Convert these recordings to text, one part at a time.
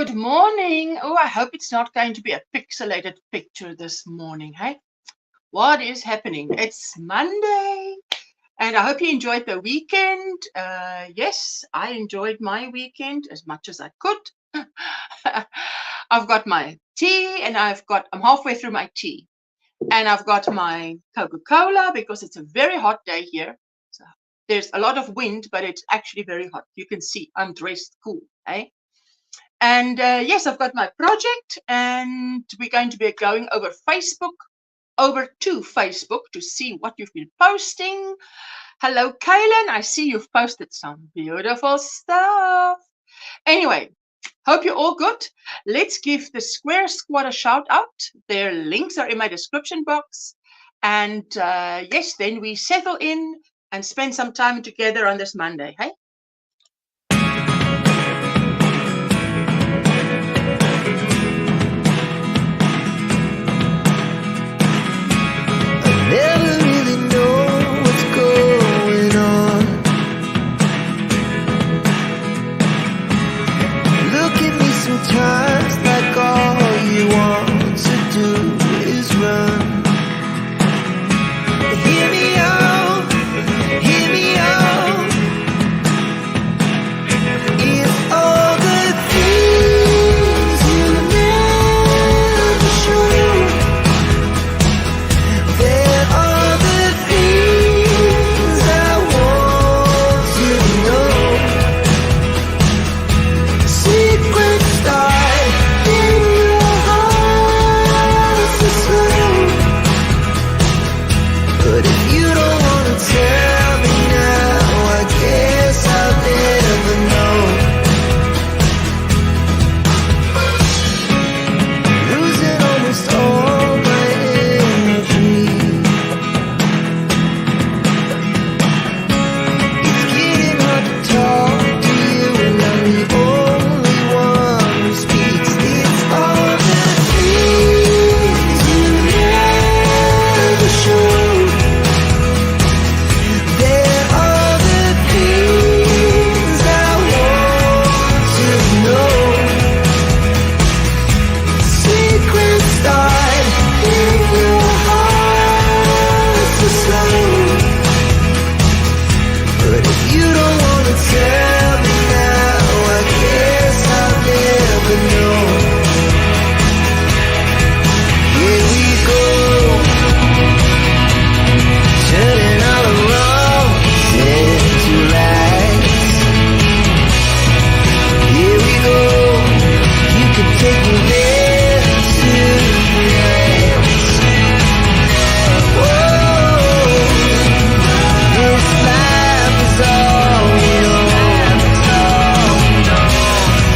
good morning. Oh, I hope it's not going to be a pixelated picture this morning, hey? What is happening? It's Monday, and I hope you enjoyed the weekend. Yes, I enjoyed my weekend as much as I could. I've got my tea, and I'm halfway through my tea, and I've got my Coca-Cola because it's a very hot day here. So there's a lot of wind, but it's actually very hot. You can see I'm dressed cool, eh? And yes, I've got my project, and we're going to be going over to Facebook to see what you've been posting. Hello, Kaylin. I see you've posted some beautiful stuff. Anyway, hope you're all good. Let's give the Square Squad a shout out. Their links are in my description box. And yes, then we settle in and spend some time together on this Monday, hey? Never really know what's going on. Look at me sometimes like all you want to do is run. Hear me out, hear me out. If all the things you never show, there are the things I want you to know. Secrets start in your heart to slow. But if you don't want to tell me now, I guess I'll never know. Losing almost all my energy. It's getting hard to talk to you, and I'm the only one who speaks. It's all the things you never show. There are the things I want to know. Secrets start in your heart to slow. But if you don't want to tell me now, I guess I'll never know. Here we go, turning all the wrongs into rights. Here we go, you can take me there tonight. Whoa, this life is all we know.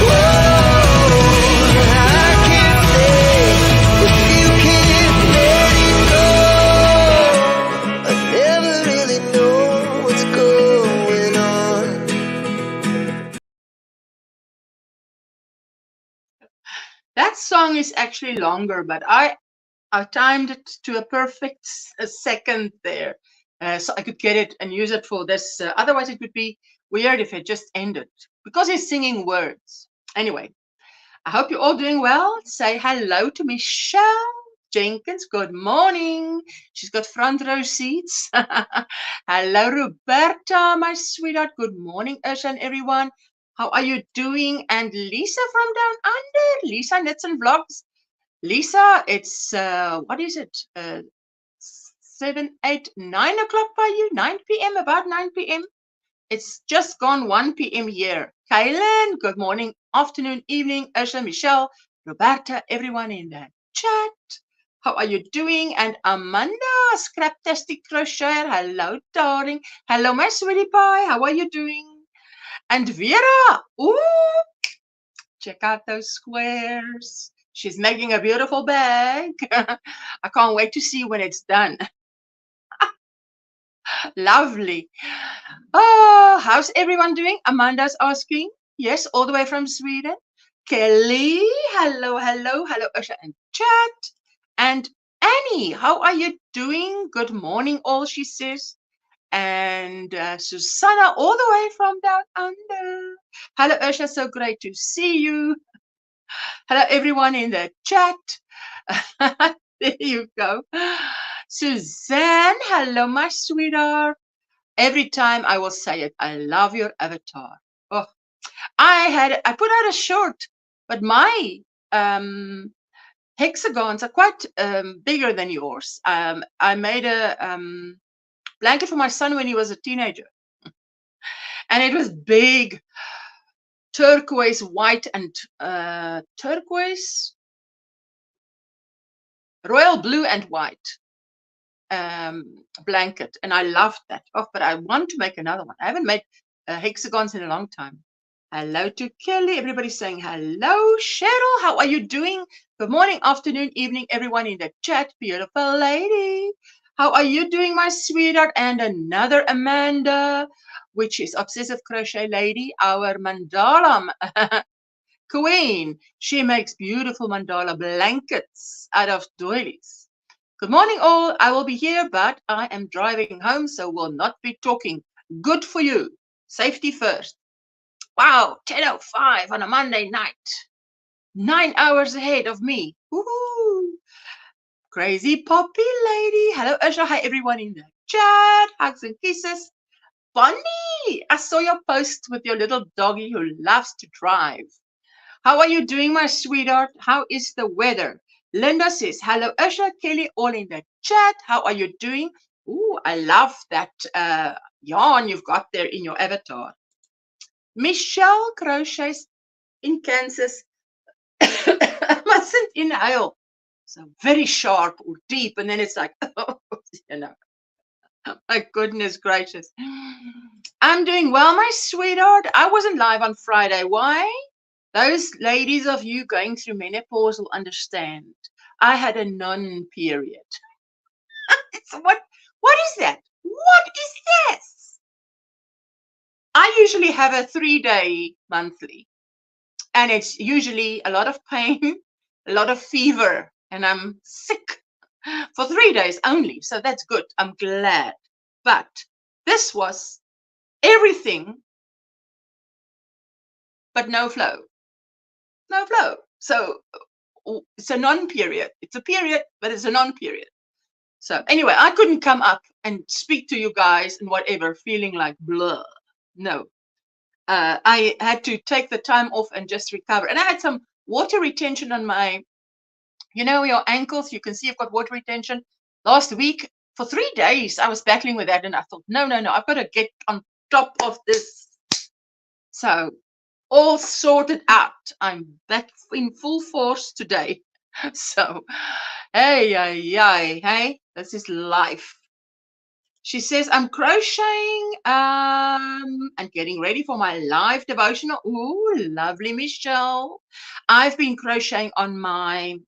Whoa, I can't stay if you can't let it go. I never really know what's going on. That song is actually longer, but I timed it to a perfect second there, so I could get it and use it for this. Otherwise, it would be weird if it just ended because he's singing words. Anyway, I hope you're all doing well. Say hello to Michelle Jenkins. Good morning. She's got front row seats. Hello, Roberta, my sweetheart. Good morning, Ursula and everyone. How are you doing? And Lisa from down under. Lisa Knits and Vlogs. Lisa, it's what is it? 7, 8, 9 o'clock by you? 9 p.m. About 9 p.m. It's just gone 1 p.m. here. Kaylin, good morning, afternoon, evening. Ursula, Michelle, Roberta, everyone in the chat. How are you doing? And Amanda, Scraptastic Crochet. Hello, darling. Hello, my sweetie pie. How are you doing? And Vera, ooh, check out those squares. She's making a beautiful bag. I can't wait to see when it's done. Lovely. Oh, how's everyone doing? Amanda's asking. Yes, all the way from Sweden. Kelly, hello, hello, hello, Usha and chat. And Annie, how are you doing? Good morning, all, she says. And Susanna, all the way from down under. Hello, Ursula, so great to see you. Hello, everyone in the chat. There you go. Suzanne, hello, my sweetheart. Every time I will say it, I love your avatar. Oh, I put out a short, but my hexagons are quite bigger than yours. I made a blanket for my son when he was a teenager, and it was big, turquoise, white, and turquoise, royal blue, and white blanket, and I loved that. Oh, but I want to make another one. I haven't made hexagons in a long time. Hello to Kelly. Everybody's saying hello. Cheryl, how are you doing? Good morning, afternoon, evening, everyone in the chat. Beautiful lady. How are you doing, my sweetheart? And another Amanda, which is Obsessive Crochet Lady, our mandala queen. She makes beautiful mandala blankets out of doilies. Good morning, all. I will be here, but I am driving home, so will not be talking. Good for you. Safety first. Wow, 10:05 on a Monday night. 9 hours ahead of me. Woohoo! Crazy Poppy Lady. Hello, Usha. Hi, everyone in the chat. Hugs and kisses. Bonnie, I saw your post with your little doggy who loves to drive. How are you doing, my sweetheart? How is the weather? Linda says, hello, Usha, Kelly, all in the chat. How are you doing? Ooh, I love that yarn you've got there in your avatar. Michelle crochets in Kansas. I mustn't inhale. So very sharp or deep. And then it's like, oh, you know, my goodness gracious. I'm doing well, my sweetheart. I wasn't live on Friday. Why? Those ladies of you going through menopause will understand. I had a non-period. It's what is that? What is this? I usually have a 3-day monthly, and it's usually a lot of pain, a lot of fever, and I'm sick for 3 days only. So that's good. I'm glad. But this was everything but no flow. No flow. So it's a non-period. It's a period, but it's a non-period. So anyway, I couldn't come up and speak to you guys and whatever, feeling like blah. No. I had to take the time off and just recover. And I had some water retention on my, you know, your ankles. You can see I've got water retention. Last week, for 3 days, I was battling with that. And I thought, no, I've got to get on top of this. So all sorted out. I'm back in full force today. So, hey, this is life. She says, I'm crocheting and getting ready for my live devotional. Ooh, lovely, Michelle. I've been crocheting on my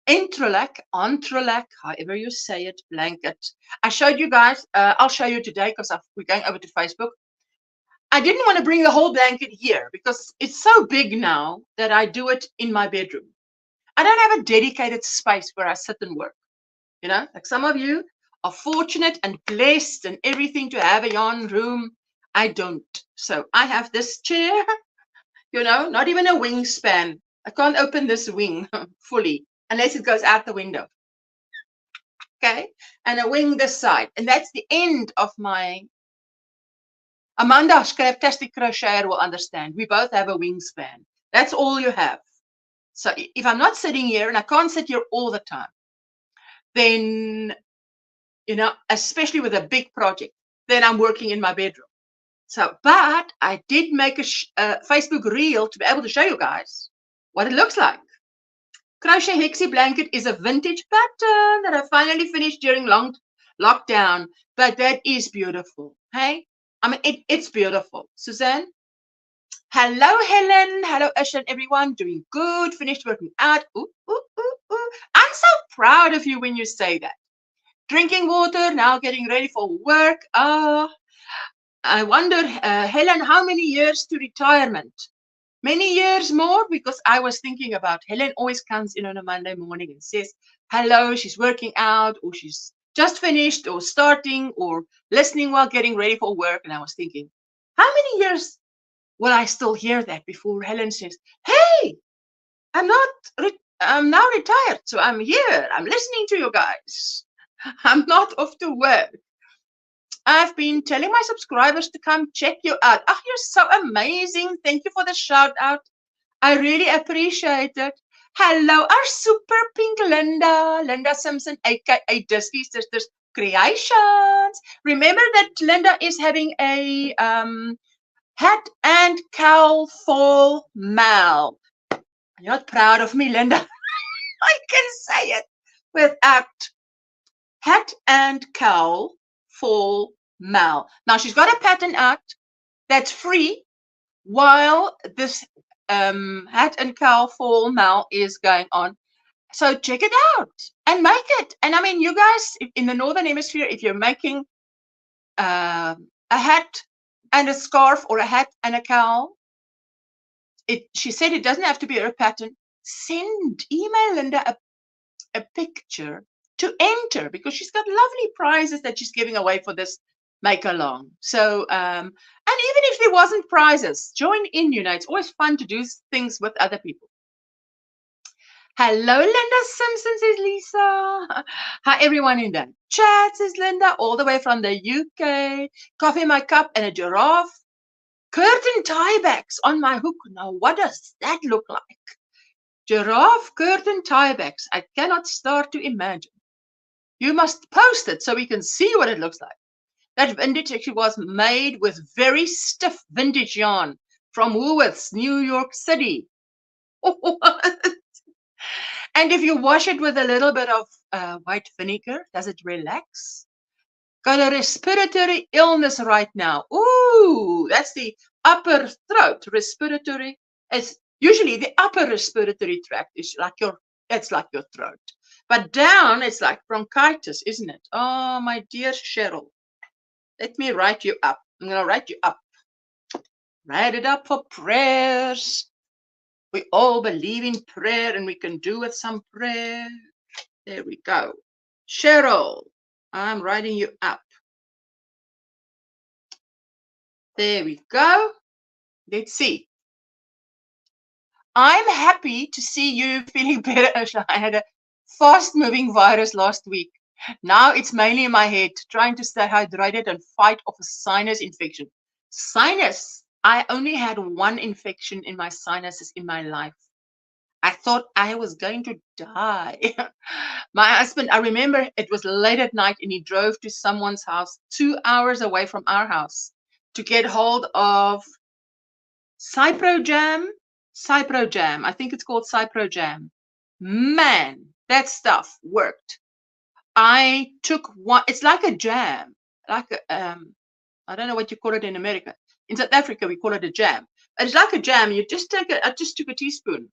entrelac, however you say it, blanket. I showed you guys. I'll show you today because we're going over to Facebook. I didn't want to bring the whole blanket here because it's so big now that I do it in my bedroom. I don't have a dedicated space where I sit and work. You know, like some of you are fortunate and blessed and everything to have a yarn room. I don't. So I have this chair, you know, not even a wingspan. I can't open this wing fully unless it goes out the window. Okay. And a wing this side. And that's the end of my. Amanda, Scraptastic Crocheter, will understand. We both have a wingspan. That's all you have. So if I'm not sitting here, and I can't sit here all the time, then, you know, especially with a big project, then I'm working in my bedroom. So, but I did make a Facebook reel to be able to show you guys what it looks like. Crochet Hexie Blanket is a vintage pattern that I finally finished during long lockdown, but that is beautiful. Hey, I mean, it's beautiful. Suzanne? Hello, Helen. Hello, Usha, everyone. Doing good. Finished working out. Ooh, ooh, ooh, ooh. I'm so proud of you when you say that. Drinking water, now getting ready for work. I wonder, Helen, how many years to retirement? Many years more, because I was thinking about Helen always comes in on a Monday morning and says, hello, she's working out, or she's just finished, or starting, or listening while getting ready for work. And I was thinking, how many years will I still hear that before Helen says, hey, I'm not, I'm now retired, so I'm here. I'm listening to you guys. I'm not off to work. I've been telling my subscribers to come check you out. Oh, you're so amazing. Thank you for the shout out. I really appreciate it. Hello, our super pink Linda Simpson, aka Disney Sisters Creations. Remember that Linda is having a hat and cowl fall mal. You're not proud of me, Linda. I can say it without hat and cowl fall mal. Now she's got a pattern out that's free while this hat and cowl fall mal is going on. So check it out and make it. And I mean, you guys in the Northern Hemisphere, if you're making a hat and a scarf or a hat and a cowl, she said it doesn't have to be a pattern. Email Linda a picture to enter, because she's got lovely prizes that she's giving away for this make along. So and even if there wasn't prizes, join in. It's always fun to do things with other people. Hello, Linda Simpson, says Lisa. Hi, everyone in the chat, says Linda, all the way from the UK. Coffee in my cup and a giraffe. Curtain tiebacks on my hook. Now, what does that look like? Giraffe curtain tiebacks. I cannot start to imagine. You must post it so we can see what it looks like. That vintage actually was made with very stiff vintage yarn from Woolworths, New York City. And if you wash it with a little bit of white vinegar, does it relax? Got a respiratory illness right now. Ooh, that's the upper throat. Respiratory is usually the upper respiratory tract is like it's like your throat. But down, it's like bronchitis, isn't it? Oh, my dear Cheryl. Let me write you up. I'm going to write you up. Write it up for prayers. We all believe in prayer, and we can do with some prayer. There we go. Cheryl, I'm writing you up. There we go. Let's see. I'm happy to see you feeling better. I had a fast-moving virus last week. Now it's mainly in my head, trying to stay hydrated and fight off a sinus infection. Sinus. I only had one infection in my sinuses in my life. I thought I was going to die. My husband, I remember it was late at night and he drove to someone's house 2 hours away from our house to get hold of Cypro Jam. I think it's called Cypro Jam. Man, that stuff worked. I took one. It's like a jam, like a, I don't know what you call it in America. In South Africa, we call it a jam. It's like a jam. You just take it. I just took a teaspoon,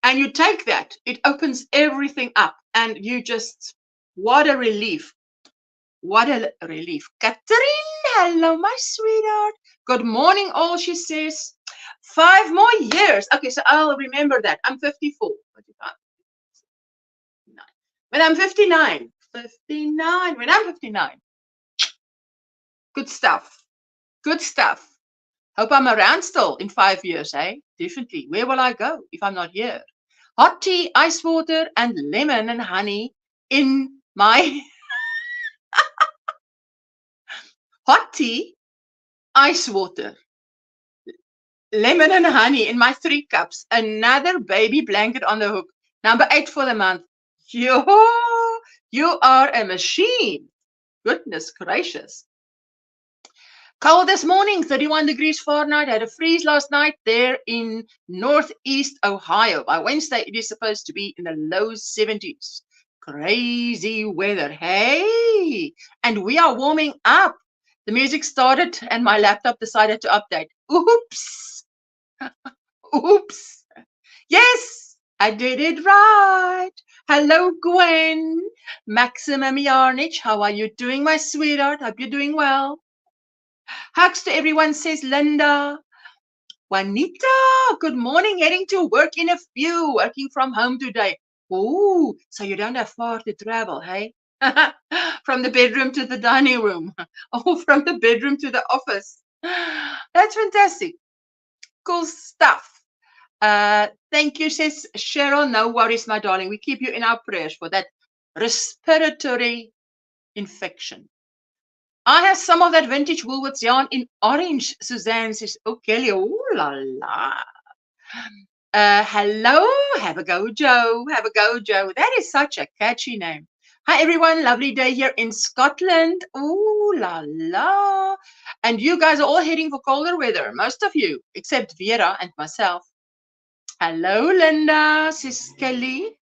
and you take that. It opens everything up, and you just, what a relief. What a relief. Catherine, hello, my sweetheart. Good morning, all, she says. 5 more years. Okay, so I'll remember that. I'm 54. When I'm 59. When I'm 59. Good stuff. Good stuff. Hope I'm around still in 5 years, eh? Definitely. Where will I go if I'm not here? Hot tea, ice water, and lemon and honey in my... Hot tea, ice water, lemon and honey in my 3 cups. Another baby blanket on the hook. Number 8 for the month. You are a machine. Goodness gracious. Cold this morning, 31 degrees Fahrenheit. Had a freeze last night there in northeast Ohio. By Wednesday, it is supposed to be in the low 70s. Crazy weather. Hey, and we are warming up. The music started and my laptop decided to update. Oops. Oops. Yes, I did it right. Hello, Gwen. Maximum Yarnage, how are you doing, my sweetheart? Hope you're doing well. Hugs to everyone, says Linda. Juanita, good morning. Heading to work in a few. Working from home today. Oh, so you don't have far to travel, hey? From the bedroom to the dining room. Or from the bedroom to the office. That's fantastic. Cool stuff. Thank you, says Cheryl. No worries, my darling. We keep you in our prayers for that respiratory infection. I have some of that vintage Woolworths yarn in orange. Suzanne says, oh, Kelly, oh la la. Hello, have a go, Joe. Have a go, Joe. That is such a catchy name. Hi, everyone. Lovely day here in Scotland. Ooh la la. And you guys are all heading for colder weather. Most of you, except Vera and myself. Hello, Linda, says Kelly.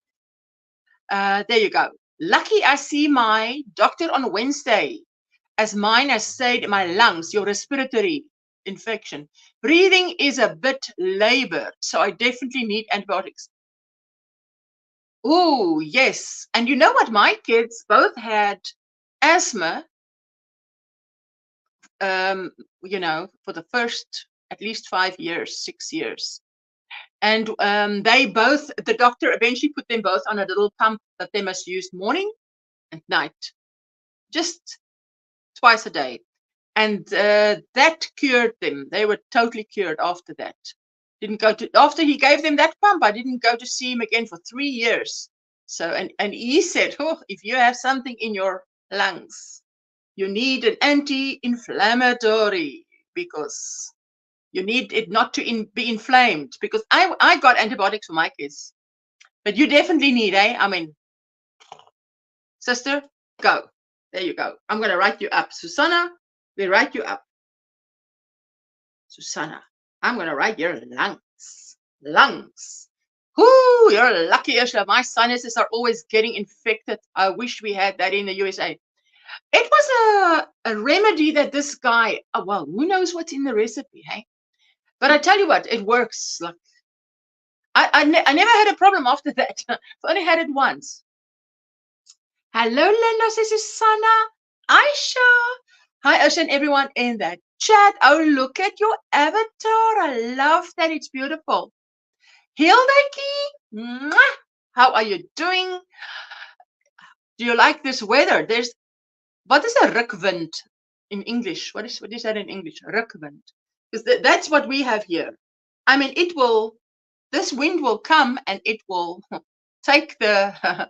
There you go. Lucky I see my doctor on Wednesday, as mine has stayed in my lungs, your respiratory infection. Breathing is a bit labor, so I definitely need antibiotics. Oh, yes. And you know what? My kids both had asthma, for the first at least 5 years, 6 years. And the doctor eventually put them both on a little pump that they must use morning and night, just twice a day. And that cured them. They were totally cured after that. After he gave them that pump, I didn't go to see him again for 3 years. So, and he said, oh, if you have something in your lungs, you need an anti-inflammatory, because you need it not to be inflamed, because I got antibiotics for my kids. But you definitely need, I mean, sister, go. There you go. I'm going to write you up. Susanna, we write you up. Susanna, I'm going to write your lungs. Lungs. Whoo, you're lucky, Ursula. My sinuses are always getting infected. I wish we had that in the USA. It was a remedy that this guy, well, who knows what's in the recipe, hey? But I tell you what, it works. Like I never had a problem after that. I only had it once. Hello, Linda, says Susanna. Aisha. Hi, Aisha, and everyone in that chat. Oh, look at your avatar. I love that. It's beautiful. Hildeki, how are you doing? Do you like this weather? What is a rukwind in English? What is that in English? Rukwind. Because that's what we have here. I mean, this wind will come and it will take the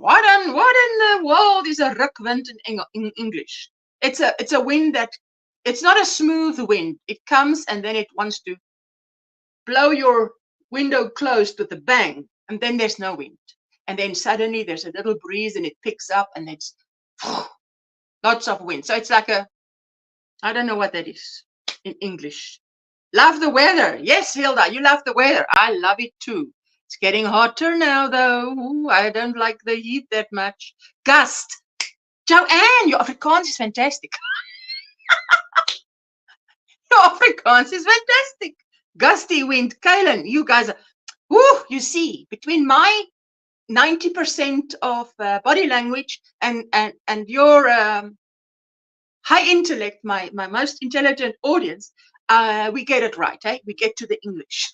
what in the world is a rukwind in English? It's a wind that, it's not a smooth wind. It comes and then it wants to blow your window closed with a bang, and then there's no wind. And then suddenly there's a little breeze and it picks up and it's lots of wind. So it's like I don't know what that is in English. Love the weather. Yes, Hilda, you love the weather. I love it too. It's getting hotter now, though. Ooh, I don't like the heat that much. Gust. Joanne, your Afrikaans is fantastic. Your Afrikaans is fantastic. Gusty wind. Kaylin, you guys are, you see, between my 90% of body language and your high intellect, my most intelligent audience, we get it right, eh? We get to the English.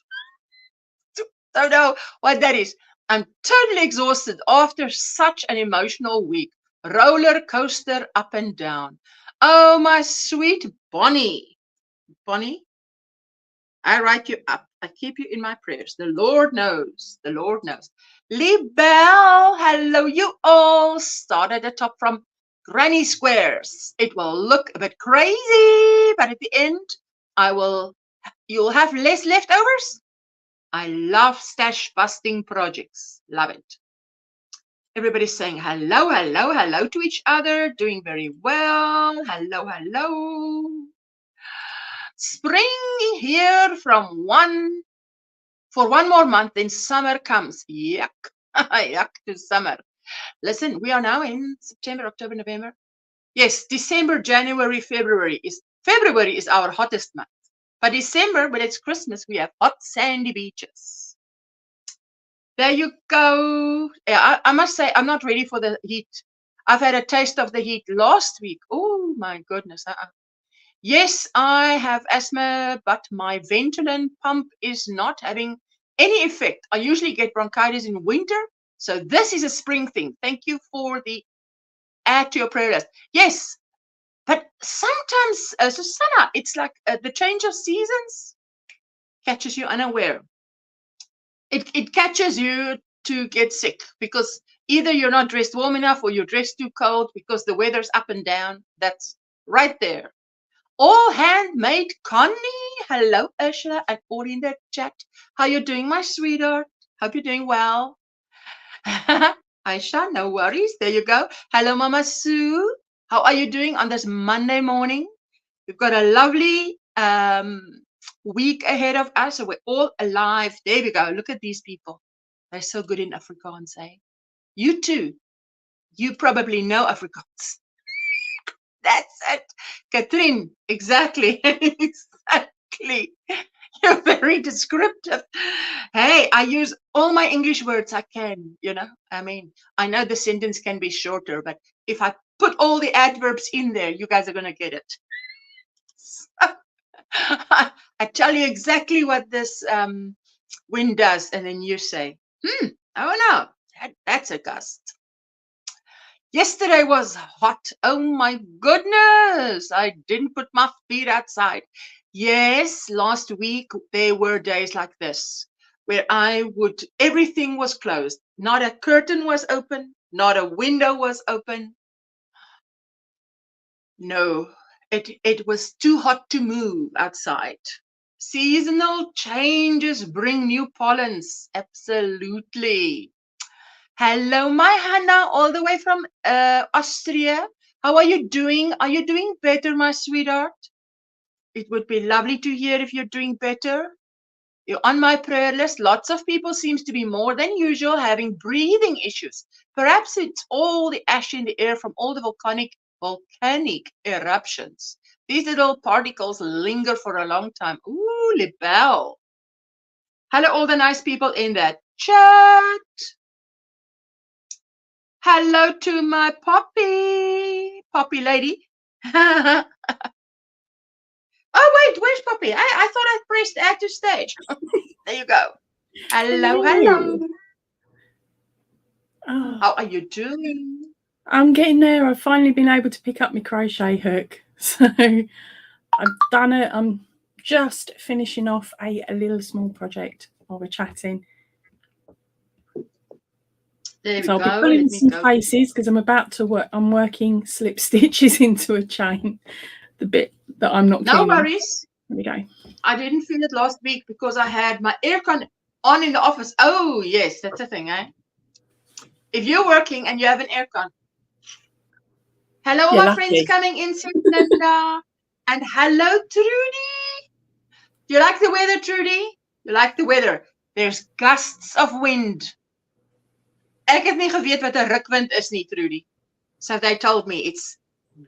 Don't know what that is. I'm totally exhausted after such an emotional week. Roller coaster up and down. Oh, my sweet Bonnie. Bonnie, I write you up. I keep you in my prayers. The Lord knows. The Lord knows. Libelle, hello you all. Start at the top from Granny Squares. It will look a bit crazy, but at the end, you'll have less leftovers. I love stash busting projects. Love it. Everybody's saying hello, hello, hello to each other. Doing very well. Hello, hello. Spring here for one more month, then summer comes. Yuck. Yuck to summer. Listen, we are now in September, October, November. Yes, December, January, February is our hottest month. But December, when it's Christmas, we have hot sandy beaches. There you go. Yeah, I must say, I'm not ready for the heat. I've had a taste of the heat last week. Oh, my goodness. Yes, I have asthma, but my Ventolin pump is not having any effect. I usually get bronchitis in winter. So this is a spring thing. Thank you for the add to your prayer list. Yes. But sometimes, Susanna, it's like the change of seasons. catches you unaware. It catches you to get sick because either you're not dressed warm enough or you're dressed too cold because the weather's up and down. That's right there. All handmade Connie. Hello, Ursula, and all in the chat. How you doing, my sweetheart? Hope you're doing well. Aisha, no worries. There you go. Hello, Mama Sue. How are you doing on this Monday morning? We've got a lovely week ahead of us, so we're all alive. There we go. Look at these people. They're so good in Afrikaans, eh? You too. You probably know Afrikaans. That's it. Catherine, exactly. Exactly. You're very descriptive. Hey, I use all my English words I can, you know. I mean, I know the sentence can be shorter, but if I put all the adverbs in there, you guys are going to get it. I tell you exactly what this wind does, and then you say, oh no, that's a gust. Yesterday was hot. Oh my goodness. I didn't put my feet outside. Yes, last week there were days like this where everything was closed. Not a curtain was open. Not a window was open. No, it was too hot to move outside. Seasonal changes bring new pollens. Absolutely. Hello, my Hannah, all the way from Austria. How are you doing? Are you doing better, my sweetheart? It would be lovely to hear if you're doing better. You're on my prayer list. Lots of people seems to be more than usual having breathing issues. Perhaps it's all the ash in the air from all the volcanic eruptions. These little particles linger for a long time. Ooh, Libelle. Hello, all the nice people in that chat. Hello to my Poppy lady. Oh, wait, where's Poppy? I thought I pressed add to stage. There you go. Hello. Oh, How are you doing? I'm getting there. I've finally been able to pick up my crochet hook. So I've done it. I'm just finishing off a little small project while we're chatting. There we So I'll go. be pulling Let me some go. faces because I'm about to work. I'm working slip stitches into a chain. The bit that I'm not No keen on. worries. There we go. I didn't feel it last week because I had my aircon on in the office. Oh, yes, that's a thing, eh? If you're working and you have an aircon. Hello, all my friends coming in, Linda. And hello, Trudy. Do you like the weather, Trudy? You like the weather? There's gusts of wind. Ek het nie geweet wat 'n rukwind is nie, Trudy. So they told me it's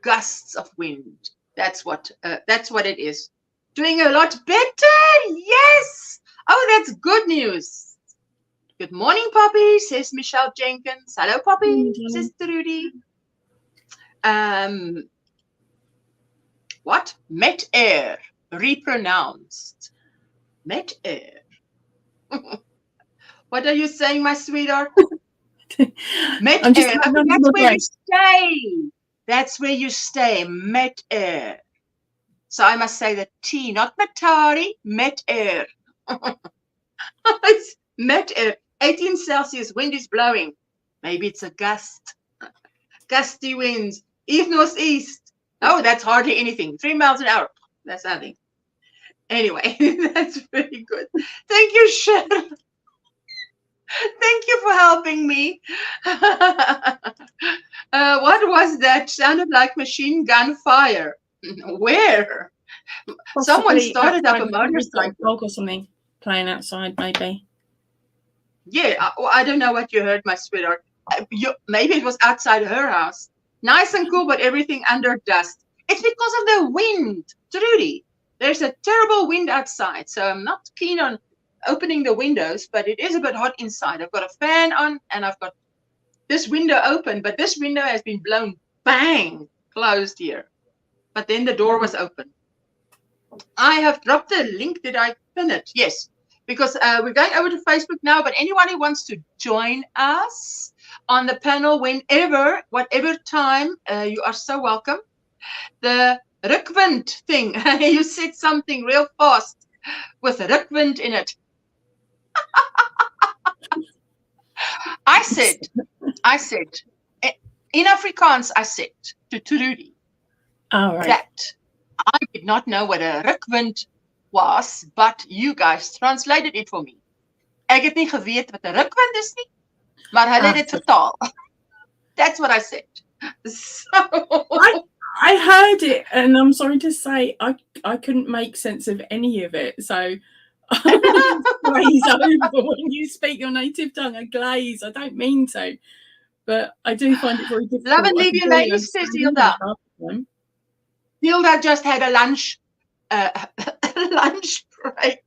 gusts of wind. That's what it is. Doing a lot better. Yes. Oh, that's good news. Good morning, Poppy, says Michelle Jenkins. Hello, Poppy, says Trudy. What? Met air, repronounced. Met air. What are you saying, my sweetheart? Met air. That's where you stay. That's where you stay. Met air. So I must say the T, not Matari, met air. It's met air. 18 Celsius, wind is blowing. Maybe it's a gust. Gusty winds. East northeast. Oh, that's hardly anything. 3 miles an hour. That's nothing. Anyway, that's very good. Thank you, Sharon. Thank you for helping me. What was that? Sounded like machine gun fire. Where? Possibly someone started up a motorcycle. Dog or something playing outside, maybe. Yeah, I don't know what you heard, my sweetheart. Maybe it was outside her house. Nice and cool, but everything under dust. It's because of the wind, Trudy. There's a terrible wind outside, so I'm not keen on opening the windows, but it is a bit hot inside. I've got a fan on, and I've got this window open, but this window has been blown bang closed here. But then the door was open. I have dropped the link. Did I pin it? Yes, because we're going over to Facebook now, but anyone who wants to join us on the panel whenever, whatever time, you are so welcome. The rukwind thing, you said something real fast. with a rukwind in it. I said, in Afrikaans, I said to Trudy All right. that I did not know what a rukwind was, but you guys translated it for me. Ek het nie geweet wat 'n rukwind is nie, maar hulle het dit vertaal. That's what I said. So I heard it, and I'm sorry to say I couldn't make sense of any of it. So I glaze over when you speak your native tongue. I glaze. I don't mean to, but I do find it very difficult. Love and leave you ladies, says Hilda. Hilda just had a lunch break.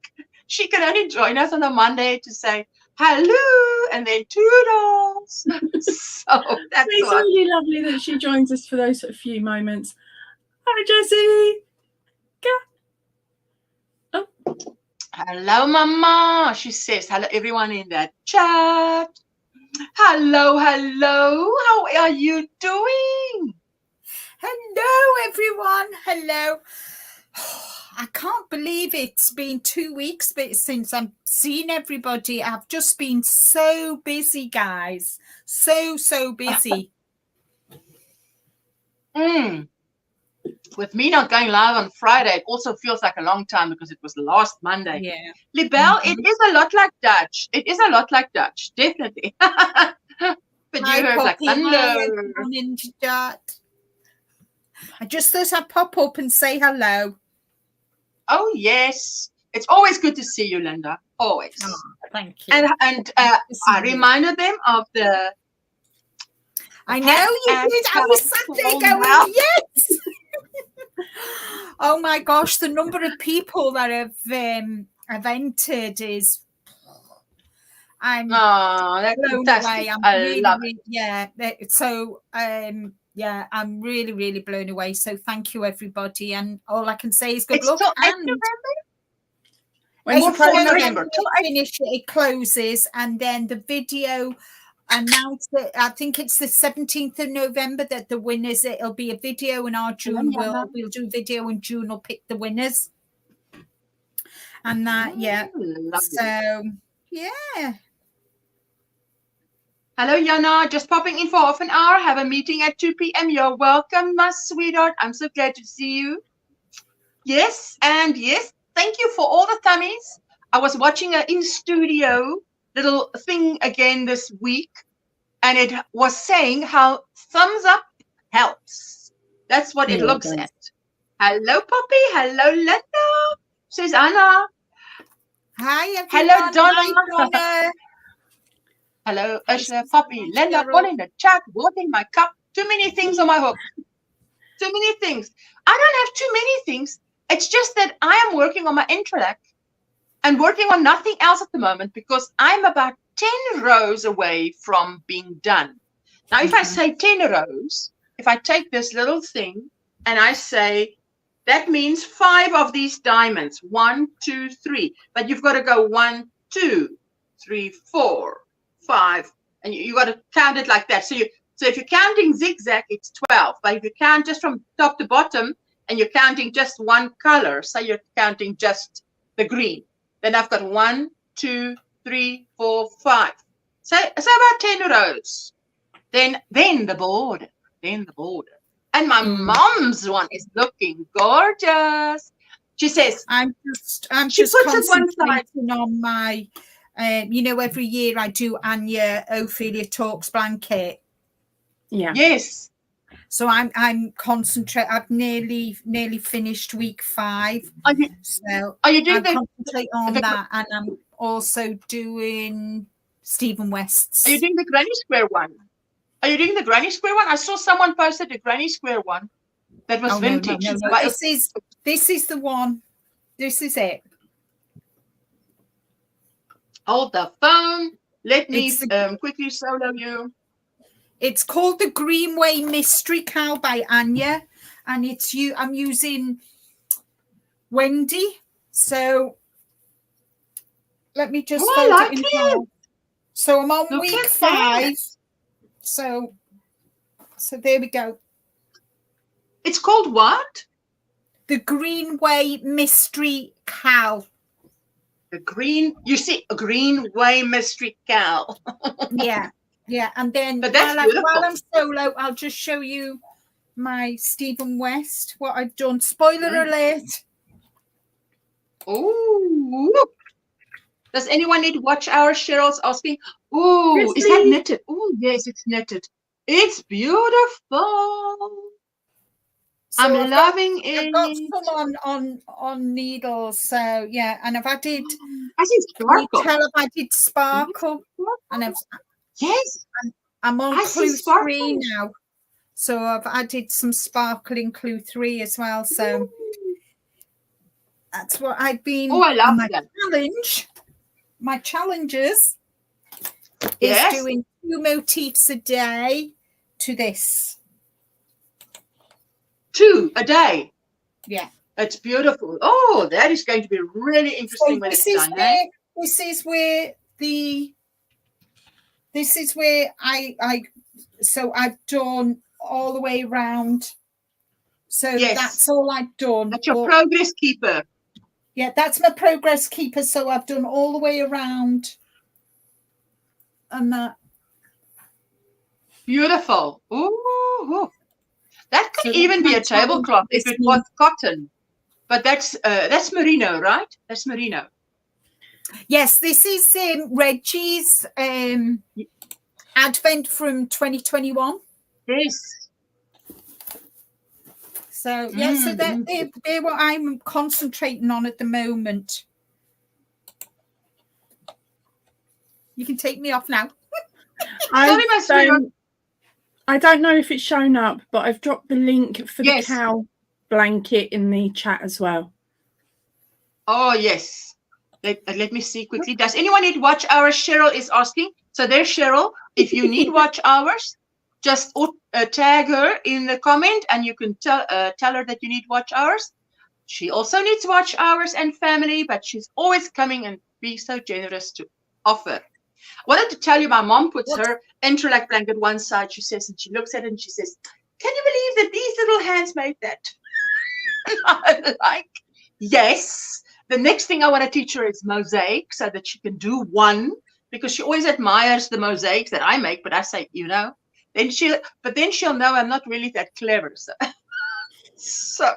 She can only join us on a Monday to say hello and then toodles. So that's it's really lovely that she joins us for those few moments. Hi, Jessie. Oh. Hello, Mama. She says hello, everyone in that chat. Hello, hello. How are you doing? Hello, everyone. Hello. I can't believe it's been 2 weeks since I've seen everybody. I've just been so busy, guys. So busy. With me not going live on Friday, it also feels like a long time because it was last Monday. Yeah. Libelle, it is a lot like Dutch. It is a lot like Dutch, definitely. But Hi, you heard like Poppy. thunder. Hi, everyone in the chat. I just thought I'd pop up and say hello. Oh, yes. It's always good to see you, Linda. Always. Oh, thank you. And I reminded them of the... I know you did. I was sat there going, yes. Oh, my gosh. The number of people that have entered is... I'm blown away. I'm really blown away. So thank you, everybody. And all I can say is good luck. Till 8 and November. It closes, and then the video announced it. I think it's the 17th of November that the winners. It'll be a video, and our June we'll do video, and June will pick the winners. And that, so yeah. Hello, Yana. Just popping in for half an hour. Have a meeting at 2 p.m. You're welcome, my sweetheart. I'm so glad to see you. Yes, and yes, thank you for all the tummies. I was watching an in-studio little thing again this week, and it was saying how thumbs up helps. That's what it looks at. Hello, Poppy. Hello, Linda. Says Anna. Hi, everyone. Hello, Donna. Hi, Donna. Hello, Ursula, Poppy, Linda, all in the chat, watering my cup. Too many things on my hook. Too many things. I don't have too many things. It's just that I am working on my interact and working on nothing else at the moment because I'm about 10 rows away from being done. Now, if I say 10 rows, if I take this little thing and I say, that means 5 of these diamonds. 1, 2, 3. But you've got to go 1, 2, 3, 4. 5, and you got to count it like that. So if you're counting zigzag, it's 12. But if you count just from top to bottom, and you're counting just one color, so you're counting just the green, then I've got 1, 2, 3, 4, 5. So about 10 rows. Then the border, and my mom's one is looking gorgeous. She says, I'm just concentrating on my. Every year I do Anya Ophelia Talks blanket. Yeah. Yes. So I'm concentrating. I've nearly finished week 5. Are you doing concentrate on that, and I'm also doing Stephen West's. Are you doing the Granny Square one? I saw someone posted a Granny Square one that was vintage. No. This is the one. This is it. Hold the phone. Let me quickly solo you. It's called the Greenway Mystery Cow by Anya, and I'm using Wendy. So let me just fold it in. So I'm on week 5. So there we go. It's called what? The Greenway Mystery Cow. The green, you see, a Greenway mystery cow. Yeah, yeah. And then But that's while I'm solo, I'll just show you my Stephen West, what I've done. Spoiler alert. Oh, does anyone need watch hours? Cheryl's asking. Oh, Yes, is that please. knitted? Oh, yes, it's knitted. It's beautiful. So I'm loving it. I've got some on needles. So yeah, and I've added. I see Can you sparkle. tell I've added sparkle? And Yes, I'm on I see clue 3 sparkle. now. So I've added some sparkle in clue 3 as well. So that's what I've been. Oh, I love my that. challenge. My challenges Yes. is doing 2 motifs a day to this. 2 a day. Yeah. It's beautiful. Oh, that is going to be really interesting So when this it's is done. where this is where I so I've done all the way around. So Yes. that's all I've done. That's your progress keeper. Yeah, that's my progress keeper. So I've done all the way around. And that. Beautiful. Ooh. That could So even be a that's my challenge tablecloth if this it was cotton. But that's merino, right? That's merino. Yes, this is Reggie's Advent from 2021. Yes. So yeah, so they're what I'm concentrating on at the moment. You can take me off now. I don't know if it's shown up, but I've dropped the link for Yes. the cow blanket in the chat as well. Oh, yes. Let me see quickly. Does anyone need watch hours? Cheryl is asking. So there's Cheryl. If you need watch hours, just tag her in the comment and you can tell her that you need watch hours. She also needs watch hours and family, but she's always coming and being so generous to offer. I wanted to tell you, my mom puts her interlac blanket one side, she says, and she looks at it and she says, can you believe that these little hands made that? I'm like, yes. The next thing I want to teach her is mosaic so that she can do one, because she always admires the mosaics that I make, but I say, then she'll know I'm not really that clever. So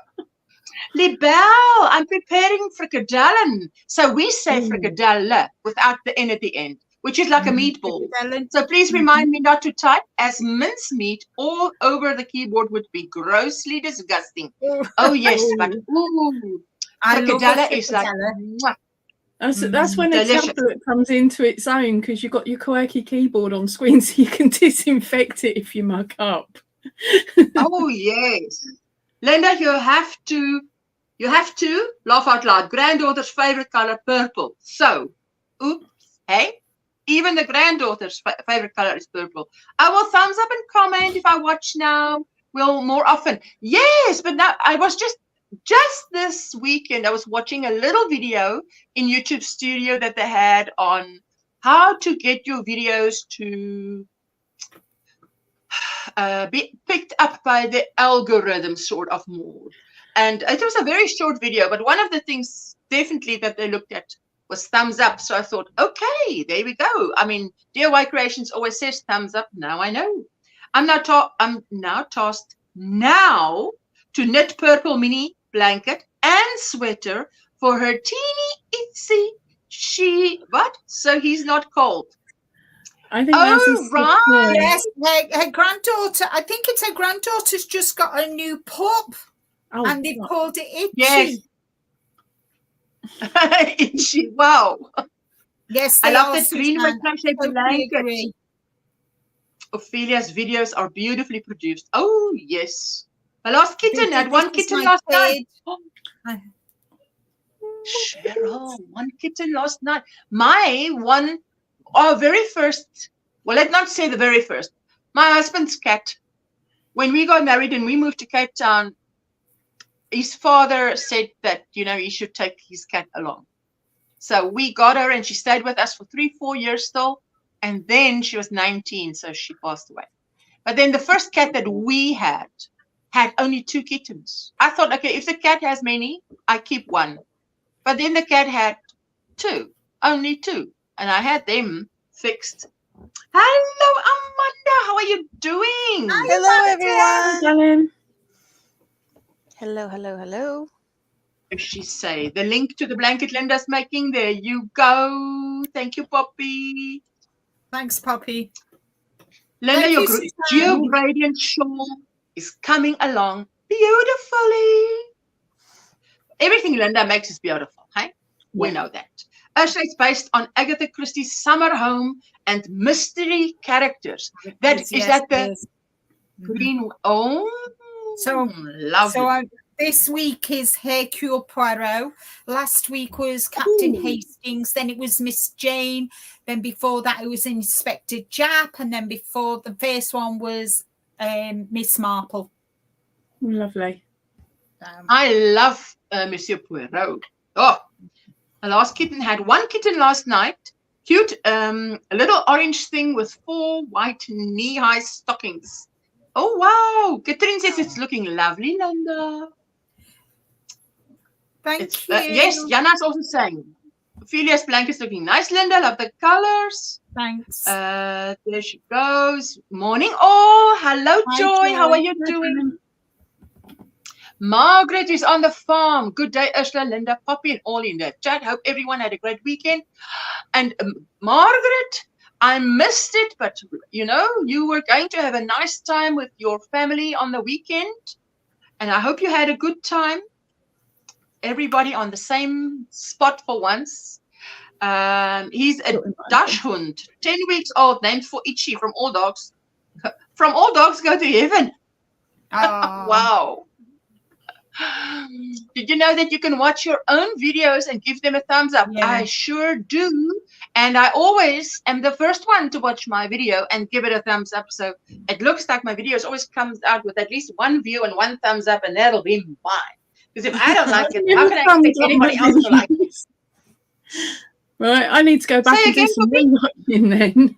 Libelle, I'm preparing frikadellen. So we say frikadelle without the N at the end, which is like a meatball. So please remind me not to type, as mincemeat all over the keyboard would be grossly disgusting. Oh, yes, but frikadelle is like... That's when a delicious. tablet comes into its own, because you've got your quirky keyboard on screen, so you can disinfect it if you muck up. Oh, yes. Linda, you have to laugh out loud. Granddaughter's favorite color, purple. So, oops, hey, even the granddaughter's favorite color is purple. I will thumbs up and comment if I watch now. Will more often. Yes, but now I was just this weekend, I was watching a little video in YouTube Studio that they had on how to get your videos to be picked up by the algorithm, sort of more. And it was a very short video, but one of the things definitely that they looked at was thumbs up. So I thought, okay, there we go. I mean, DIY Creations always says thumbs up. Now I know. I'm now tasked now to knit purple mini blanket and sweater for her teeny itsy so he's not cold. I think that's right. Yes, her granddaughter, I think it's her granddaughter's just got a new pup and they've called it Itchy. Yes. Itchy, wow. Yes, I love that Greenway crochet blanket. Ophelia's videos are beautifully produced. Oh, yes. My last kitten had one kitten last night. Cheryl, one kitten last night. Our very first, well, let's not say the very first. My husband's cat, when we got married and we moved to Cape Town, his father said that, he should take his cat along. So we got her and she stayed with us for 3-4 years still. And then she was 19, so she passed away. But then the first cat that we had only 2 kittens. I thought, okay, if the cat has many, I keep one. But then the cat had 2. Only 2. And I had them fixed. Hello, Amanda. How are you doing? Hello, everyone. Darling. Hello, hello, hello. She say the link to the blanket Linda's making. There you go. Thank you, Poppy. Thanks, Poppy. Linda, Thank your you, Suzanne. Geo Gradient shawl is coming along beautifully. Everything Linda makes is beautiful, hey? We Yeah. know that. Ursula is based on Agatha Christie's summer home and mystery characters. That is that the green? Oh, So- lovely. This week is Hercule Poirot. Last week was Captain Hastings. Then it was Miss Jane. Then before that, it was Inspector Japp. And then before the first one was Miss Marple. Lovely. I love Monsieur Poirot. Oh, the last kitten had 1 kitten last night. Cute, a little orange thing with 4 white knee-high stockings. Oh, wow. Catherine says it's looking lovely, Linda. Thank you. Yes, Jana's also saying. Ophelia's blanket's looking nice, Linda. Love the colors. Thanks. There she goes. Morning, all. Hello, Hi, Joy. How Joy. are you doing? Margaret is on the farm. Good day, Ursula, Linda, Poppy, and all in the chat. Hope everyone had a great weekend. And Margaret, I missed it, but you know, you were going to have a nice time with your family on the weekend. And I hope you had a good time. Everybody on the same spot for once. He's a Dachshund, 10 weeks old, named for Itchy from All Dogs. From All Dogs Go to Heaven. Wow. Did you know that you can watch your own videos and give them a thumbs up? Yeah. I sure do. And I always am the first one to watch my video and give it a thumbs up. So it looks like my videos always comes out with at least 1 view and 1 thumbs up, and that'll be mine. Because if I don't like it, how can I expect anybody else to like it? Right, I need to go back Say and again, do some Poppy? rewatching then.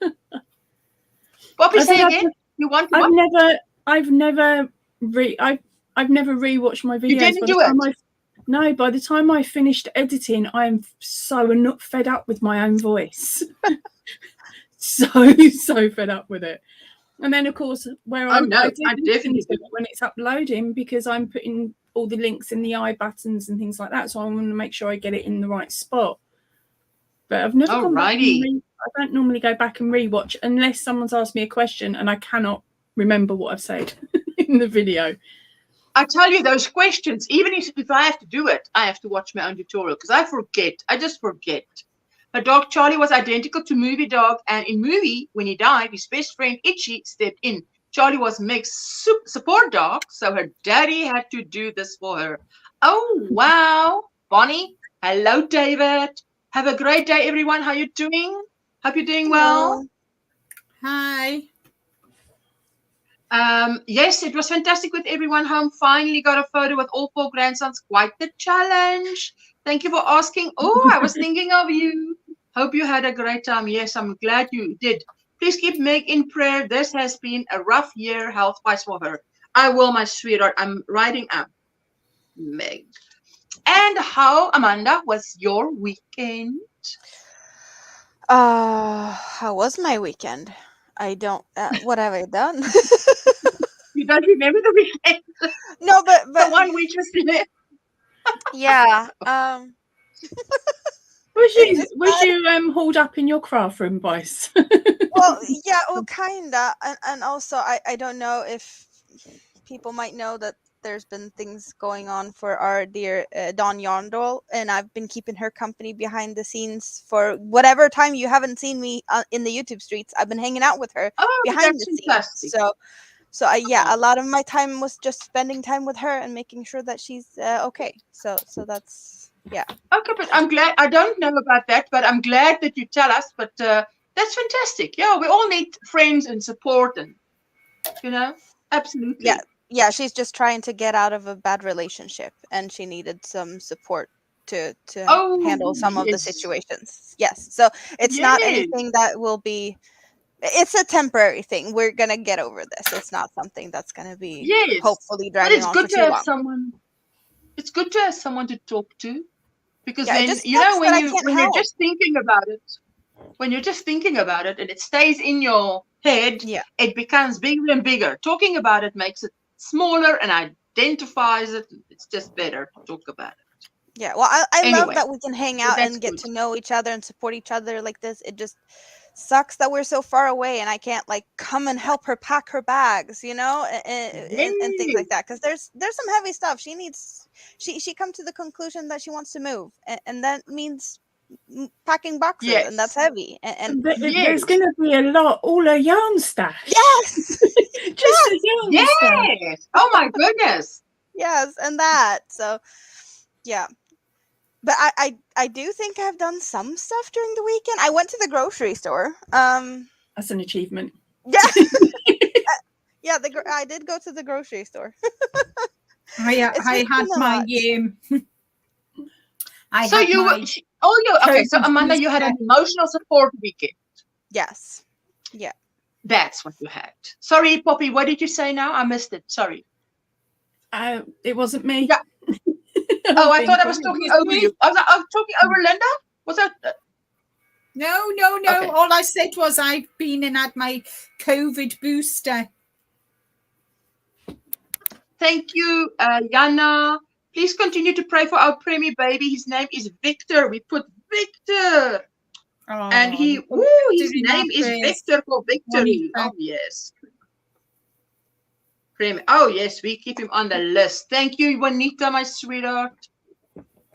Poppy, I say said again. You want to watch? I've never rewatched my videos. You didn't By do the time it? No, by the time I finished editing, I am so fed up with my own voice. so fed up with it. And then, of course, where Oh, no, I do I listen definitely to it when it's uploading, because I'm putting all the links in the I buttons and things like that. So I want to make sure I get it in the right spot. But I've never gone back and I don't normally go back and rewatch unless someone's asked me a question and I cannot remember what I've said in the video. I tell you, those questions, even if I have to do it, I have to watch my own tutorial because I forget. I just forget. Her dog Charlie was identical to Movie Dog, and in Movie, when he died, his best friend Itchy stepped in. Charlie was Meg's support dog, so her daddy had to do this for her. Oh, wow. Bonnie, hello, David. Have a great day, everyone. How you doing? Hope you're doing well. Hi. Yes, it was fantastic with everyone home. Finally got a photo with all 4 grandsons. Quite the challenge. Thank you for asking. Oh, I was thinking of you. Hope you had a great time. Yes, I'm glad you did. Please keep Meg in prayer. This has been a rough year health-wise for her. I will, my sweetheart. I'm writing up. Meg. And how, Amanda, was your weekend? How was my weekend? I don't. What have I done? You don't remember the weekend? No, but The one we just did. yeah. Was you hauled up in your craft room, Boyce? Well, yeah, well, kinda, and also I don't know if people might know that there's been things going on for our dear Dawn Yondal, and I've been keeping her company behind the scenes for whatever time you haven't seen me in the YouTube streets. I've been hanging out with her behind the scenes. So a lot of my time was just spending time with her and making sure that she's okay. So that's Okay, but I'm glad. I don't know about that, but I'm glad that you tell us. But that's fantastic. Yeah, we all need friends and support, and absolutely. Yeah, she's just trying to get out of a bad relationship, and she needed some support to handle some of the situations. Yes, so it's not anything that will be. It's a temporary thing. We're gonna get over this. It's not something that's gonna be hopefully dragging on for too long. It's good to have someone to talk to. because Yeah, it then just you know sucks that I can't when you're help. just thinking about it, and it stays in your head, Yeah. it becomes bigger and bigger. Talking about it makes it smaller and identifies it. It's just better to talk about it. Yeah, well, I love Anyway, that we can hang so out that's and get good. to know each other and support each other like this. It just sucks that we're so far away and I can't like come and help her pack her bags, you know, and things Yes. like that. Because there's some heavy stuff. She come to the conclusion that she wants to move, and that means packing boxes, and that's Yes. heavy. And There's Yes. going to be a lot, all her yarn stash. yes, Just the yarn stash. Yes. Oh my goodness. yes, and that. So, yeah. But I do think I've done some stuff during the weekend. I went to the grocery store. That's an achievement. Yeah. Yeah, I did go to the grocery store. I had my I So had you my were, okay. So COVID Amanda, you had an booster. emotional support weekend. Yes. Yeah. That's what you had. Sorry, Poppy. What did you say now? I missed it. Sorry. It wasn't me. Yeah. Oh, I thought I was talking over me. you. I was talking over Linda. Was that? No. Okay. All I said was I've been and had my COVID booster. Thank you, Yana. Please continue to pray for our preemie baby. His name is Victor. We put Victor. Oh, And his name is Victor for victory. Monica. Oh, yes. Oh, yes, we keep him on the list. Thank you, Juanita, my sweetheart.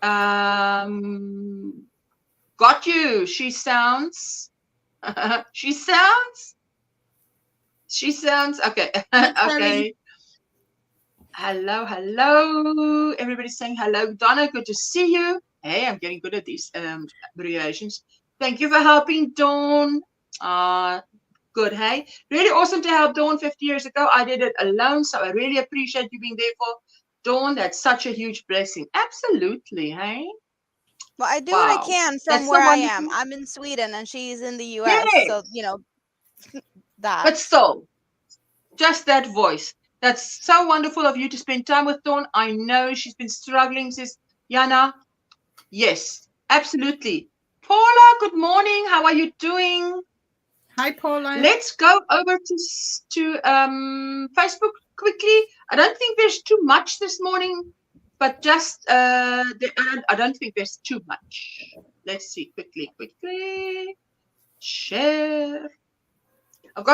Got you. She sounds. She sounds. Okay. Okay. Hello. Everybody's saying hello. Donna, good to see you. Hey, I'm getting good at these abbreviations. Thank you for helping, Dawn. Good, hey? Really awesome to help Dawn 50 years ago. I did it alone, so I really appreciate you being there for Dawn. That's such a huge blessing. Absolutely, hey? Well, I do what I can from That's where I wonderful. am. I'm in Sweden and she's in the US. Yes. So, you know, that. But still, just that voice. That's so wonderful of you to spend time with Dawn. I know she's been struggling, says Yana. Yes, absolutely. Paula, good morning. How are you doing? Hi, Paula. Let's go over to Facebook quickly. I don't think there's too much this morning, but just I don't think there's too much. Let's see quickly. Share. I've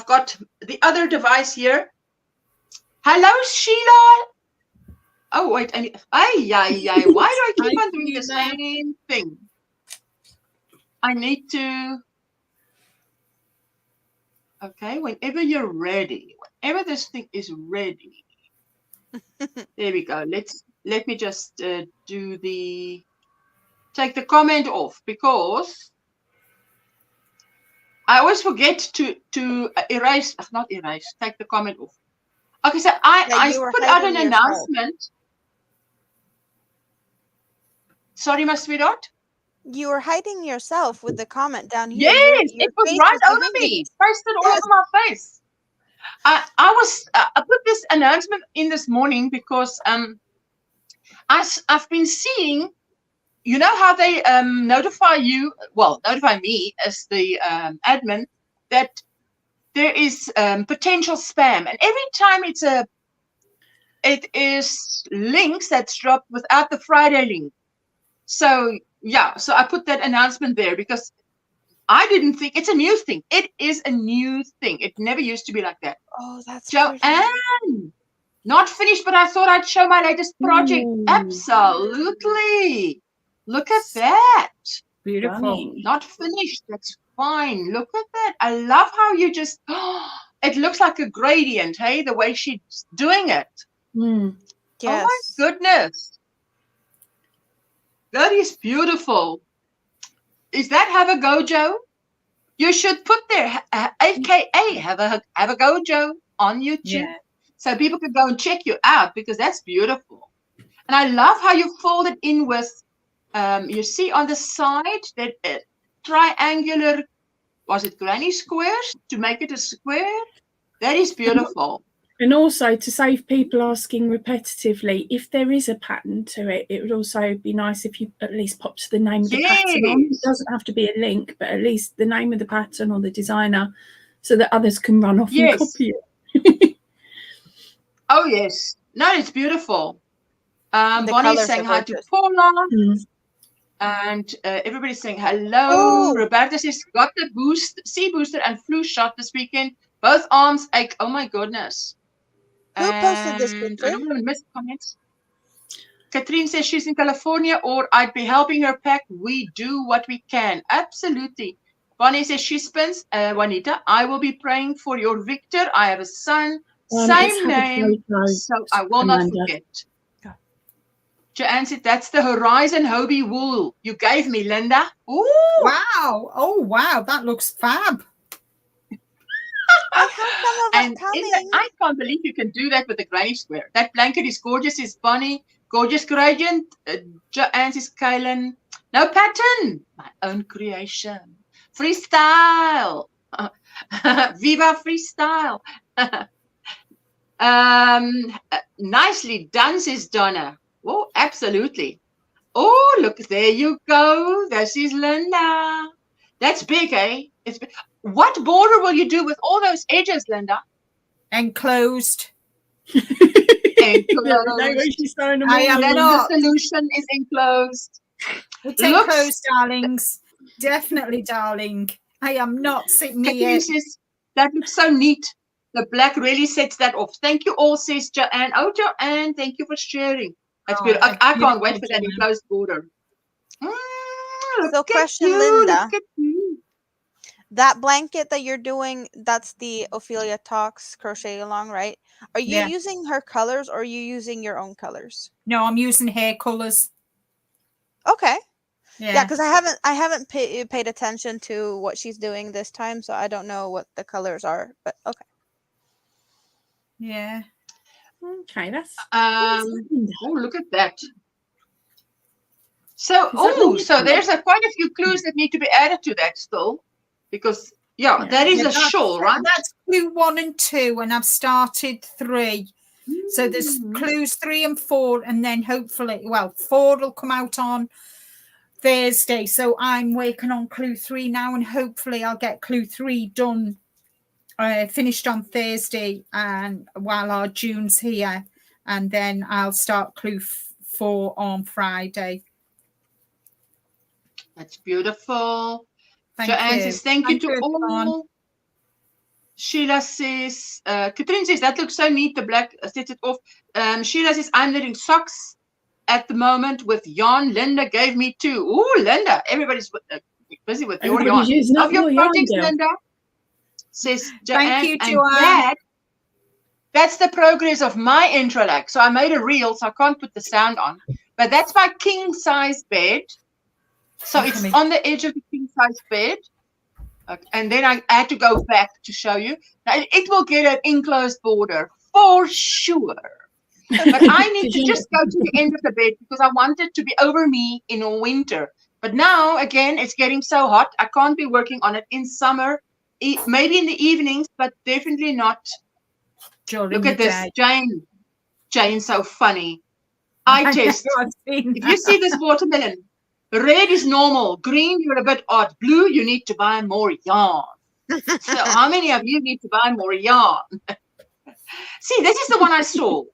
got the other device here. Hello, Sheila. Oh wait, why do I keep on doing the same thing? I need to. Okay, whenever you're ready, whenever this thing is ready. There we go. Let me just take the comment off, because I always forget to take the comment off. Okay, so I put out an announcement. Sorry, my sweetheart. You were hiding yourself with the comment down here. Yes, your it was face right was over behind me. it. Pasted all over my face. I put this announcement in this morning because I've been seeing, you know how they notify me as the admin that there is potential spam, and every time it is links that's dropped without the Friday link. So yeah, so I put that announcement there because I didn't think it's a new thing. It is a new thing. It never used to be like that. Oh, that's Joanne, not finished, but I thought I'd show my latest project. Ooh. Absolutely. Look at that. Beautiful. Not finished. That's fine. Look at that. I love how you just, it looks like a gradient, hey, the way she's doing it. Mm. Yes. Oh my goodness. That is beautiful. Is that Have a Go, Joe? You should put there, AKA Have a Go, Joe, on YouTube. Yeah. So people can go and check you out, because that's beautiful. And I love how you fold it in with, you see on the side that triangular, was it granny squares to make it a square? That is beautiful. And also, to save people asking repetitively, if there is a pattern to it, it would also be nice if you at least popped the name of the pattern on. It doesn't have to be a link, but at least the name of the pattern or the designer, so that others can run off and copy it. Oh, yes. No, it's beautiful. Bonnie's saying hi to Paula. And everybody's saying hello. Roberta says, got the sea booster and flu shot this weekend. Both arms ache. Oh, my goodness. Who posted this picture? I don't want to miss comments. Katrine says she's in California, or I'd be helping her pack. We do what we can. Absolutely. Bonnie says she spins. Juanita, I will be praying for your Victor. I have a son. Same name. So I will not forget. Joanne said, that's the Horizon Hobie wool you gave me, Linda. Ooh. Wow. Oh, wow. That looks fab. And I can't believe you can do that with the Granny Square. That blanket is gorgeous, says Bonnie. Gorgeous gradient. Joanne says, Kaylin. No pattern. My own creation. Freestyle. Viva freestyle. Nicely done, says Donna. Oh, absolutely. Oh, look, there you go. This is Linda. That's big, eh? It's big. What border will you do with all those edges, Linda? Enclosed. Enclosed. The solution is enclosed. It's enclosed, darlings. Definitely, darling. I am not sitting here. That looks so neat. The black really sets that off. Thank you all, says Joanne. Oh, Joanne, thank you for sharing. That's good. I can't wait for that enclosed border. So question, Linda. That blanket that you're doing, that's the Ophelia Talks crochet along, right? Are you using her colors, or are you using your own colors? No, I'm using her colors. Okay. Yeah, because I haven't paid attention to what she's doing this time, so I don't know what the colors are. But okay. Yeah. Okay, that's oh, look at that. So so there's quite a few clues that need to be added to that still, because that is a shawl, right? That's clue 1 and 2, and I've started 3. So there's clues 3 and 4, and then hopefully 4 will come out on Thursday. So I'm working on clue 3 now, and hopefully I'll get clue 3 done. Finished on Thursday, and while our June's here, and then I'll start clue 4 on Friday. That's beautiful. Thank Joanne you. says, thank you to all. Sheila says, Katrine says, that looks so neat, the black sets it off. Sheila says, I'm knitting socks at the moment with yarn. Linda gave me 2. Ooh, Linda, everybody's busy with your yarn. Of your projects, Linda. Says Joanne, thank you, Joanne. That's the progress of my introlac. So I made a reel, so I can't put the sound on. But that's my king size bed. So it's on the edge of the king size bed. Okay. And then I had to go back to show you. Now, it will get an enclosed border for sure. But I need to just go to the end of the bed because I want it to be over me in winter. But now, again, it's getting so hot. I can't be working on it in summer. Maybe in the evenings, but definitely not. Look at this, Jane. Jane's so funny. I test. If you see this watermelon, red is normal. Green, you're a bit odd. Blue, you need to buy more yarn. So how many of you need to buy more yarn? See, this is the one I saw.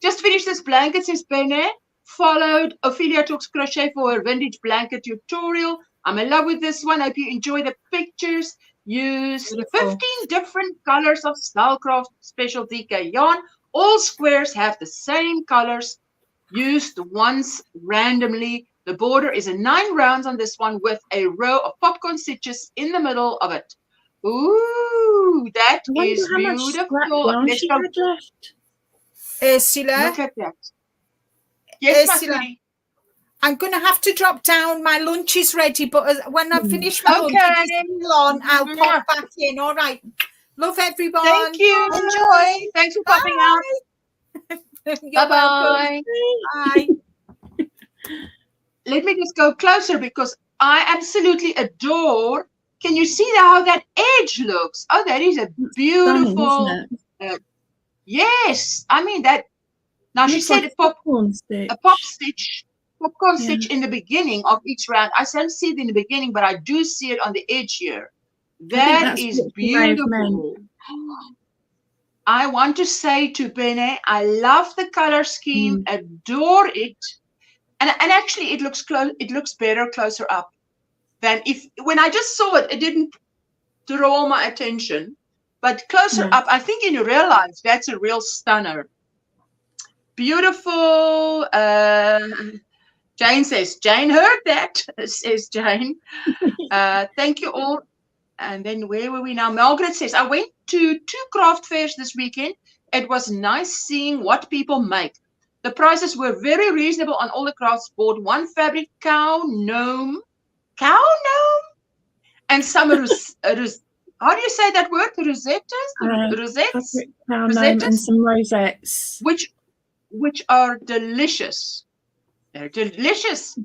Just finished this blanket, says Bene. Followed Ophelia Talks Crochet for her vintage blanket tutorial. I'm in love with this one. Hope you enjoy the pictures. Used 15 different colors of Spellcraft Special DK yarn. All squares have the same colors. Used once randomly. The border is a 9 rounds on this one with a row of popcorn stitches in the middle of it. Ooh, that is beautiful. Let's go. Ursula. Look at that. Yes, Ursula. I'm going to have to drop down. My lunch is ready, but when I finish my lunch, I'll pop back in. All right. Love everyone. Thank you. Enjoy. Thanks for popping out. Bye-bye. Bye. Let me just go closer because I absolutely adore. Can you see how that edge looks? Oh, that is a beautiful. Yes, I mean that. Now she Looks said like a popcorn stitch. popcorn Yeah. stitch in the beginning of each round. I don't see it in the beginning, but I do see it on the edge here. I think That that's is what she may have meant. beautiful. I want to say to Bene, I love the color scheme, adore it, and actually it looks close. It looks better closer up than when I just saw it. It didn't draw my attention, but closer up, I think in real life that's a real stunner. Beautiful. Jane says, Jane heard that, says Jane. Thank you all. And then where were we now? Margaret says, I went to 2 craft fairs this weekend. It was nice seeing what people make. The prices were very reasonable on all the crafts. Bought 1 fabric cow gnome, and some how do you say that word? Rosettes, and some rosettes, which are delicious. They're delicious.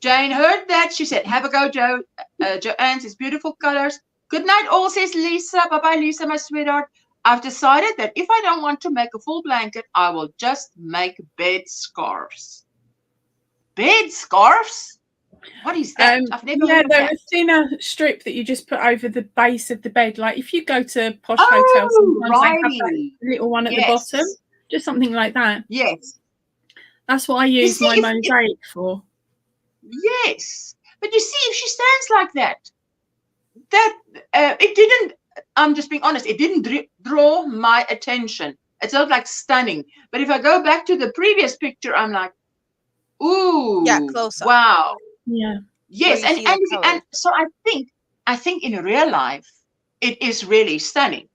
Jane heard that. She said, have a go, Jo. Joanne says, beautiful colors. Good night all, says Lisa. Bye-bye, Lisa, my sweetheart. I've decided that if I don't want to make a full blanket, I will just make bed scarves. Bed scarves? What is that? I've never heard of they're that. a thinner strip that you just put over the base of the bed. Like if you go to posh hotels, sometimes they have that little one at the bottom. Just something like that. Yes. That's what I use my mosaic for. Yes. But you see, if she stands like that, it didn't, I'm just being honest, it didn't draw my attention. It's not like stunning. But if I go back to the previous picture, I'm like, ooh. Yeah, close up. Wow. Yeah. Yes. And so I think in real life, it is really stunning.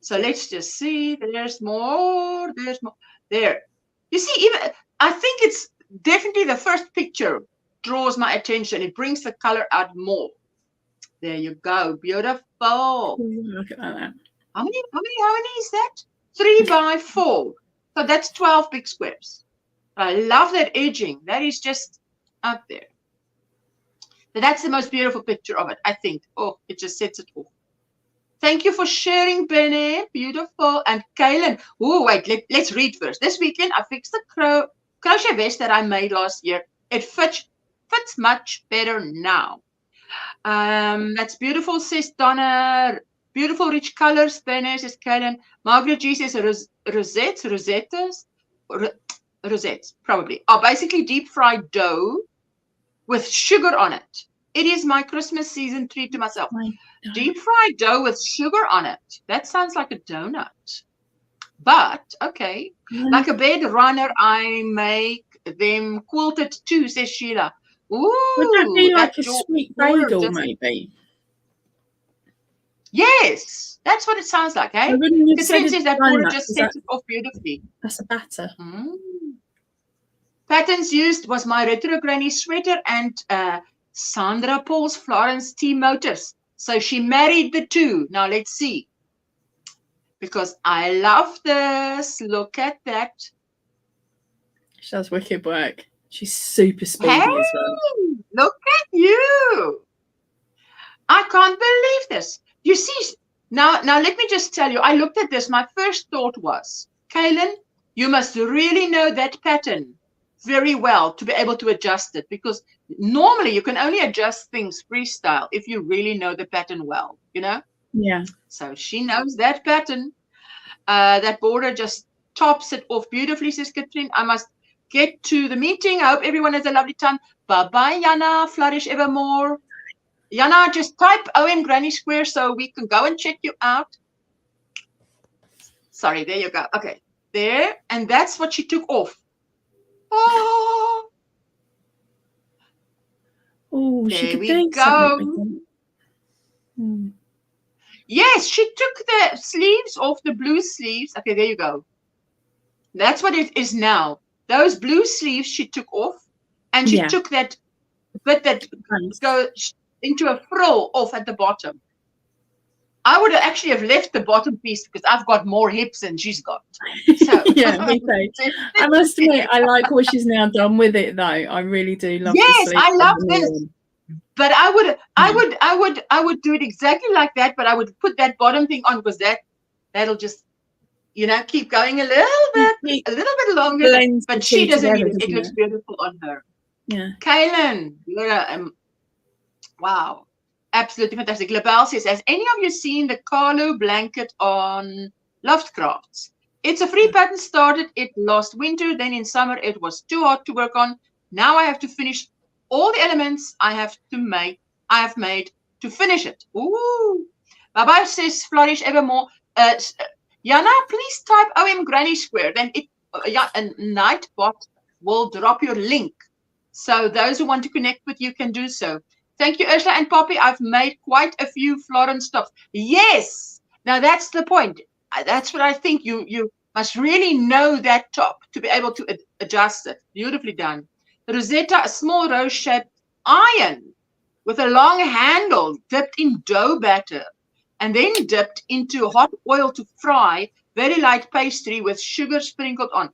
So let's just see. There's more. There. You see, even I think it's definitely the first picture draws my attention. It brings the color out more. There you go. Beautiful. Look at that. How many is that? 3 by 4. So that's 12 big squares. I love that edging. That is just up there. So that's the most beautiful picture of it, I think. Oh, it just sets it off. Thank you for sharing, Bene. Beautiful. And Kaylin. Oh, wait. Let's read first. This weekend, I fixed the crochet vest that I made last year. It fits much better now. That's beautiful, says Donna. Beautiful, rich colors, Bene, says Kaylin. Margaret G says rosettes, probably. Are basically deep fried dough with sugar on it. It is my Christmas season treat to myself. Deep fried dough with sugar on it. That sounds like a donut. But, okay. Like a bed runner, I make them quilted too, says Sheila. Ooh. Would that be like a sweet bagel, maybe? Yes. That's what it sounds like, eh? Katrina says that border just sets it off beautifully. That's a batter. Patterns used was my retro granny sweater and Sandra Paul's Florence T motifs. So she married the two. Now let's see. Because I love this. Look at that. She does wicked work. She's super speedy as well. Look at you. I can't believe this. You see, now let me just tell you, I looked at this. My first thought was, Kaylin, you must really know that pattern very well to be able to adjust it, because normally you can only adjust things freestyle if you really know the pattern well, you know? Yeah. So she knows that pattern. That border just tops it off beautifully, says Katrine. I must get to the meeting. I hope everyone has a lovely time. Bye-bye, Yana. Flourish evermore. Yana, just type OMGrannySquare so we can go and check you out. Sorry, there you go. Okay, there. And that's what she took off. Oh, there we go. Yes, she took the sleeves off, the blue sleeves. Okay, there you go. That's what it is now. Those blue sleeves she took off, and she took that bit that goes into a frill off at the bottom. I would actually have left the bottom piece because I've got more hips than she's got. So. Yeah, me too. I must admit, I like what she's now done with it, though. I really do love. Yes, I love this. But I would do it exactly like that. But I would put that bottom thing on because that'll just, keep going a little bit longer. Blends the But she two doesn't together, need it. It doesn't looks it? beautiful on her. Yeah. Kaylin, wow, absolutely fantastic. Labelle says, has any of you seen the Carlo blanket on Loftcrafts? It's a free pattern. Started it last winter. Then in summer it was too hot to work on. Now I have to finish all the elements I have made to finish it. Ooh. Bye-bye says Flourish Evermore. Jana, please type OMGrannySquare. Then a Nightbot will drop your link. So those who want to connect with you can do so. Thank you, Ursula and Poppy. I've made quite a few Florence tops. Yes. Now that's the point. That's what I think. You must really know that top to be able to adjust it. Beautifully done. Rosetta, a small rose-shaped iron with a long handle dipped in dough batter and then dipped into hot oil to fry. Very light pastry with sugar sprinkled on.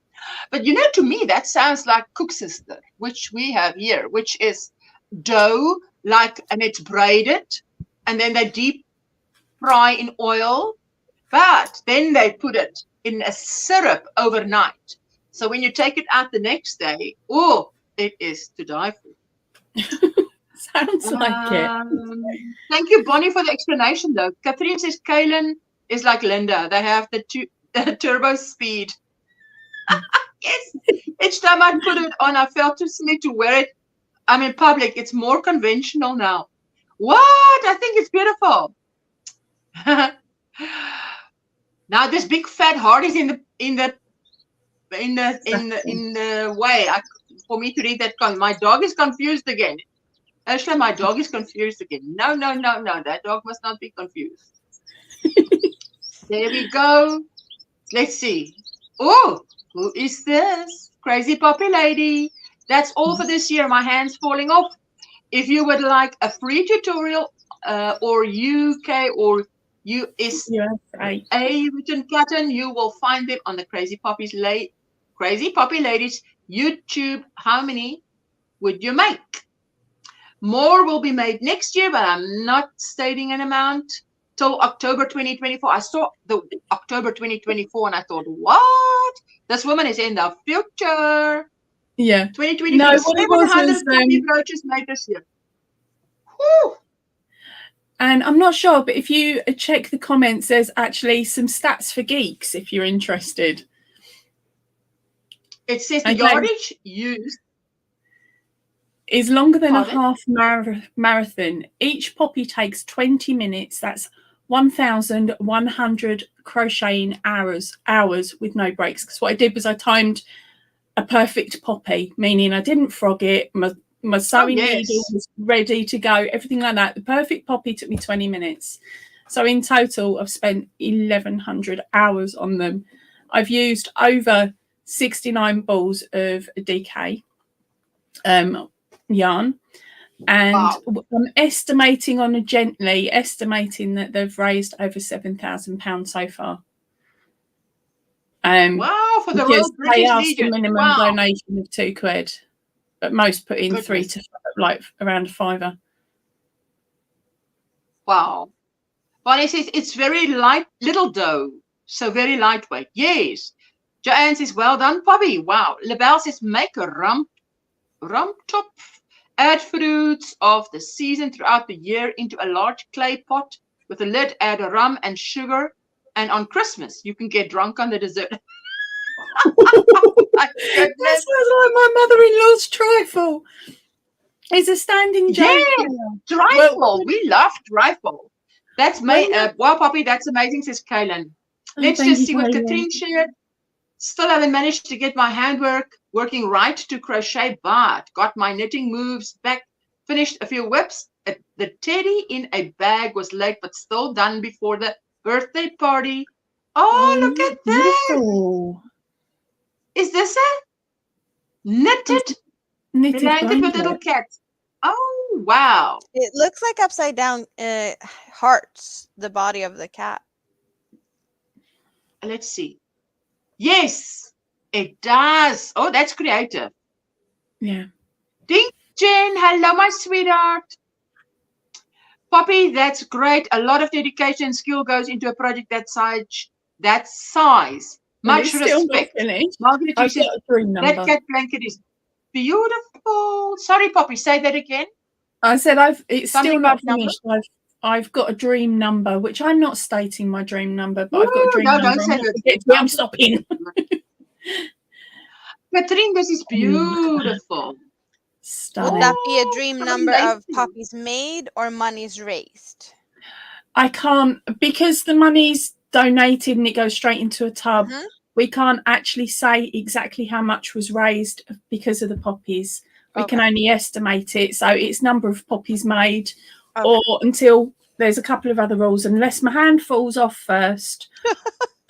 But to me, that sounds like Cook Sister, which we have here, which is dough, and it's braided, and then they deep fry in oil, but then they put it in a syrup overnight. So when you take it out the next day, it is to die for. Sounds like it. Thank you, Bonnie, for the explanation, though. Catherine says Kaylin is like Linda. They have the turbo speed. Yes. Each time I put it on, I felt too silly to wear it. I'm in public. It's more conventional now. What? I think it's beautiful. Now this big fat heart is in the way for me to read that. My dog is confused again. Ursula, my dog is confused again. No. That dog must not be confused. There we go. Let's see. Oh, who is this? Crazy Poppy Lady. That's all for this year. My hand's falling off. If you would like a free tutorial or UK or USA written pattern, you will find them on the Crazy Poppy Ladies YouTube. How many would you make? More will be made next year, but I'm not stating an amount. Till October 2024. I saw the October 2024 and I thought, what? This woman is in the future. Yeah. 2024. No, what it was 750 brooches made this year. Whew. And I'm not sure, but if you check the comments, there's actually some stats for geeks if you're interested. It says the yardage used is longer than a half marathon. Each poppy takes 20 minutes. That's 1,100 crocheting hours with no breaks. Because what I did was I timed a perfect poppy, meaning I didn't frog it. My sewing needle was ready to go, everything like that. The perfect poppy took me 20 minutes. So in total, I've spent 1,100 hours on them. I've used over 69 balls of DK yarn. And I'm estimating that they've raised over £7,000 so far. Wow, for the Royal British they asked Legion. a minimum donation of £2, but most put in 3 to around a £5. Wow. Bonnie says it's very light, little dough, so very lightweight. Yes. Joanne says, well done, Poppy. Wow. Labelle says, make a rump top. Add fruits of the season throughout the year into a large clay pot with a lid. Add rum and sugar. And on Christmas, you can get drunk on the dessert. That sounds like my mother-in-law's trifle. It's a standing joke. Yeah, trifle. We love trifle. That's wow, Poppy, that's amazing, says Kaylin. Let's just see what Katrine shared. Still haven't managed to get my handwork working right to crochet, but got my knitting moves back. Finished a few whips. The teddy in a bag was late, but still done before the birthday party. Oh, look at this. Is this a knitted blanket with little cats? Oh, wow. It looks like upside down hearts, the body of the cat. Let's see. Yes, it does. Oh, that's creative. Yeah. Ding, Jen. Hello, my sweetheart. Poppy, that's great. A lot of dedication and skill goes into a project that size. that size. And Much it's still not respect. finished. Margaret, you I've said got a dream that number. cat blanket is beautiful. Sorry, Poppy, say that again. I said it's Something still not about number? finished. I've got a dream number, which I'm not stating my dream number, but I've got a Ooh, dream no, number. don't say I'm, that. I'm stopping. Catherine, this is beautiful. Would Stunning. that be a dream number of amazing. puppies made or monies raised? I can't, because the money's donated and it goes straight into a tub. Mhm. We can't actually say exactly how much was raised because of the poppies. We can Okay. only estimate it. So it's number of poppies made, Okay. or until there's a couple of other rules, unless my hand falls off first.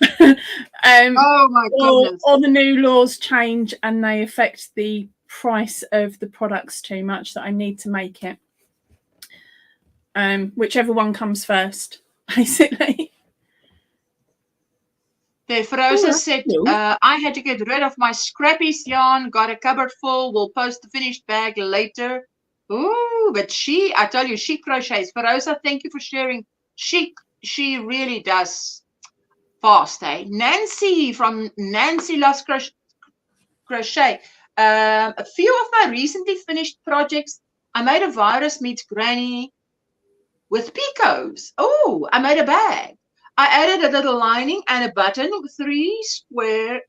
Oh my goodness. Or the new laws change and they affect the price of the products too much that I need to make it. Whichever one comes first, basically. The Feroza Oh, said, cool. I had to get rid of my scrappies yarn, got a cupboard full, will post the finished bag later. Ooh, but I tell you, she crochets. Feroza, thank you for sharing. She really does fast, eh? Nancy from Nancy Loves Crochet. A few of my recently finished projects, I made a virus meets granny with picots. Oh, I made a bag. I added a little lining and a button with three squares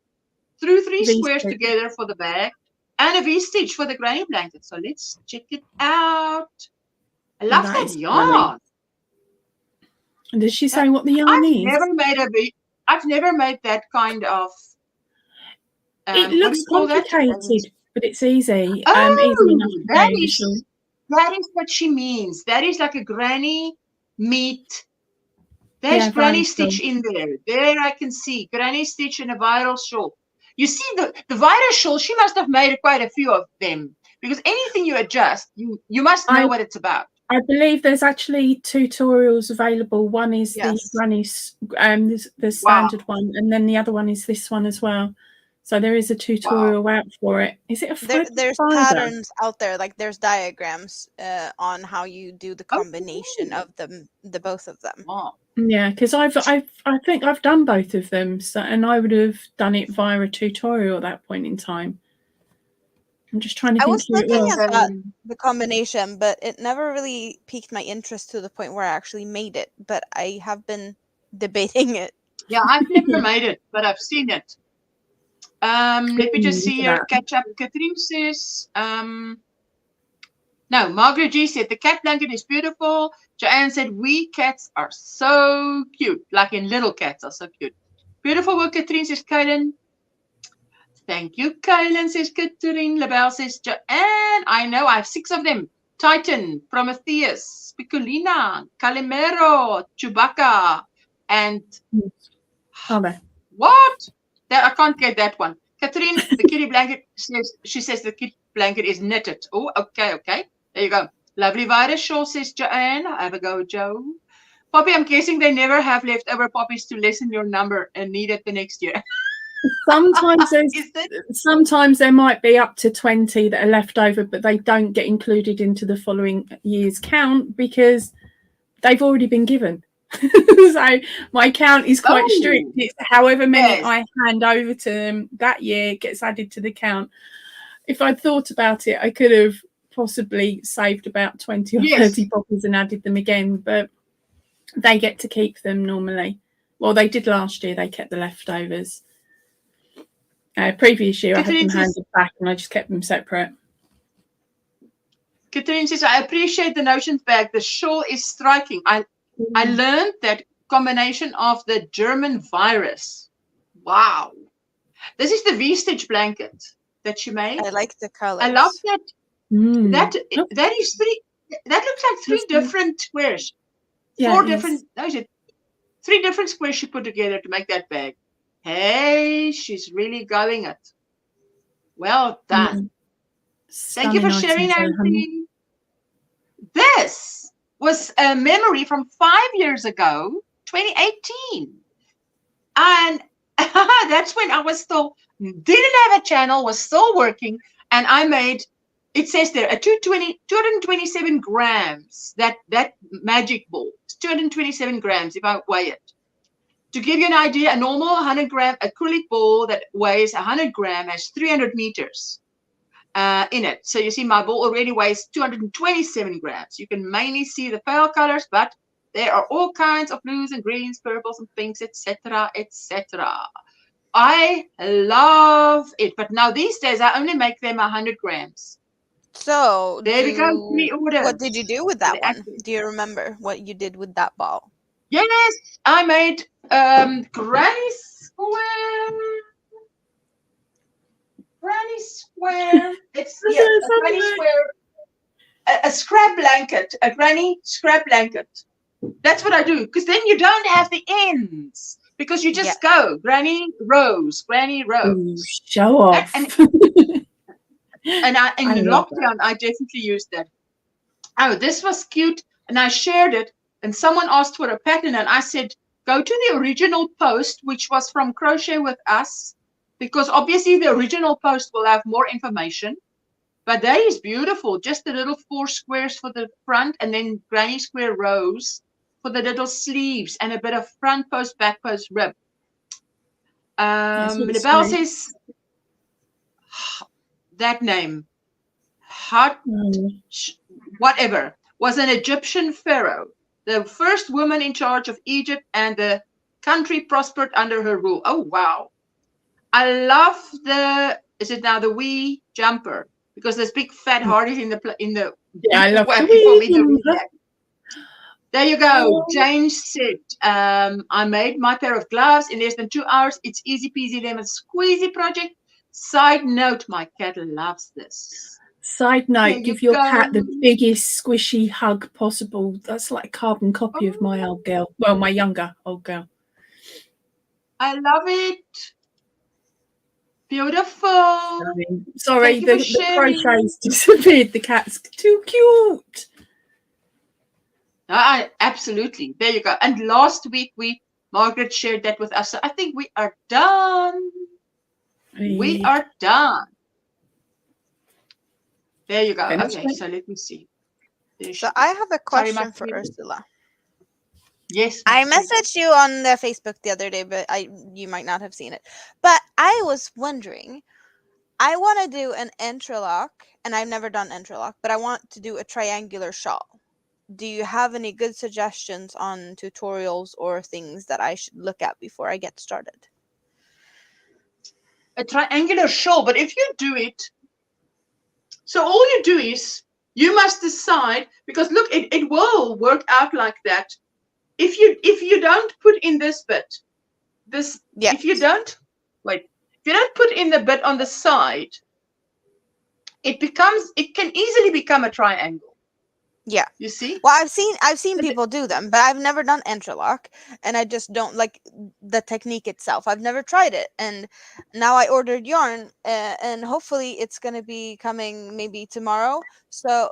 together for the bag and a V-stitch for the granny blanket. So let's check it out. I love that yarn. And did she say what the yarn is? I've never made that kind of. It looks complicated, but it's easy. Oh, easy enough to that is what she means. That is like a granny meat. There's granny stitch in there. There I can see granny stitch and a viral shawl. You see the viral shawl, she must have made quite a few of them, because anything you adjust, you must know what it's about. I believe there's actually tutorials available. One is the granny's, the standard one, and then the other one is this one as well. So there is a tutorial out for it. Is it a there's patterns out there, like there's diagrams on how you do the combination of them, the both of them. Wow. Yeah, because I think I've done both of them, so, and I would have done it via a tutorial at that point in time. I'm just trying to think. I was looking at the combination, but it never really piqued my interest to the point where I actually made it. But I have been debating it. Yeah, I've never made it, but I've seen it. Let me just see here. Catch up. Catherine says, no, Margaret G said, the cat blanket is beautiful. Joanne said, we cats are so cute. Like in little cats are so cute. Beautiful work, Catherine, says Kaylin. Thank you, Kaylin, says Catherine. LaBelle says, Joanne, I know, I have 6 of them. Titan, Prometheus, Picolina, Calimero, Chewbacca, and... What? I can't get that one. Catherine, the kitty blanket, she says the kitty blanket is knitted. Oh, okay. There you go. Lovely virus shawl, says Joanne. Have a go, Joe. Poppy, I'm guessing they never have leftover poppies to lessen your number and need it the next year. Sometimes there might be up to 20 that are left over, but they don't get included into the following year's count because they've already been given. So my count is quite strict. It's however many I hand over to them that year gets added to the count. If I'd thought about it, I could have possibly saved about 20 or 30 poppies and added them again, but they get to keep them normally. Well, they did last year. They kept the leftovers. Previous year, I had them handed back and I just kept them separate. Catherine says, I appreciate the notions bag. The shawl is striking. I learned that combination of the German virus. Wow. This is the V-stitch blanket that she made. I like the color. I love that. That is 3. That looks like 3 different squares. 4 different. No, is it 3 different squares she put together to make that bag. Hey, she's really going it. Well done. Thank you for sharing, Nancy. This was a memory from 5 years ago, 2018. And that's when I was still, didn't have a channel, was still working. And I made, it says there, a 227 grams, that magic ball. It's 227 grams if I weigh it. to give you an idea, a normal 100-gram acrylic ball that weighs 100 grams has 300 meters in it. So you see my ball already weighs 227 grams. You can mainly see the pale colors, but there are all kinds of blues and greens, purples and pinks, etc., etc. I love it, but now these days I only make them 100 grams. So There we go, pre-order. what did you do with that one? Do you remember what you did with that ball? Yes, I made Granny Square. Granny Square. It's a Granny Square. A scrap blanket. A Granny scrap blanket. That's what I do, because then you don't have the ends. Because you just go Granny Rose, Granny Rose. Ooh, show off. And in lockdown, I definitely used that. Oh, this was cute, and I shared it. And someone asked for a pattern, and I said, go to the original post, which was from Crochet with Us, because obviously the original post will have more information. But that is beautiful. Just the little 4 squares for the front, and then Granny Square rows for the little sleeves, and a bit of front post, back post rib. Libelle says that name, whatever, was an Egyptian pharaoh, the first woman in charge of Egypt, and the country prospered under her rule. Oh, wow. I love is it now the wee jumper? Because there's big fat hearties in the yeah, I love for me to read that. There you go. Jane said, I made my pair of gloves in less than 2 hours. It's easy peasy lemon squeezy project. Side note, my cat loves this. Side note, give your cat the biggest squishy hug possible. That's like a carbon copy of my old girl. Well, my younger old girl. I love it. Beautiful. Sorry, the crochets disappeared. The cat's too cute. Absolutely. There you go. And last week, Margaret shared that with us. So I think we are done. We are done. There you go. Okay, so let me see. So I have a question for Ursula. Yes. I messaged you on the Facebook the other day, but you might not have seen it. But I was wondering, I want to do an interlock, and I've never done interlock, but I want to do a triangular shawl. Do you have any good suggestions on tutorials or things that I should look at before I get started? A triangular shawl, but if you do it, so all you do is you must decide, because look, it will work out like that. If you don't put in this bit, if you don't put in the bit on the side, it can easily become a triangle. Yeah. You see? Well, I've seen people do them, but I've never done interlock, and I just don't like the technique itself. I've never tried it, and now I ordered yarn, and hopefully it's going to be coming maybe tomorrow. So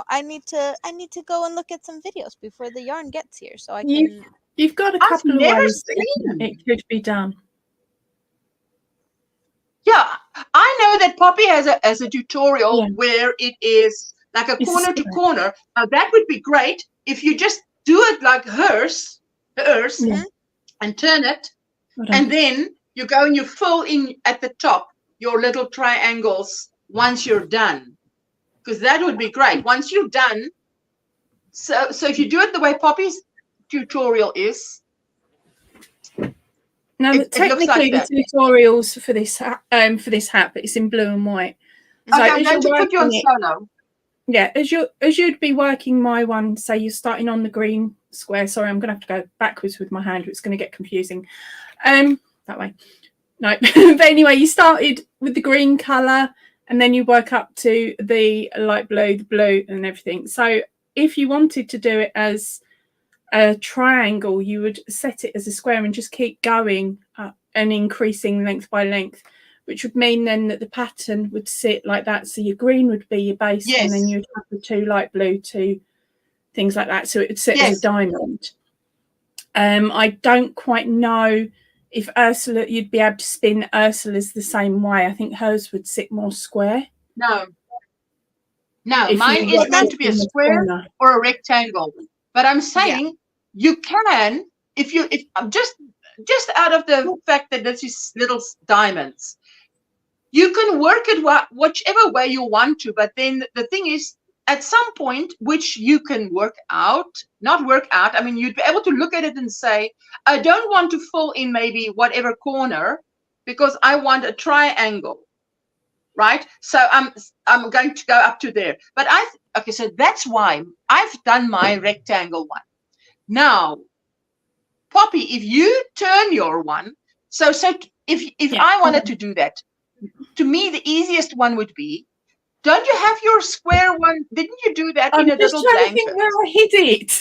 I need to go and look at some videos before the yarn gets here, so I can. You've got a couple of ways that it could be done. Yeah, I know that Poppy has a tutorial where it is like a corner to corner. Now that would be great if you just do it like hers, and turn it, and then you go and you fill in at the top your little triangles once you're done, because that would be great. Once you're done, so if you do it the way Poppy's tutorial is. Now, technically, the tutorials for this hat, but it's in blue and white. So okay, I'm going to put you on solo. Yeah, as you'd be working my one, say you're starting on the green square. Sorry, I'm going to have to go backwards with my hand. It's going to get confusing. That way. No, but anyway, you started with the green colour, and then you work up to the light blue, the blue, and everything. So if you wanted to do it as a triangle, you would set it as a square and just keep going up and increasing length by length, which would mean then that the pattern would sit like that. So your green would be your base, and then you'd have the 2 light blue, 2 things like that. So it would sit as a diamond. I don't quite know if Ursula, you'd be able to spin Ursula's the same way. I think hers would sit more square. No, mine is going to be a square or a rectangle. But I'm saying you can, if just out of the fact that this is little diamonds, you can work it whichever way you want to. But then the thing is, at some point, which you can not work out, I mean, you'd be able to look at it and say, I don't want to fill in maybe whatever corner because I want a triangle, right? So I'm going to go up to there. But okay, so that's why I've done my rectangle one. Now, Poppy, if you turn your one, so if I wanted to do that, to me, the easiest one would be, don't you have your square one? Didn't you do that in a little blanket? Think where I hid it.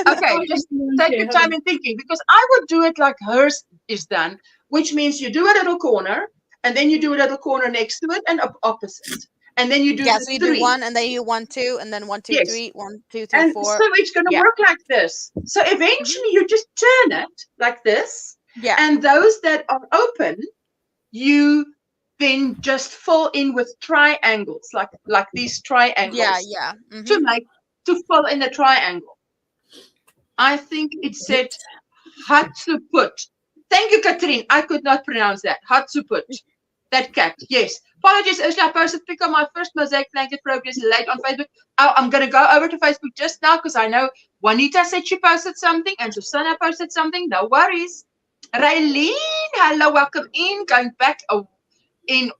Okay, just take your time in thinking, because I would do it like hers is done, which means you do a little corner, and then you do a little corner next to it, and opposite. And then you do so you three. do 1, and then you 1, 2, and then 1, 2, 3, 1, 2, 3, and 4. So it's going to work like this. So eventually you just turn it like this. Yeah. And those that are open, you then just fill in with triangles, like these triangles. Yeah. To fill in a triangle. I think it said Hatsuput. Thank you, Katrine. I could not pronounce that. Hatsuput. That cat. Yes. Apologies, Ursula. I posted pick on my first mosaic blanket progress late on Facebook. I'm going to go over to Facebook just now because I know Juanita said she posted something and Susanna posted something. No worries. Raylene, hello, welcome in. Going back in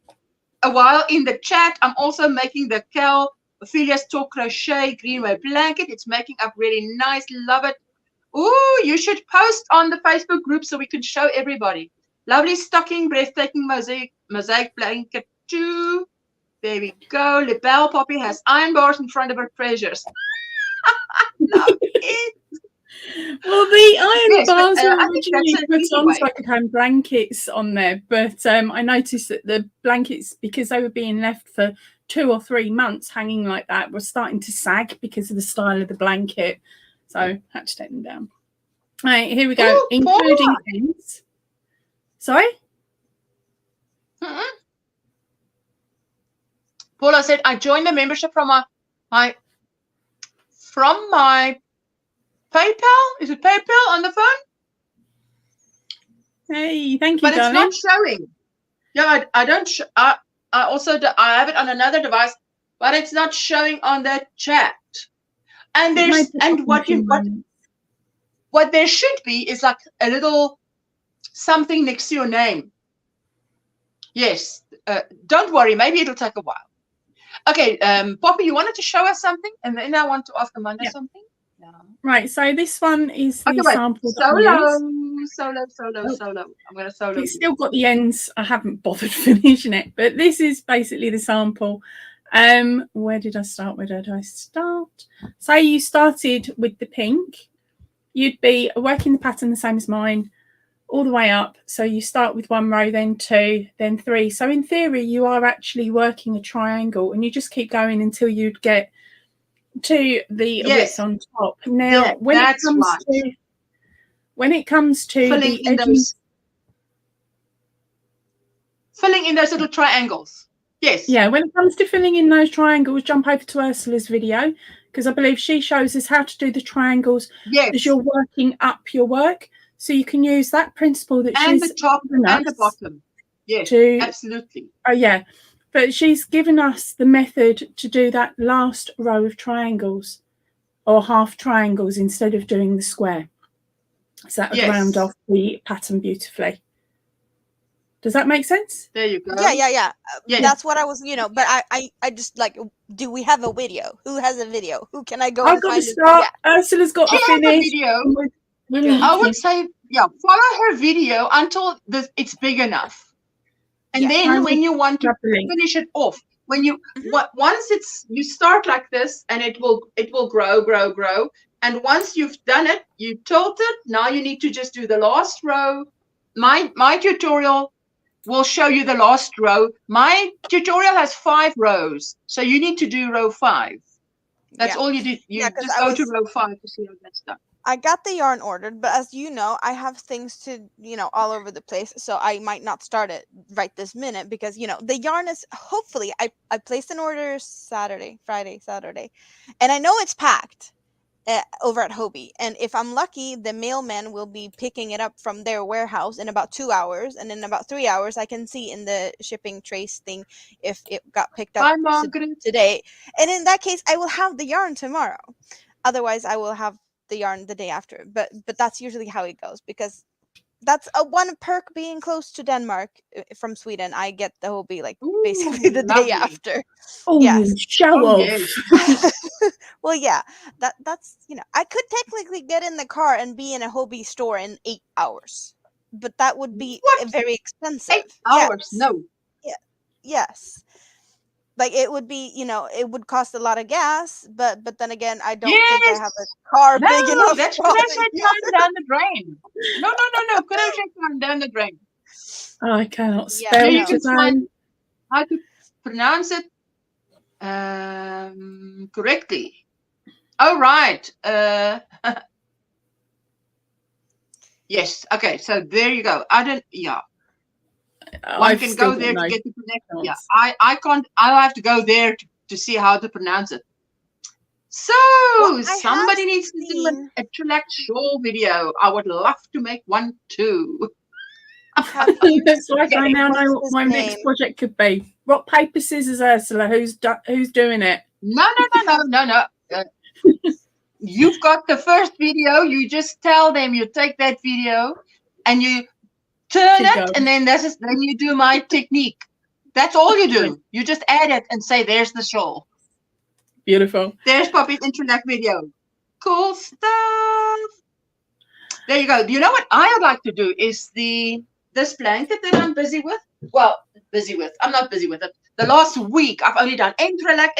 a while in the chat. I'm also making the Cal Ophelia's Talk Crochet Greenway blanket. It's making up really nice. Love it. Ooh, you should post on the Facebook group so we can show everybody. Lovely stocking, breathtaking mosaic blanket too. There we go. Libelle Poppy has iron bars in front of her treasures. Love it. Well, the iron bars were originally put on way. so I could hang blankets on there, but I noticed that the blankets, because they were being left for 2 or 3 months hanging like that, were starting to sag because of the style of the blanket. So I had to take them down. All right, here we go. Ooh, including ends. Sorry? Paula said, I joined the membership from my PayPal. Is it PayPal on the phone? Hey, thank you, but darling. It's not showing. Yeah, I don't. I also I have it on another device, but it's not showing on the chat. And there's what there should be is like a little something next to your name. Yes. Don't worry. Maybe it'll take a while. Okay, Poppy, you wanted to show us something, and then I want to ask Amanda something. No. Right, so this one is the sample. Solo. I'm going to solo. It's still got the ends. I haven't bothered finishing it, but this is basically the sample. Where did I start? Say you started with the pink. You'd be working the pattern the same as mine, all the way up. So you start with 1 row, then 2, then 3. So in theory, you are actually working a triangle, and you just keep going until you'd get to the width on top. Now, when it comes to filling in those little triangles. Yes. Yeah, when it comes to filling in those triangles, jump over to Ursula's video, because I believe she shows us how to do the triangles as you're working up your work. So you can use that principle that she's the top and the bottom. Yes, absolutely. Oh, yeah. But she's given us the method to do that last row of triangles or half triangles instead of doing the square. So that would round off the pattern beautifully. Does that make sense? There you go. Yeah. That's what I was, but I just like, do we have a video? Who has a video? Who can I go I've got to start. Ursula's got to finish. Video. I would say, follow her video until it's big enough. And then when you want to finish it off, when you once you start like this, and it will grow. And once you've done it, you tilt it. Now you need to just do the last row. My tutorial will show you the last row. My tutorial has 5 rows, so you need to do row 5. That's all you do. You just go to row 5 to see how that's done. I got the yarn ordered, but as you know, I have things to, all over the place. So I might not start it right this minute because, the yarn is hopefully I placed an order Friday, Saturday, and I know it's packed. over at Hobie. And if I'm lucky, the mailman will be picking it up from their warehouse in about 2 hours. And in about 3 hours, I can see in the shipping trace thing if it got picked up Bye, Margaret. today. And in that case, I will have the yarn tomorrow. Otherwise, I will have the yarn the day after. But that's usually how it goes, because that's a one perk being close to Denmark from Sweden. I get the Hobie like basically Ooh, the day lovely. after. Oh, Yes. show Oh, off. yes. Well, yeah, that's I could technically get in the car and be in a Hobie store in 8 hours, but that would be What? very 8 expensive. hours? Yes. No. Yes. Like it would be, it would cost a lot of gas, but then again, I don't think I have a Yes. car No, big enough. that's for all crochet the time down the drain. No. Crochet time down the drain. I cannot Yeah, spell You can today. find how to pronounce it correctly. Oh, right. Yes. Okay. So there you go. One I've can still go got there no to get the connection. Yeah. chance. I can't. I'll have to go there to see how to pronounce it. So Well, I somebody have needs to do seen- a Trillac shawl video. I would love to make one too. Have you Looks like I now what's know what his my next name? project could be. Rock, paper, scissors, Ursula. Who's doing it? No. You've got the first video. You just tell them you take that video and you turn Keep it, going. and then then you do my technique. That's all you do. You just add it and say, "There's the shawl. Beautiful. There's Poppy's internet video. Cool stuff." There you go. You know what I would like to do is this blanket that I'm busy with. Well, I'm not busy with it. The last week I've only done interlac,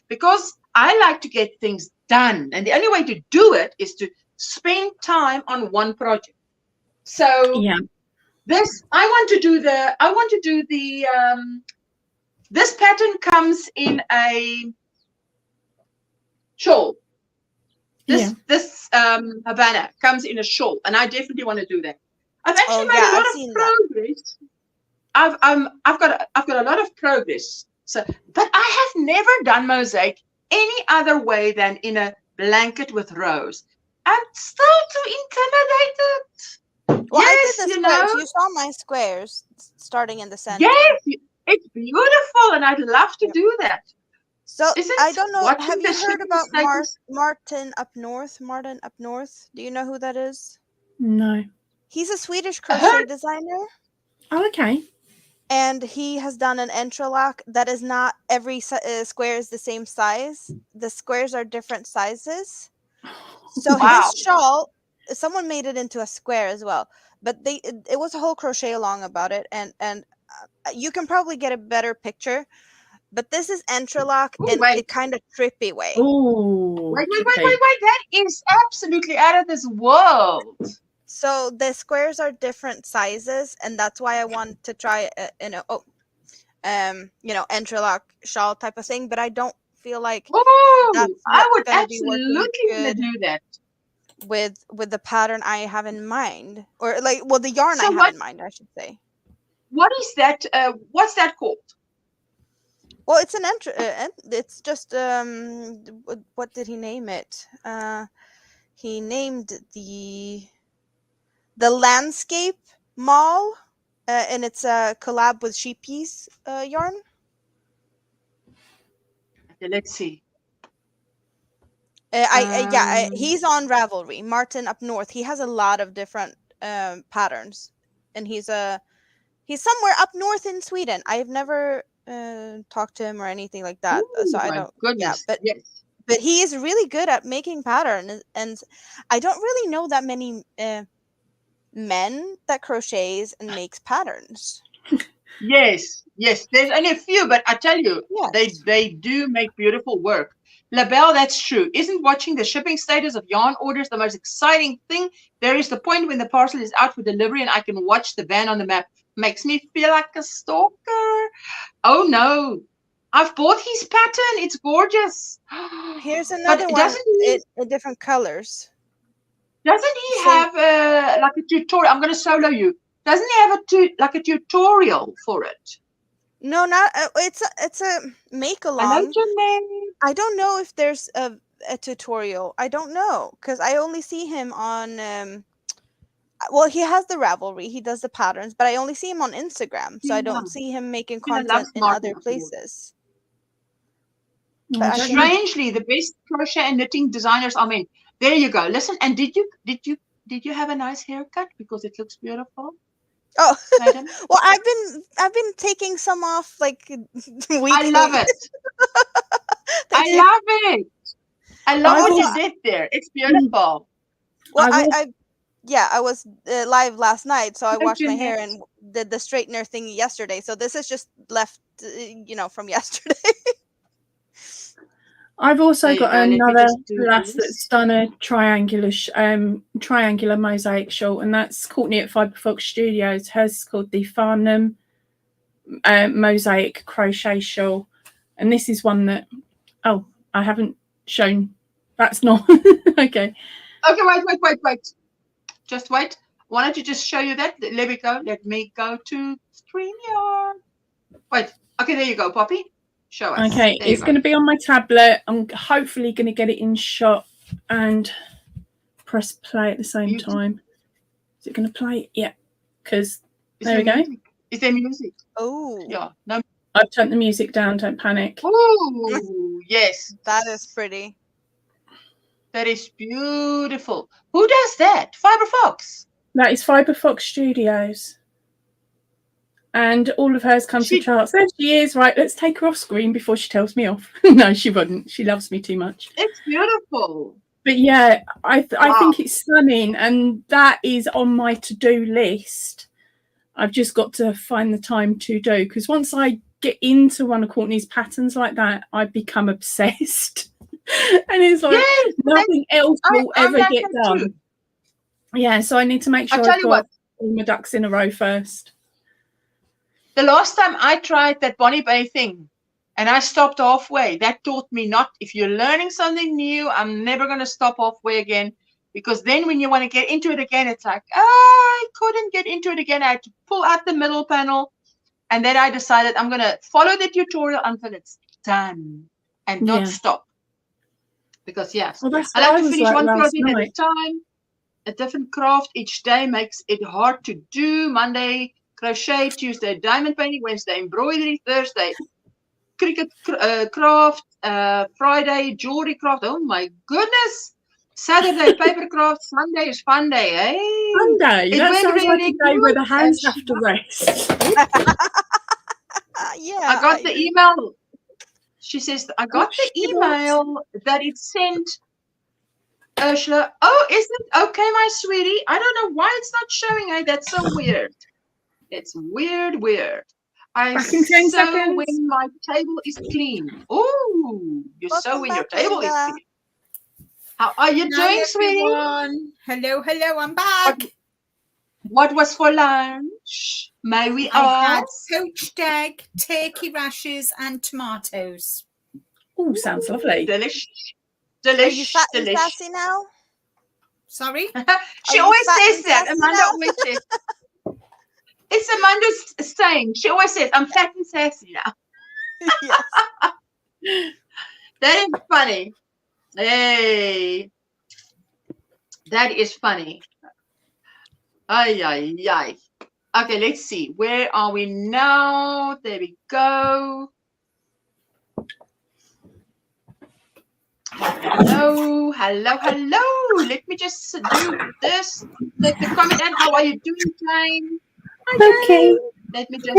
because I like to get things done, and the only way to do it is to spend time on one project. So Yeah. I want to do the this pattern comes in a shawl. This Havana comes in a shawl, and I definitely want to do that. I've actually made a lot of progress. I've got a lot of progress. So, but I have never done mosaic any other way than in a blanket with rows. I'm still too intimidated. Well, Yes, I did the you squares. know. You saw my squares starting in the center. Yes, it's beautiful, and I'd love to do that. So Isn't I don't know. watching Have the you heard shipping about status- Martin up north? Martin up north. Do you know who that is? No. He's a Swedish crochet designer, Oh, okay. and he has done an interlock that is not every square is the same size. The squares are different sizes. So Wow. his shawl, someone made it into a square as well, but it was a whole crochet along about it, and you can probably get a better picture. But this is interlock in a kind of trippy way. Oh. Wait. That is absolutely out of this world. So the squares are different sizes, and that's why I want to try interlock shawl type of thing. But I don't feel like that's I would gonna be working absolutely good do that with the pattern I have in mind, or the yarn So I have in mind, I should say. What is that? What's that called? Well, it's it's just what did he name it? He named the landscape mall, and it's a collab with Sheepy's yarn. Okay, let's see. He's on Ravelry. Martin up north. He has a lot of different patterns, and he's somewhere up north in Sweden. I've never talked to him or anything like that, so I don't. Goodness. Yeah, but he is really good at making patterns, and I don't really know that many men that crochets and makes patterns. Yes. There's only a few, but I tell you, they do make beautiful work. LaBelle, that's true. Isn't watching the shipping status of yarn orders the most exciting thing? There is the point when the parcel is out for delivery and I can watch the van on the map. Makes me feel like a stalker. Oh no. I've bought his pattern. It's gorgeous. Here's another one in different colors. Doesn't he have like a tutorial? I'm going to solo you. Doesn't he have a tutorial for it? No, not it's a make along. Hello, Janelle. I don't know if there's a tutorial? I don't know, because I only see him on well, he has the Ravelry, he does the patterns, but I only see him on Instagram, so I Yeah. don't see him making Yeah, content loves in other Martin. places. I But I don't can- know. Strangely, the best crochet and knitting designers. I mean, there you go. Listen, and did you have a nice haircut? Because it looks beautiful, Oh, madam. well, I've been taking some off like weekly. I love it. Thank I you. love it. I love I what will- you did there. It's beautiful. Well, I will- I was live last night, so I Oh, washed my hair goodness. and did the straightener thing yesterday. So this is just left, from yesterday. I've also There you got go, let me another just do lass this. that's done a triangular mosaic shawl, and that's Courtney at Fibre Fox Studios. Hers is called the Farnham mosaic crochet shawl, and this is one that I haven't shown. That's not okay. Okay, wait. Just wait. Why don't you just show you that? Let me go. Let me go to StreamYard. Wait. Okay, there you go, Poppy. Show us. Okay, There you it's go. going to be on my tablet. I'm hopefully going to get it in shot and press play at the same Music. time. Is it going to play? Yeah, because Is there we go. music? Is there music? Oh, Yeah. No. I've turned the music down. Don't panic. Ooh, yes. that is pretty. That is beautiful. Who does that? Fibre Fox. That is Fibre Fox Studios. And all of hers comes to charts. There she is. Right, let's take her off screen before she tells me off. No, she wouldn't. She loves me too much. It's beautiful. But yeah, I Wow. think it's stunning. And that is on my to-do list. I've just got to find the time to do. Because once I get into one of Courtney's patterns like that, I become obsessed. And it's like Yes, nothing else will I'm ever like get that done. too. Yeah, so I need to make sure I'll tell I've you got what. all my ducks in a row first. The last time I tried that Bonnie Bay thing and I stopped halfway, that taught me not, if you're learning something new, I'm never going to stop halfway again, because then when you want to get into it again, it's like, I couldn't get into it again. I had to pull out the middle panel, and then I decided I'm going to follow the tutorial until it's done and not Yeah. stop. Because yes, Well, that's I what like I to was finish like one last project at a night. time. A different craft each day makes it hard to do. Monday, crochet. Tuesday, diamond painting. Wednesday, embroidery. Thursday, cricket craft. Friday, jewelry craft. Oh my goodness. Saturday, paper craft. Sunday is fun day, eh? Sunday. It That went sounds like a really day where the good, hands and have to rest. Yeah. I got the email. She says, I got the she does. email that it sent Ursula. Oh, is it okay, my sweetie? I don't know why it's not showing. Hey, that's so weird. It's weird. I Back in 10 sew seconds. when my table is clean. Oh, you sew Welcome when your back, table is Linda. clean. How are you Hi, doing, sweetie? everyone. Hello, I'm back. What was for lunch? May we I had ask? poached egg, turkey rashers, and tomatoes. Oh, sounds lovely. Delish. Are you Delish. fat and Delish. sassy now? Sorry? She you always fat says and that. sassy Amanda now? always says. It's Amanda's saying. She always says, I'm fat and sassy now. Yes. That is funny. Hey. That is funny. Ay. Okay, let's see. Where are we now? There we go. Hello. Let me just do this. Let the comment and how are you doing, Jane? Okay, Let me just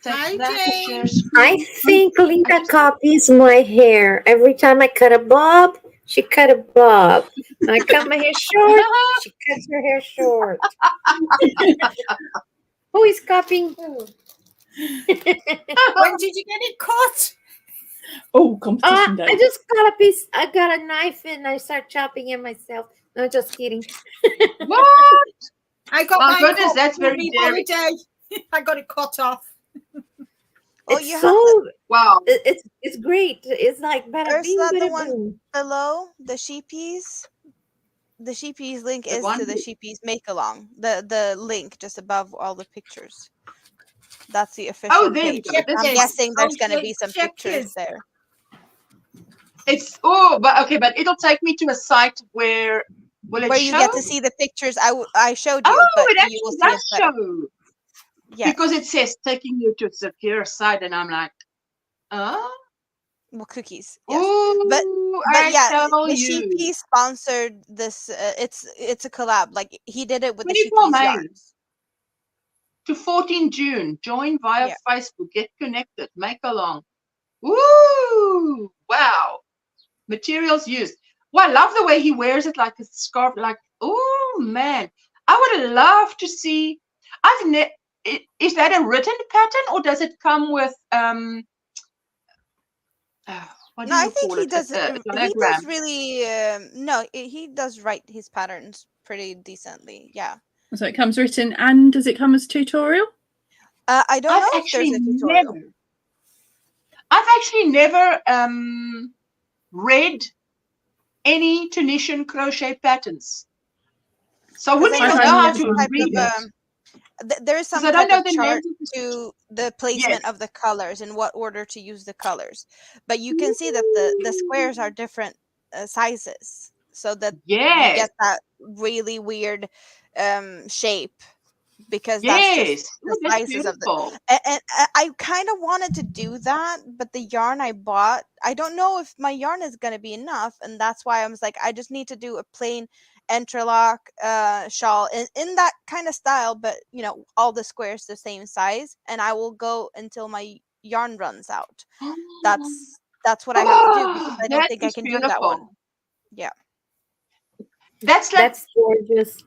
Hi, take that. Jane. Share screen. I think Linda copies my hair. Every time I cut a bob, she cut a bob. I cut my hair short, she cuts her hair short. Who is copying who? When did you get it cut? Oh, competition day. I just got a piece. I got a knife and I start chopping it myself. No, just kidding. What? I got My mine goodness, cut that's for very my daring. holiday. I got it cut off. Oh, It's you have so Wow. it's great. It's like bada bing, Ursula, the bada one boom. below the sheepies. The sheepies link The is one to the who- sheepies make along. The link just above all the pictures. That's the official Oh, there you page. go. This I'm is- guessing there's going to be some check pictures his. there. But it'll take me to a site where will it Where show? you get to see the pictures I showed you, Oh, but it you will actually see does it better. show. Yeah. Because it says taking you to a secure site, and I'm like, Well, cookies. Yes. ooh, But I yeah, tell the you. Sheepy sponsored this. It's a collab. Like he did it with the 24 Sheepy's May yarns. to 14 June. Join via Yeah. Facebook. Get connected. Make along. Woo! Wow. Materials used. Well, I love the way he wears it like a scarf. Like, oh man, I would love to see. Is that a written pattern or does it come with what do No, I you think call he it? does. A He diagram. does really. No, he does write his patterns pretty decently. Yeah. So it comes written, and does it come as tutorial? I don't know if there's a tutorial. I've actually never read any Tunisian crochet patterns, so I wouldn't even know how to read it. There is some I don't type know of the chart names. to the placement of the colors and what order to use the colors, but you can see that the squares are different sizes, so that you get that really weird shape, because that's just the sizes of the. And I kind of wanted to do that, but the yarn I bought, I don't know if my yarn is going to be enough, and that's why I was like, I just need to do a plain interlock shawl in that kind of style, but you know, all the squares the same size, and I will go until my yarn runs out. That's what I have to do, because I don't think I can do that one. Yeah, that's like gorgeous.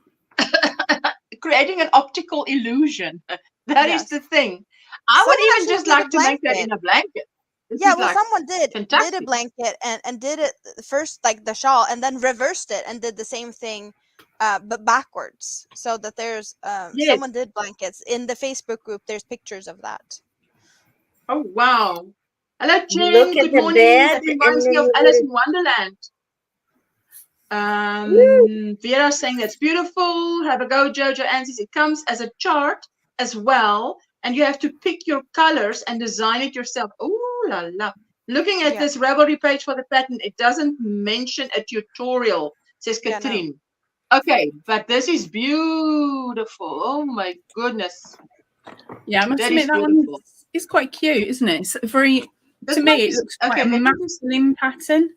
Creating an optical illusion. That is the thing. I would even just like to make that in a blanket. Yeah, well, someone did a blanket and did it first, like the shawl, and then reversed it and did the same thing, but backwards. So that there's someone did blankets in the Facebook group. There's pictures of that. Oh wow! Hello, Jane. Look at Good the morning. bed, That reminds me and of then Alice in Wonderland. Vera saying that's beautiful. Have a go, Jojo Ansis. It comes as a chart as well, and you have to pick your colors and design it yourself. Oh la la! Looking at this Ravelry page for the pattern, it doesn't mention a tutorial, says Katrine. Okay, but this is beautiful. Oh my goodness! Yeah, I must admit that one is quite cute, isn't it? It's very. To me, it looks quite a masculine pattern.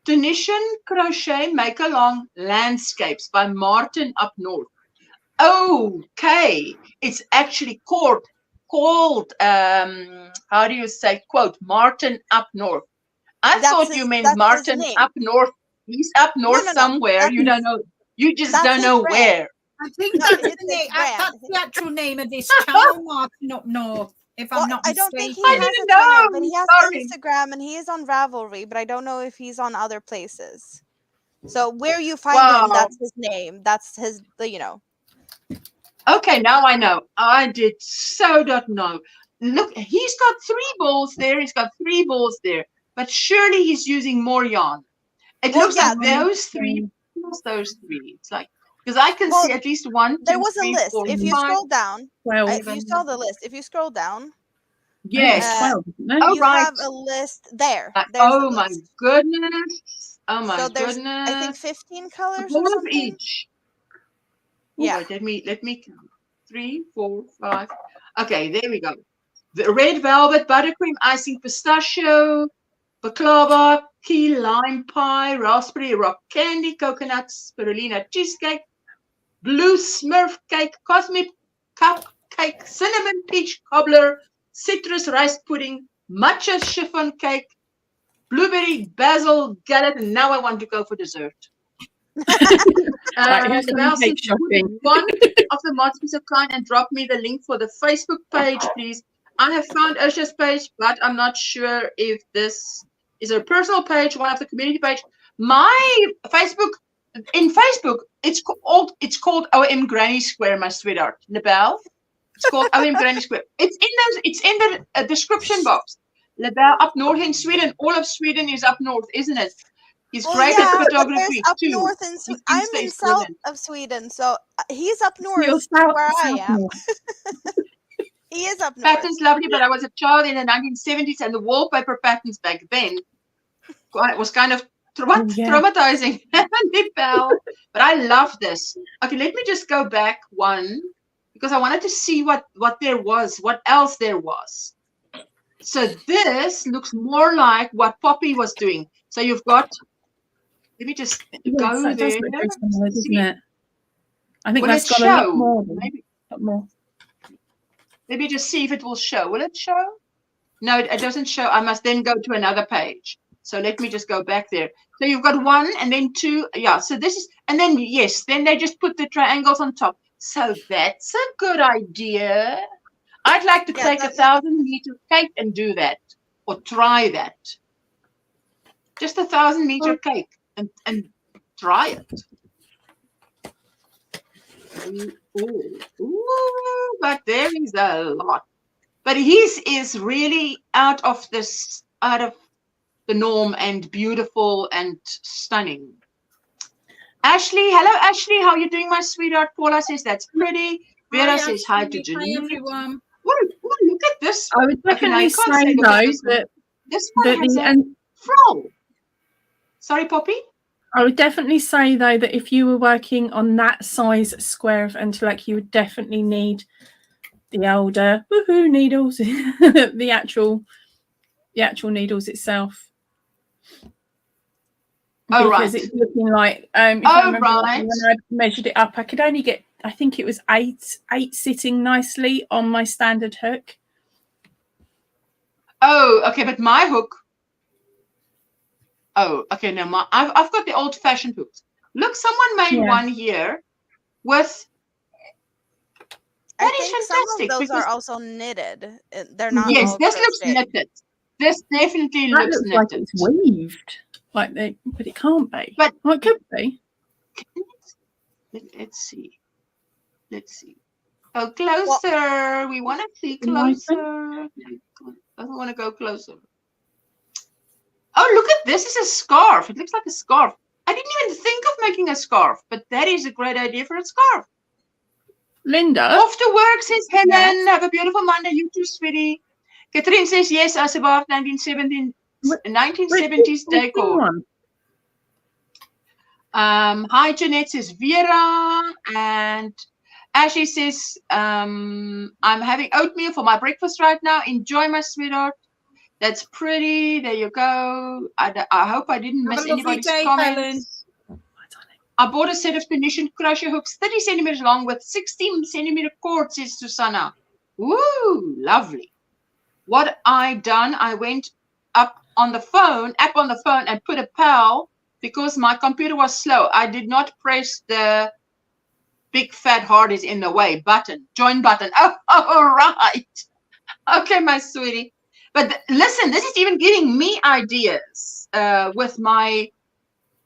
Tunisian Crochet Make Along Landscapes by Martin Up North. Okay, it's actually called how do you say, quote, Martin Up North. I thought you meant Martin Up North. He's up north somewhere. You don't know. You just don't know where. I think that's the actual name of this channel, Martin Up North. If I'm not mistaken. I don't think he has a channel, but he has Instagram and he is on Ravelry, but I don't know if he's on other places. So where you find him, that's his name. That's his, you know. Okay, now I know. I did not know. Look, he's got 3 balls there. He's got 3 balls there. But surely he's using more yarn. It looks like those 3 plus those 3. It's like, because I can see at least 1, 2, there was 3, a list. 4, if you 5, scroll down, 12. If you saw the list, if you scroll down, yes, 12. You have a list there. Oh my goodness! Oh my so there's, goodness! I think 15 colors or something. Each. Yeah. Wait, let me count. 3, 4, 5. Okay, there we go. The red velvet, buttercream icing, pistachio, baklava, key lime pie, raspberry rock candy, coconut spirulina cheesecake, blue smurf cake, cosmic cupcake, cinnamon peach cobbler, citrus rice pudding, matcha chiffon cake, blueberry basil galette, and now I want to go for dessert. One of the mods is so kind and drop me the link for the Facebook page, please. I have found Ursula's page, but I'm not sure if this is a personal page, one of the community page. My Facebook, it's called OMGrannySquare, my sweetheart, Lebel. It's called OMGrannySquare. It's in the description box. Lebel up north in Sweden. All of Sweden is up north, isn't it? He's great at photography up too. North in I'm in south of Sweden, so he's up north where I am. He is up north. Patterns lovely, but I was a child in the 1970s, and the wallpaper patterns back then it was kind of yeah. traumatizing. Nepal. But I love this. Okay, let me just go back one because I wanted to see what there was, what else there was. So this looks more like what Poppy was doing. So you've got, let me just go So it does there. look very similar, doesn't it? I think Will that's it got a lot show? more. Maybe. A lot more. Let me just see if it will show. Will it show? No, it doesn't show. I must then go to another page. So let me just go back there. So you've got 1 and then 2. Yeah, so this is, and then yes, then they just put the triangles on top. So that's a good idea. I'd like to take 1,000-meter cake and do that, or try that. Just 1,000-meter cake and try it. Ooh, but there is a lot. But his is really out of the norm and beautiful and stunning. Ashley, hello Ashley, how are you doing, my sweetheart? Paula says that's pretty. Vera says hi to Janine. Hi everyone. Oh, look at this. I would definitely say though that this one has a frill. Sorry, Poppy? I would definitely say though that if you were working on that size square of interlac, you would definitely need the older woohoo needles, the actual needles itself. Oh, because right. it's looking like if I remember when I measured it up, I could only get, I think it was eight sitting nicely on my standard hook. Oh, okay, but my hook. Oh, okay. No, I've got the old-fashioned hooks. Look, someone made one here with. I think some of those are also knitted. They're not. Yes, this looks knitted. This definitely looks knitted. Like it's weaved, but it can't be. But it could be. Let's see. Go closer. We want to see closer. Doesn't want to go closer. Oh, look at this. It's a scarf. It looks like a scarf. I didn't even think of making a scarf, but that is a great idea for a scarf. Linda. Off to work, says Helen. Yes. Have a beautiful Monday. You too, sweetie. Catherine says, yes, I survived 1970s decor. Hi, Jeanette, says Vera. And Ashley says, I'm having oatmeal for my breakfast right now. Enjoy, my sweetheart. That's pretty. There you go. I hope I didn't miss anybody's comments. Helen. I bought a set of conditioned crochet hooks, 30 centimeters long with 16 centimeter cord, says Susanna. Woo, lovely. What I done, I went app on the phone and put a PAL because my computer was slow. I did not press the big fat hard is in the way button, join button. Oh, right. Okay, my sweetie. But listen, this is even giving me ideas with my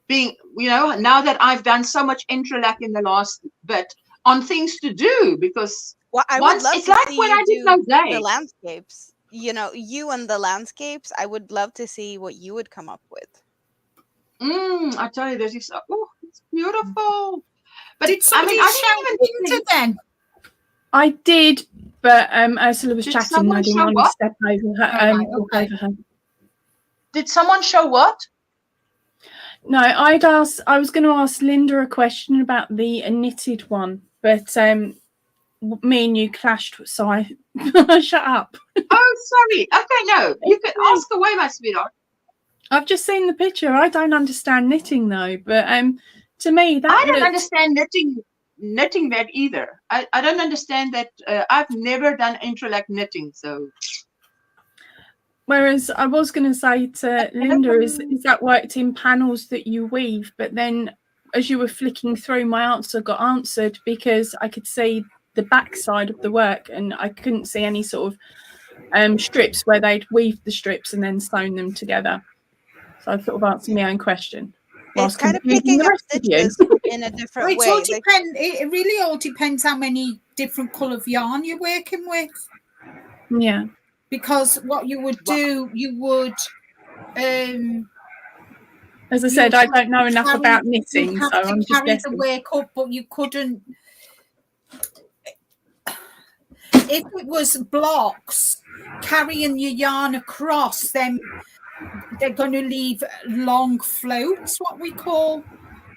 being, now that I've done so much interlac in the last bit on things to do, because it's like when I did mosaic. The landscapes, you and the landscapes, I would love to see what you would come up with. I tell you, it's beautiful. But did somebody shout into then? I did, but Ursula was chatting and I didn't want to step over her. Over her. Did someone show what? No, I was going to ask Linda a question about the knitted one, but me and you clashed, so I shut up. Oh, sorry. Okay, no, you can ask away, my sweetheart. I've just seen the picture. I don't understand knitting though, but to me that I don't understand knitting that either. I don't understand that. I've never done interlac knitting, so. Whereas I was going to say to Linda, is that worked in panels that you weave? But then as you were flicking through, my answer got answered because I could see the back side of the work and I couldn't see any sort of strips where they'd weaved the strips and then sewn them together. So I sort of answered my own question. It's kind of picking up stitches in a different way. It really all depends how many different colour of yarn you're working with. Yeah. Because what you would do, you would as I said, I don't know enough about knitting, so I'm just carry guessing. the work up, but you couldn't. If it was blocks carrying your yarn across, then they're going to leave long floats, what we call.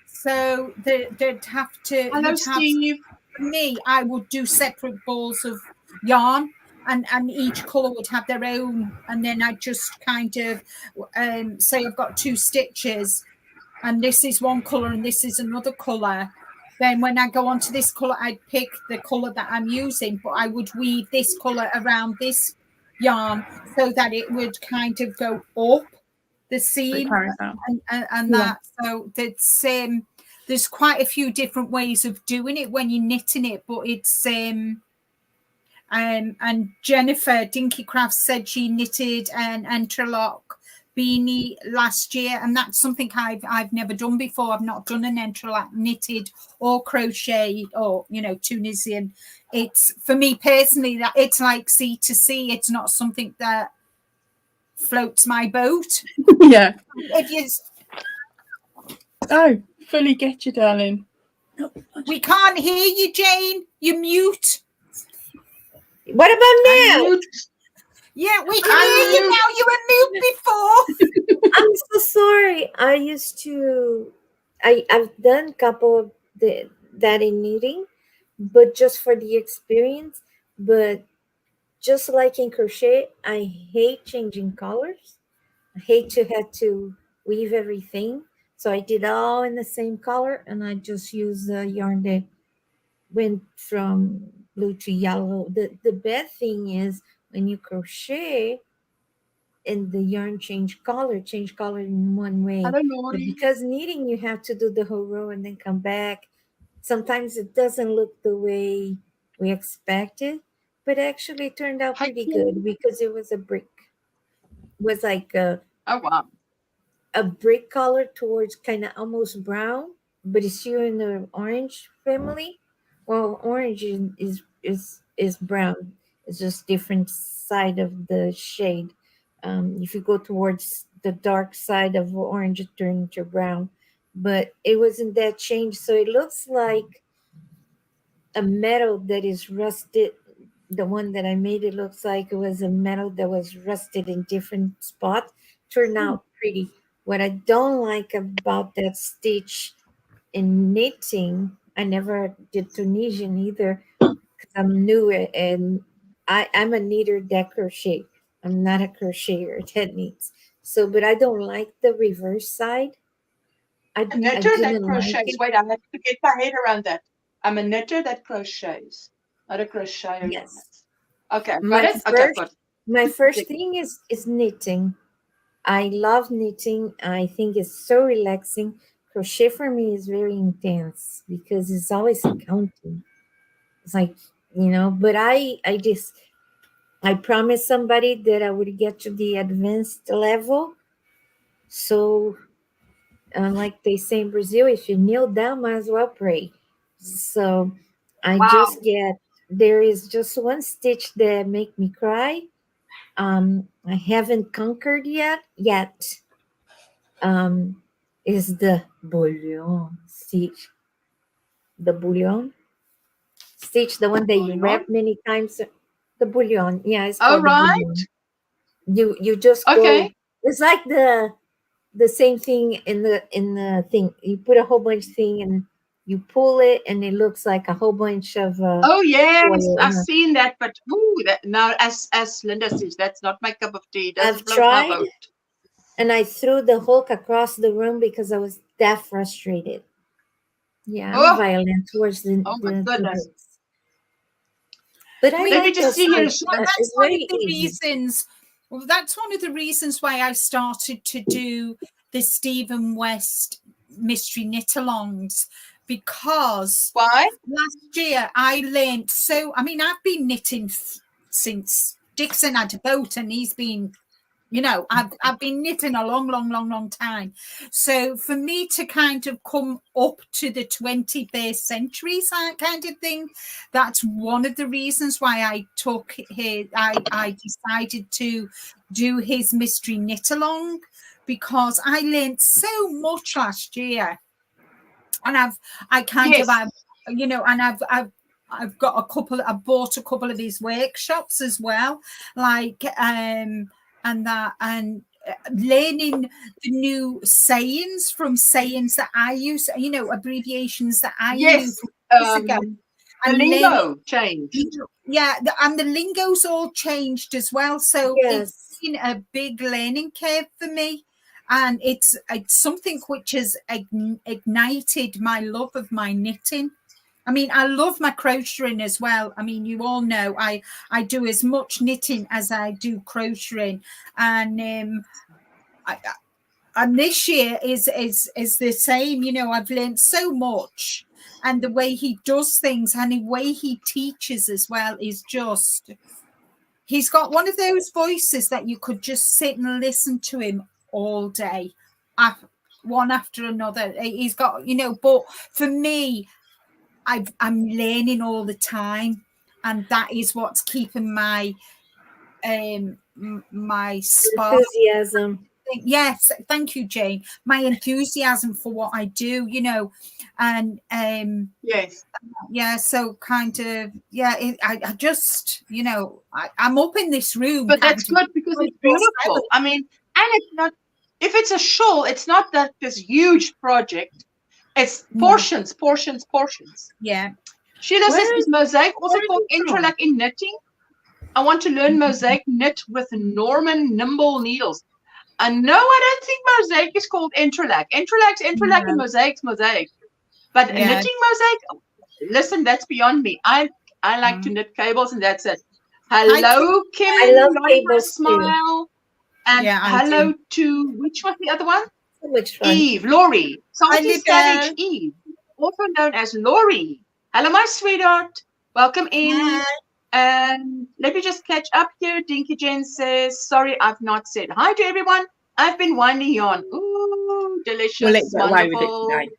So they'd have to. Hello, You'd have. Steve. For me, I would do separate balls of yarn, and each color would have their own, and then I just kind of say I've got 2 stitches, and this is one color and this is another color. Then when I go on to this color, I'd pick the color that I'm using, but I would weave this color around this yarn so that it would kind of go up the seam and that. So that's there's quite a few different ways of doing it when you're knitting it, but it's and Jennifer Dinky Crafts said she knitted an interlock beanie last year, and that's something I've never done before. I've not done an interlock knitted or crocheted or Tunisian. It's, for me personally, that it's like sea to sea. It's not something that floats my boat. Yeah. If you Fully get you, darling. we can't hear you, Jane. You're mute. What about now? Yeah, we can hear you now. You were mute before. I'm so sorry. I've done a couple of that in knitting, but just for the experience. But just like in crochet, I hate changing colors. I hate to have to weave everything. So I did all in the same color, and I just used the yarn that went from blue to yellow. The bad thing is when you crochet and the yarn change color in one way. Hello, But Lori. because knitting, you have to do the whole row and then come back. Sometimes it doesn't look the way we expected, but actually it turned out Hi, pretty Kim. good because it was a brick. It was like a Oh, wow. brick color towards kind of almost brown, but it's still in the orange family. Well, orange is brown. It's just different side of the shade. If you go towards the dark side of orange, it turns to brown. But it wasn't that change, so it looks like a metal that is rusted. The one that I made, it looks like it was a metal that was rusted in different spots. Turned out pretty. What I don't like about that stitch in knitting, I never did Tunisian either because I'm new and I'm a knitter that crochet. I'm not a crocheter that knits. So, but I don't like the reverse side. I A knitter that didn't like crochets. it. Wait, I have to get my head around that. I'm a knitter that crochets, not a crocheter. Yes. Okay, got My it? Okay, good. My first thing is knitting. I love knitting. I think it's so relaxing. Crochet for me is very intense because it's always counting. It's like, but I promised somebody that I would get to the advanced level. So, like they say in Brazil, if you kneel down, might as well pray. So I just there is just one stitch that make me cry. I haven't conquered yet. Is the bouillon stitch. The bouillon stitch, the one that you wrap many times. The bouillon, yeah, it's All called the right. bouillon. You just go. Okay. It's like the same thing in the thing. You put a whole bunch of thing and you pull it, and it looks like a whole bunch of. Oh yes, oil. I've seen that, but now as Linda says, that's not my cup of tea. Doesn't I've float my tried, boat. and I threw the hook across the room because I was that frustrated. Yeah, I'm violent towards the goodness. hooks. But I Let me just see here. That's one of the reasons. Well, that's one of the reasons why I started to do the Stephen West mystery knit-alongs, because last year I learned I've been knitting since Dixon had a boat, and he's been, I've been knitting a long time. So for me to kind of come up to the 21st century kind of thing, that's one of the reasons why I took I decided to do his mystery knit along, because I learned so much last year, and I've bought a couple of his workshops as well, like and learning the new sayings from sayings that I use, abbreviations that I knew Yes. from years ago. The And lingo changed. and the lingo's all changed as well. So Yes. it's been a big learning curve for me. And it's something which has ignited my love of my knitting. I mean, I love my crocheting as well. I mean, you all know I do as much knitting as I do crocheting. And and this year is the same. I've learned so much, and the way he does things and the way he teaches as well is just, he's got one of those voices that you could just sit and listen to him all day, one after another. He's got, but for me, I'm learning all the time, and that is what's keeping my my spark. Enthusiasm. Yes, thank you, Jane. My enthusiasm for what I do, and Yes. yeah, so kind of, yeah, I just, I'm up in this room. But that's good because it's beautiful. I mean, and it's not, if it's a shawl, it's not that this huge project. It's portions. Yeah. Sheila says, is mosaic also called interlac in knitting? I want to learn mosaic knit with Norman nimble needles. No, I don't think mosaic is called interlac. Interlac's interlac and mosaic's mosaic. But knitting mosaic, listen, that's beyond me. I like to knit cables, and that's it. Hello, Kim. I love cables smile. too. And hello to, which was the other one? So much fun. Eve, Lori. Salty Savage Eve, also known as Lori. Hello, my sweetheart. Welcome in. And let me just catch up here. Dinky Jen says, sorry, I've not said hi to everyone. I've been winding on. Ooh, delicious. We'll let you get away with wonderful. it today.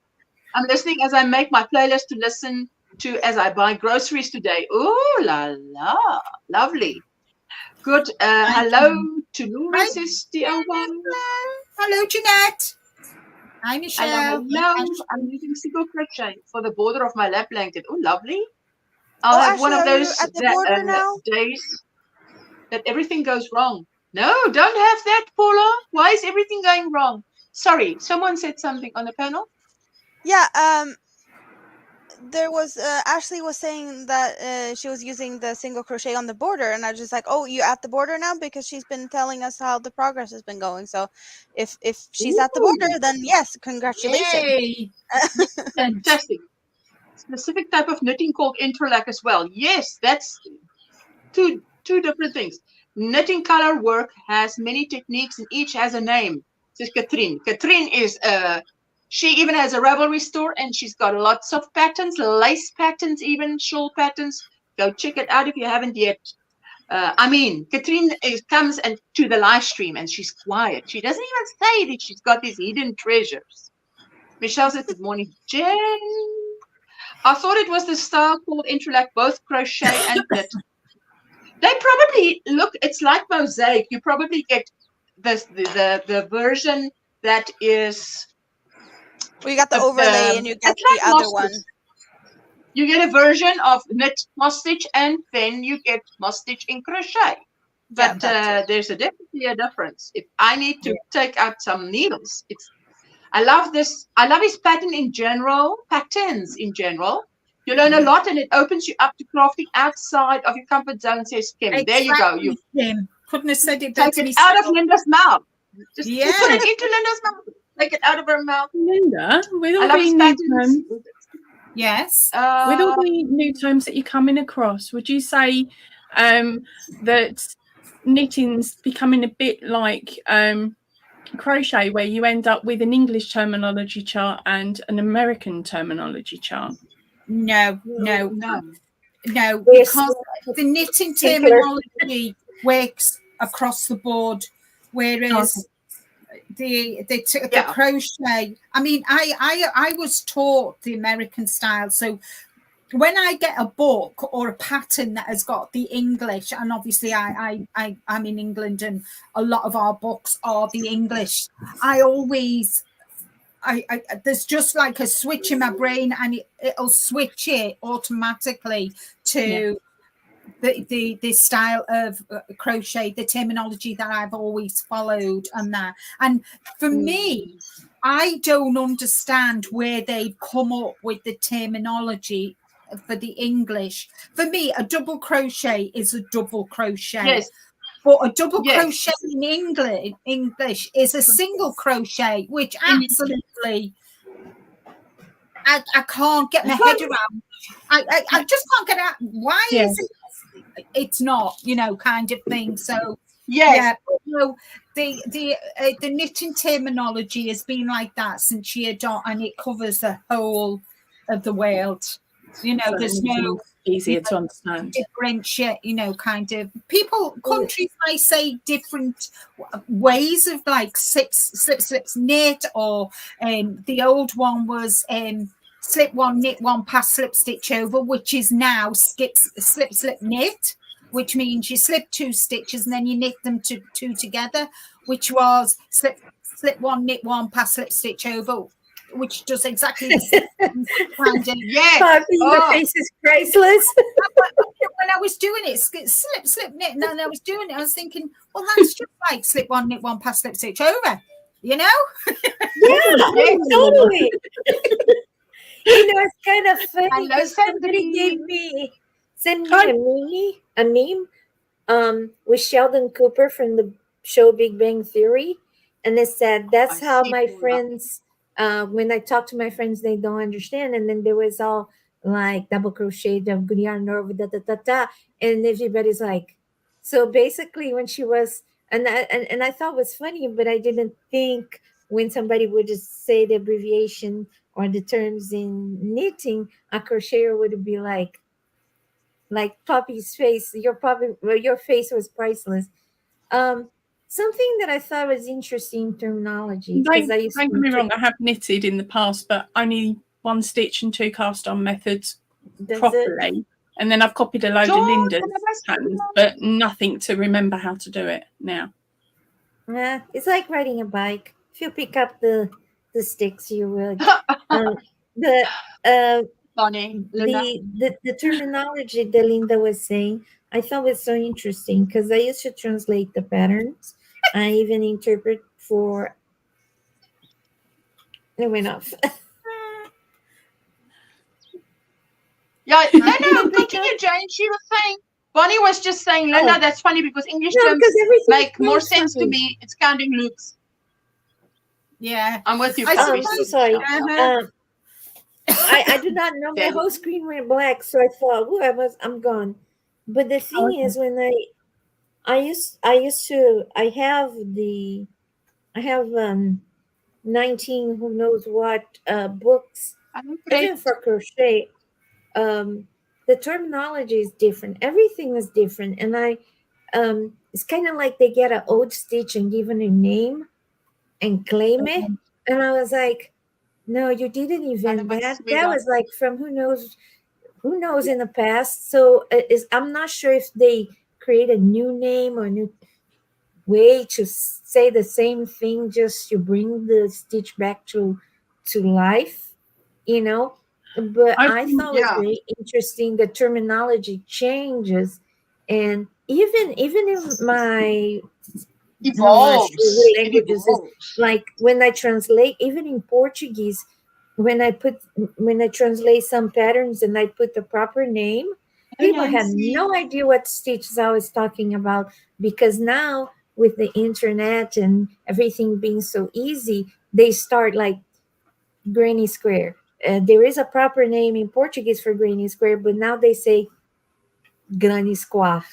I'm listening as I make my playlist to listen to as I buy groceries today. Ooh la la. Lovely. Good. Hello to Laura, says the one. Hello, Jeanette. Hi, Michelle. Hello. I'm using single crochet for the border of my lap blanket. Oh, lovely. I'll have Ashley, one of are you those at the border now? days that everything goes wrong. No, don't have that, Paula. Why is everything going wrong? Sorry, someone said something on the panel. Yeah, there was Ashley was saying that she was using the single crochet on the border, and I was just like, oh, you at the border now? Because she's been telling us how the progress has been going. So if she's at the border, then yes, congratulations. Yay. Fantastic. Specific type of knitting called interlac as well. Yes, that's two different things. Knitting color work has many techniques, and each has a name. This is Katrine. Katrine is she even has a Ravelry store, and she's got lots of patterns, lace patterns, even shawl patterns. Go check it out if you haven't yet. Katrine comes to the live stream, and she's quiet. She doesn't even say that she's got these hidden treasures. Michelle says, good morning, Jen. I thought it was the style called interlac, both crochet and knit. They probably look, it's like mosaic. You probably get the version that is. Well, you got the overlay and you get the other one. You get a version of knit moss stitch, and then you get moss stitch in crochet. But there's definitely a difference. If I need to take out some needles, I love this. I love his pattern in general, patterns in general. You learn a lot, and it opens you up to crafting outside of your comfort zone, says Kim. Exactly, there you go. You couldn't have said it better. Take it out of Linda's mouth. Just put it into Linda's mouth. Take it out of her mouth. Linda, with all the new terms, with all the new terms that you're coming across, would you say that knitting's becoming a bit like crochet, where you end up with an English terminology chart and an American terminology chart? No, because the knitting terminology works across the board, whereas the crochet, I mean, I was taught the American style. So when I get a book or a pattern that has got the English, and obviously I'm in England and a lot of our books are the English, I always, there's just like a switch in my brain, and it'll switch it automatically to the style of crochet, the terminology that I've always followed, and that. And for me, I don't understand where they've come up with the terminology for the English. For me, a double crochet is a double crochet. Yes. But a double Yes. crochet in English is a single crochet, which absolutely I can't get my head around. I just can't get out. Why is it? It's not, kind of thing. So Yes. yeah, but no, the knitting terminology has been like that since year dot, and it covers the whole of the world. So There's no easier to understand. differentiate, kind of countries may say different ways of like slips, knit, or the old one was slip one, knit one, pass, slip, stitch over, which is now slip, knit, which means you slip 2 stitches and then you knit them two together, which was slip one, knit one, pass, slip, stitch over, which does exactly the same kind of. Yes. Your face is priceless. When I was doing it, slip, knit, and I was doing it, I was thinking, well, that's just like slip one, knit one, pass, slip, stitch over, Yeah, totally. It's kind of funny. Hello, Somebody sent me a meme with Sheldon Cooper from the show Big Bang Theory, and it said that's how my friends. When I talk to my friends, they don't understand. And then there was all like double crochet, good yarn over and everybody's like, so basically when she was, and I thought it was funny, but I didn't think when somebody would just say the abbreviation or the terms in knitting, a crocheter would be like Poppy's face. Your face was priceless. Something that I thought was interesting terminology. Don't get me wrong, I have knitted in the past, but only 1 stitch and 2 cast on methods properly. And then I've copied a load of Linda's patterns, but nothing to remember how to do it now. Yeah, it's like riding a bike. If you pick up the sticks, you will. Bonnie, the terminology that Linda was saying, I thought was so interesting because I used to translate the patterns. I even interpret for. It went off. Yeah, no, continue, Jane. She was saying, Bonnie was just saying, Linda, that's funny because English terms make more sense to me. It's counting loops. Yeah. I'm with you. I'm so sorry. I do not know. My whole screen went black, so I thought, I'm gone. But the thing is, when I have 19 who knows what books, even for crochet. The terminology is different. Everything is different, and it's kind of like they get an old stitch and give it a name and claim it. And I was like, no, you didn't invent that. That was like from who knows in the past. So I'm not sure if they create a new name or a new way to say the same thing, just to bring the stitch back to life, But I thought it was very interesting. The terminology changes, and even in my languages, like when I translate, even in Portuguese, when I translate some patterns and I put the proper name, people had no idea what stitches I was talking about, because now with the internet and everything being so easy, they start like granny square. There is a proper name in Portuguese for granny square, but now they say granny square.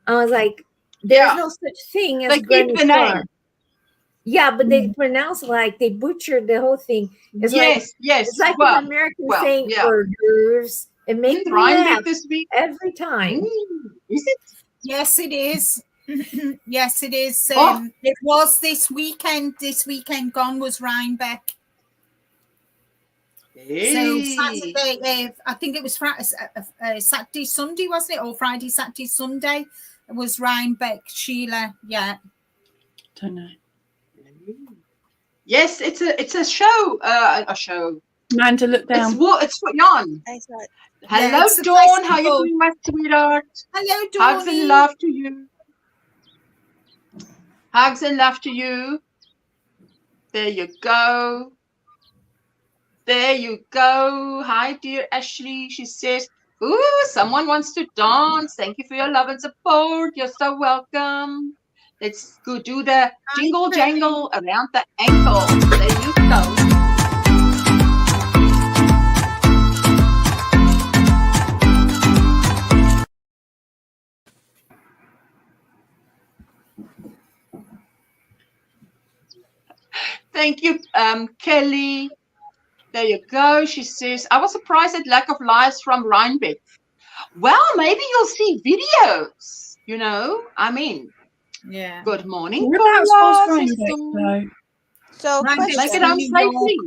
I was like, there's no such thing as granny square. Yeah, but they pronounce like they butchered the whole thing. It's it's like an American saying hors d'oeuvres. It makes me laugh this week every time. Is it? Yes, it is. Yes, it is. It was this weekend. This weekend gone was Rhinebeck. So Saturday, I think it was Saturday, Sunday, wasn't it? Or Friday, Saturday, Sunday. It was Rhinebeck, Sheila. Yeah. Don't know. Yes, it's a show. A show. Amanda, look down. It's what yarn. I thought. Hello, it's the Dawn. How you festival. doing, my sweetheart? Hello, Hugs and Dawny. love to you. Hugs and love to you. There you go. There you go. Hi, dear Ashley. She says, ooh, someone wants to dance. Thank you for your love and support. You're so welcome. Let's go do the jingle jangle around the ankle. There you go. Thank you, Kelly. There you go. She says, I was surprised at lack of lives from Rhinebeck. Well, maybe you'll see videos, you know. I mean, Yeah. good morning, Whereabouts Paula. was Says Rhinebeck, Dawn. though? So Right, question. Make it home New York. safely.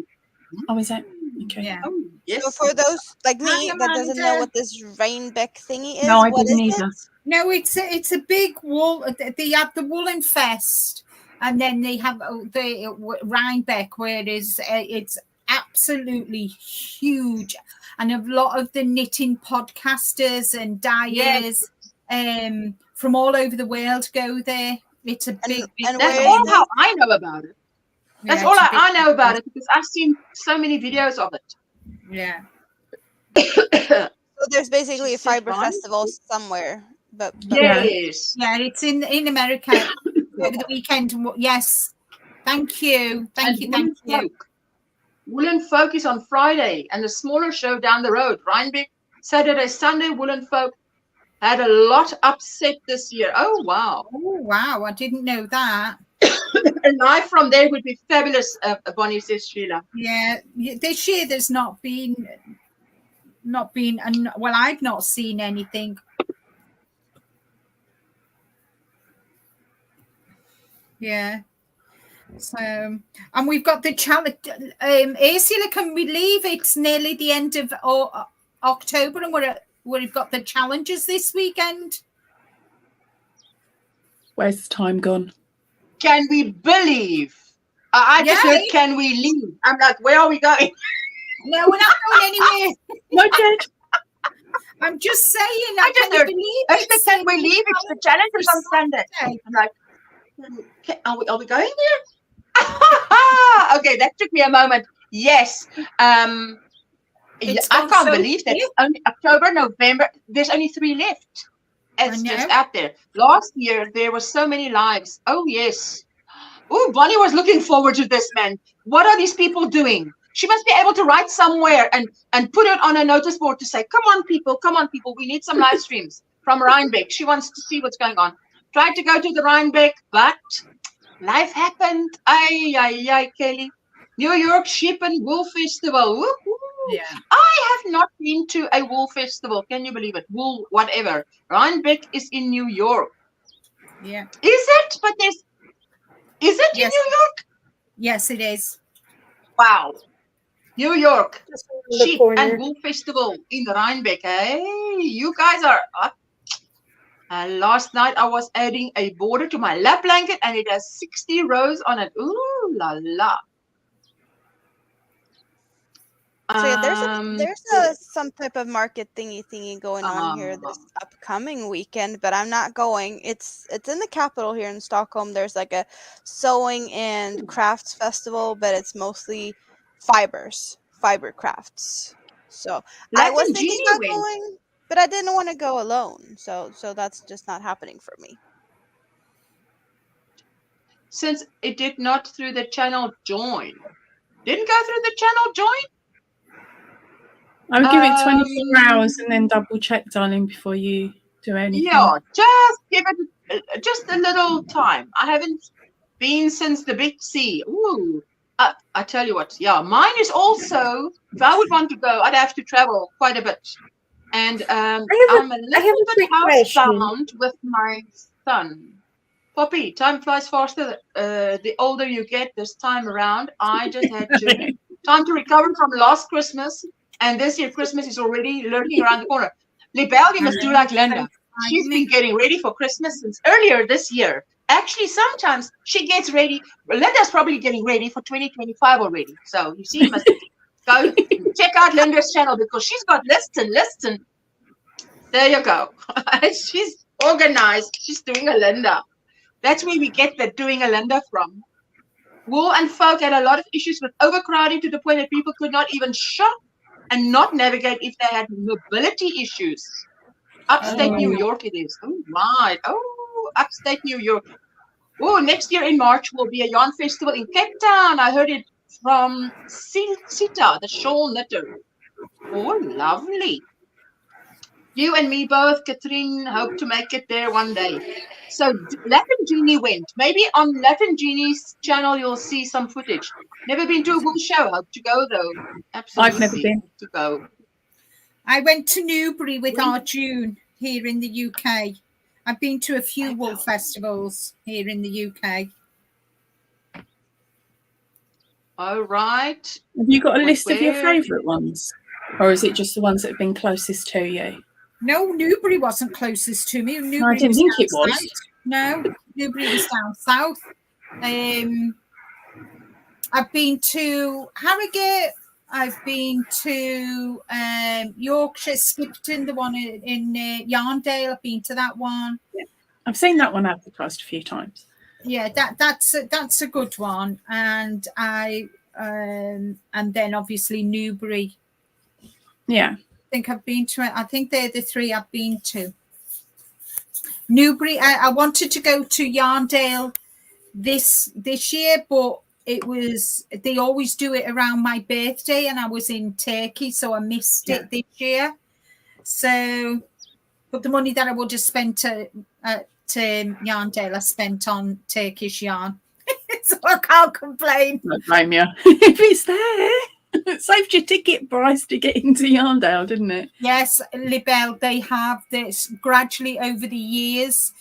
Oh, is it? Okay. Yeah. Oh, yes. So for those like me Hi, that doesn't know Amanda. what this Rhinebeck thingy is, No, I what is didn't it? either. No, it's a big wool. They have the Woolen Fest, and then they have the Rhinebeck, where it's absolutely huge, and a lot of the knitting podcasters and dyers from all over the world go there. It's a big, big and That's where all is how it? I know about it. That's yeah, all it's a big- I know about it because I've seen so many videos of it. Yeah. So there's basically She a said fiber Rhinebeck. festival somewhere, but Yes. Yeah, it's in America over the weekend. Yes. Thank you. Thank you. Woolen Thank you. Folk. Woolen Folk is on Friday and a smaller show down the road. Rhinebeck, Saturday, Sunday. Woolen Folk had a lot upset this year. Oh, wow. Oh, wow. I didn't know that. And live from there would be fabulous, Bonnie says Sheila. Yeah. This year there's not been, well, I've not seen anything. Yeah. So, and we've got the challenge. Ursula, can we leave? It's nearly the end of October, and we've got the challenges this weekend. Where's the time gone? Can we believe? I just heard, can we leave? I'm like, where are we going? No, we're not going anywhere. No, Dad. I'm just saying. I just can heard, you believe I said, it's can we leave? It's the challenges on Sunday. I'm like, are we going there? Okay, that took me a moment. Yes. I can't believe that only October, November, there's only 3 left. It's just out there. Last year, there were so many lives. Oh, yes. Oh, Bonnie was looking forward to this, man. What are these people doing? She must be able to write somewhere and put it on a notice board to say, come on, people, we need some live streams from Rhinebeck. She wants to see what's going on. Tried to go to the Rhinebeck, but life happened. Ay, Kelly. New York Sheep and Wool Festival. Woo-hoo. Yeah. I have not been to a wool festival. Can you believe it? Wool, whatever. Rhinebeck is in New York. Yeah. Is it? But is it in New York? Yes, it is. Wow. New York. Sheep corner. and Wool Festival in Rhinebeck. Hey, you guys are up. Last night I was adding a border to my lap blanket and it has 60 rows on it. Ooh la la. So yeah, there's some type of market thingy going on here this upcoming weekend, but I'm not going. It's in the capital here in Stockholm. There's like a sewing and crafts festival, but it's mostly fiber crafts. So I was thinking about going, but I didn't want to go alone. So that's just not happening for me. Since it did not through the channel join. Didn't go through the channel join? I would give it 24 hours and then double check, darling, before you do anything. Yeah, just give it just a little time. I haven't been since the big C. Ooh, I tell you what, yeah, mine is also, if I would want to go, I'd have to travel quite a bit. And I'm a little bit housebound with my son. Poppy, time flies faster. The older you get this time around. I just had time to recover from last Christmas. And this year, Christmas is already lurking around the corner. Libelle, you must do like Linda. She's been getting ready for Christmas since earlier this year. Actually, sometimes she gets ready. Linda's probably getting ready for 2025 already. So you see, you must Go check out Linda's channel because she's got listen. There you go. She's organized. She's doing a Linda. That's where we get the doing a Linda from. Wool and Folk had a lot of issues with overcrowding to the point that people could not even shop and not navigate if they had mobility issues. Upstate New York it is. Oh, right. Oh, upstate New York. Oh, next year in March will be a yarn festival in Cape Town. I heard it from Sita, the shawl knitter. Oh, lovely. You and me both, Catherine, hope to make it there one day. So Latin Genie went. Maybe on Latin Genie's channel you'll see some footage. Never been to a wool show. Hope to go though. Absolutely. I've never been to go. I went to Newbury with our June here in the UK. I've been to a few wool festivals here in the UK. All right. Have you got a list of your favourite ones? Or is it just the ones that have been closest to you? No, Newbury wasn't closest to me. Newbury No, I didn't think it was. South. No, Newbury was down south. I've been to Harrogate. I've been to Yorkshire, Skipton, the one in Yarndale. I've been to that one. Yeah. I've seen that one advertised a few times. Yeah, that's a good one. And and then obviously Newbury. Yeah. I think I've been to. I think they're the three I've been to. Newbury. I wanted to go to Yarndale this year, but they always do it around my birthday, and I was in Turkey, so I missed it this year. So, but the money that I would have spent at Yarndale, I spent on Turkish yarn, so I can't complain. No blame you. If it's there. It saved your ticket price to get into Yarndale, didn't it? Yes, Libelle, they have this gradually over the years.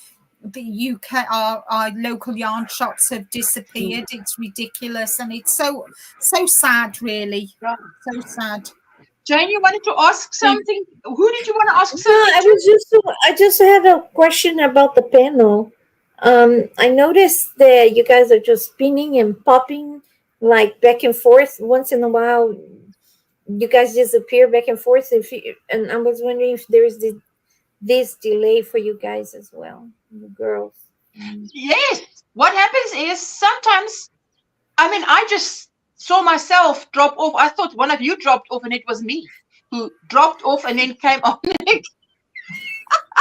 The UK, our local yarn shops have disappeared. It's ridiculous, and it's so sad, really. So sad. Jane, you wanted to ask something? Who did you want to ask something? I just had a question about the panel. I noticed that you guys are just spinning and popping like back and forth. Once in a while you guys disappear back and forth, and I was wondering if there is this delay for you guys as well, the girls. Yes, what happens is sometimes, I just saw myself drop off. I thought one of you dropped off and it was me who dropped off and then came on.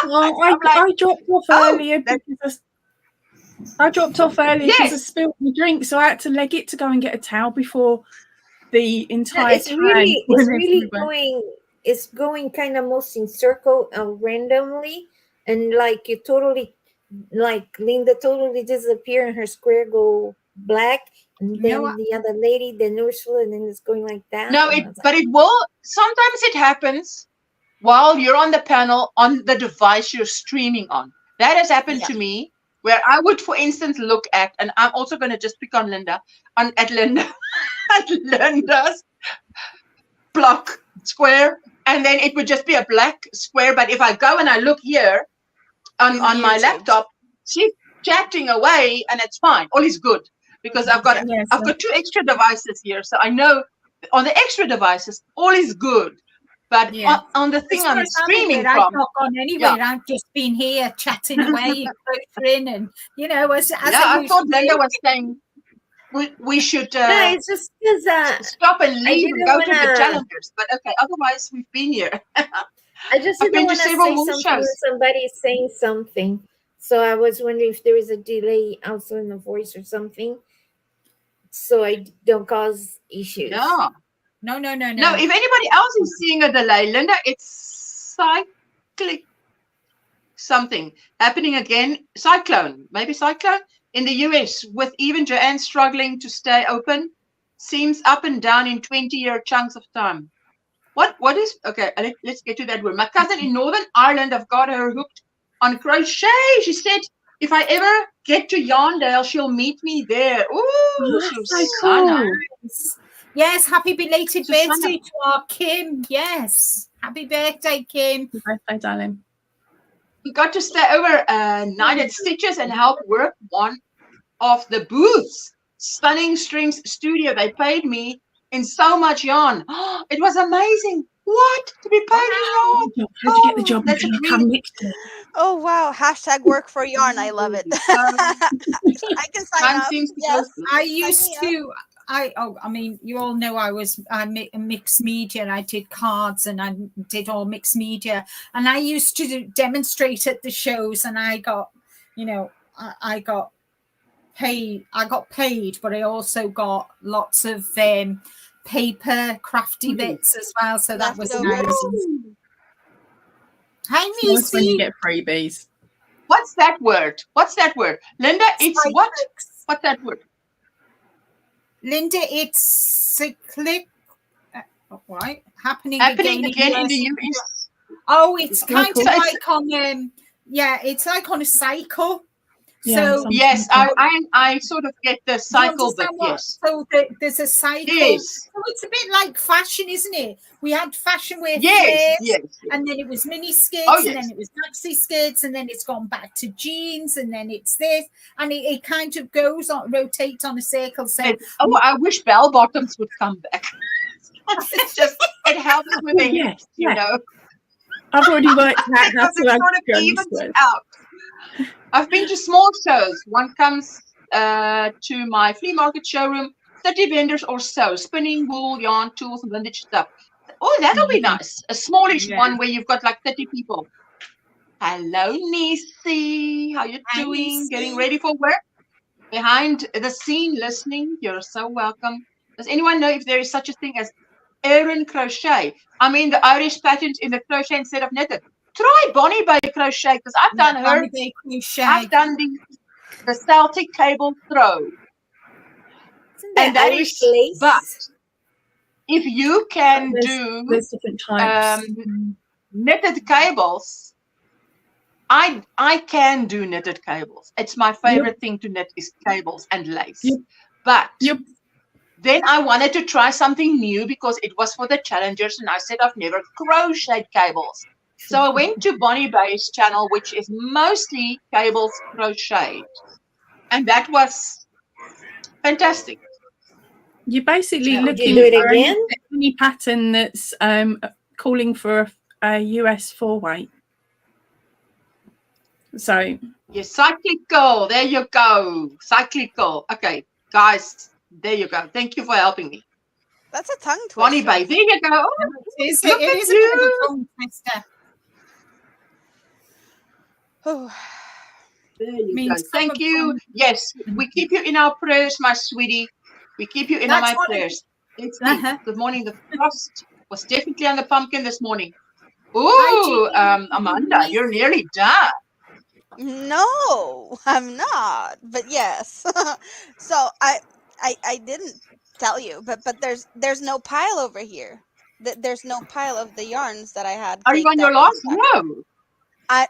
Well, I dropped off earlier because I dropped off early because I spilled my drink, so I had to leg it to go and get a towel before the entire It's going kind of most in circle randomly, and like you totally, like Linda totally disappear and her square go black, and then the other lady, then Ursula, and then it's going like that. No, but it will. Sometimes it happens while you're on the panel on the device you're streaming on. That has happened to me. Where I would, for instance, look at, and I'm also going to just pick on Linda, at Linda's block square, and then it would just be a black square. But if I go and I look here on my laptop, she's chatting away, and it's fine. All is good because I've got 2 extra devices here, so I know on the extra devices all is good. But on the thing I'm streaming from, I've not gone anywhere. I've just been here chatting away, and as I thought Linda was saying we should it's just stop and leave and go to the challengers. But okay, otherwise we've been here. I just didn't want to say something when somebody is saying something. So I was wondering if there is a delay also in the voice or something, so I don't cause issues. No. If anybody else is seeing a delay, Linda, it's cyclic something happening again. Cyclone in the US, with even Joanne struggling to stay open, seems up and down in 20-year chunks of time. What is okay? Let's get to that word. My cousin in Northern Ireland, I've got her hooked on crochet. She said if I ever get to Yarndale, she'll meet me there. Ooh, so cool. Nice. Yes, happy belated birthday to our Kim. Yes, happy birthday, Kim. Happy birthday, darling. We got to stay over night at Stitches and help work one of the booths. Stunning Strings Studio. They paid me in so much yarn. It was amazing. What? To be paid in yarn? How'd you get the job? That's Can a you come dream. next to me? Oh wow! Hashtag work for yarn. I love it. I can sign Time up. seems to Yes. go. I Sign used me up. to. I mean, you all know I mixed media. I did cards and I did all mixed media. And I used to demonstrate at the shows, and I got, you know, I got paid. I got paid, but I also got lots of paper crafty bits as well. So that was Leftovers. nice. Hi, It's nice when you Missy. get freebies. What's that word? What's that word? Linda, it's what? Cyclics. What's that word? Linda, it's cyclic. Right, happening Happening again again in the US. US. Oh, it's kind of Cycle. like on it's like on a cycle. Yeah, So Yes, I sort of get the do you cycle, but understand what? yes. So there's a cycle. Yes. So it's a bit like fashion, isn't it? We had fashion wear Yes, flares, yes. and then it was mini skirts, Oh, and yes. then it was maxi skirts, and then it's gone back to jeans, and then it's this, and it kind of goes on, rotates on a circle. So Oh, I wish bell bottoms would come back. It helps with the Yes, hips, you yes. know. I've already worked out how Because to it add sort of granny evens squares. out. I've been to small shows. One comes to my flea market showroom, 30 vendors or so, spinning wool, yarn, tools, and vintage stuff. Oh, that'll be nice. A smallish Yeah. one where you've got like 30 people. Hello, Nisi. How you Hi, doing? Nisi. Getting ready for work? Behind the scene listening. You're so welcome. Does anyone know if there is such a thing as Erin crochet? I mean the Irish patterns in the crochet instead of knitted. Try Bonnie Bay crochet because I've done her. Bonnie crochet. I've done the Celtic cable throw. Isn't that And that Irish is, lace? but if you can There's different types. knitted cables, I can do knitted cables. It's my favorite thing to knit is cables and lace. Yep. But Yep. then I wanted to try something new because it was for the challengers, and I said I've never crocheted cables. So I went to Bonnie Bay's channel, which is mostly cables crocheted, and that was fantastic. You're basically So, would you looking do it for again? any pattern that's calling for a US 4-weight. So Yes, cyclical. There you go. Cyclical. Okay, guys, there you go. Thank you for helping me. That's a tongue twister. Bonnie Bay, there you go. Oh, It is look a at bit of a you. tongue twister. Oh, There you mean, go. some Thank of you. them- Yes, we keep you in our prayers, my sweetie. We keep you in That's my what it- prayers. It's Uh-huh. good morning. The frost was definitely on the pumpkin this morning. Hi, Ooh, Jean. Amanda, you're nearly done. no, I'm not. But yes. So I didn't tell you, but there's no pile over here. There's no pile of the yarns that I had. Are you caked on your up last inside. row?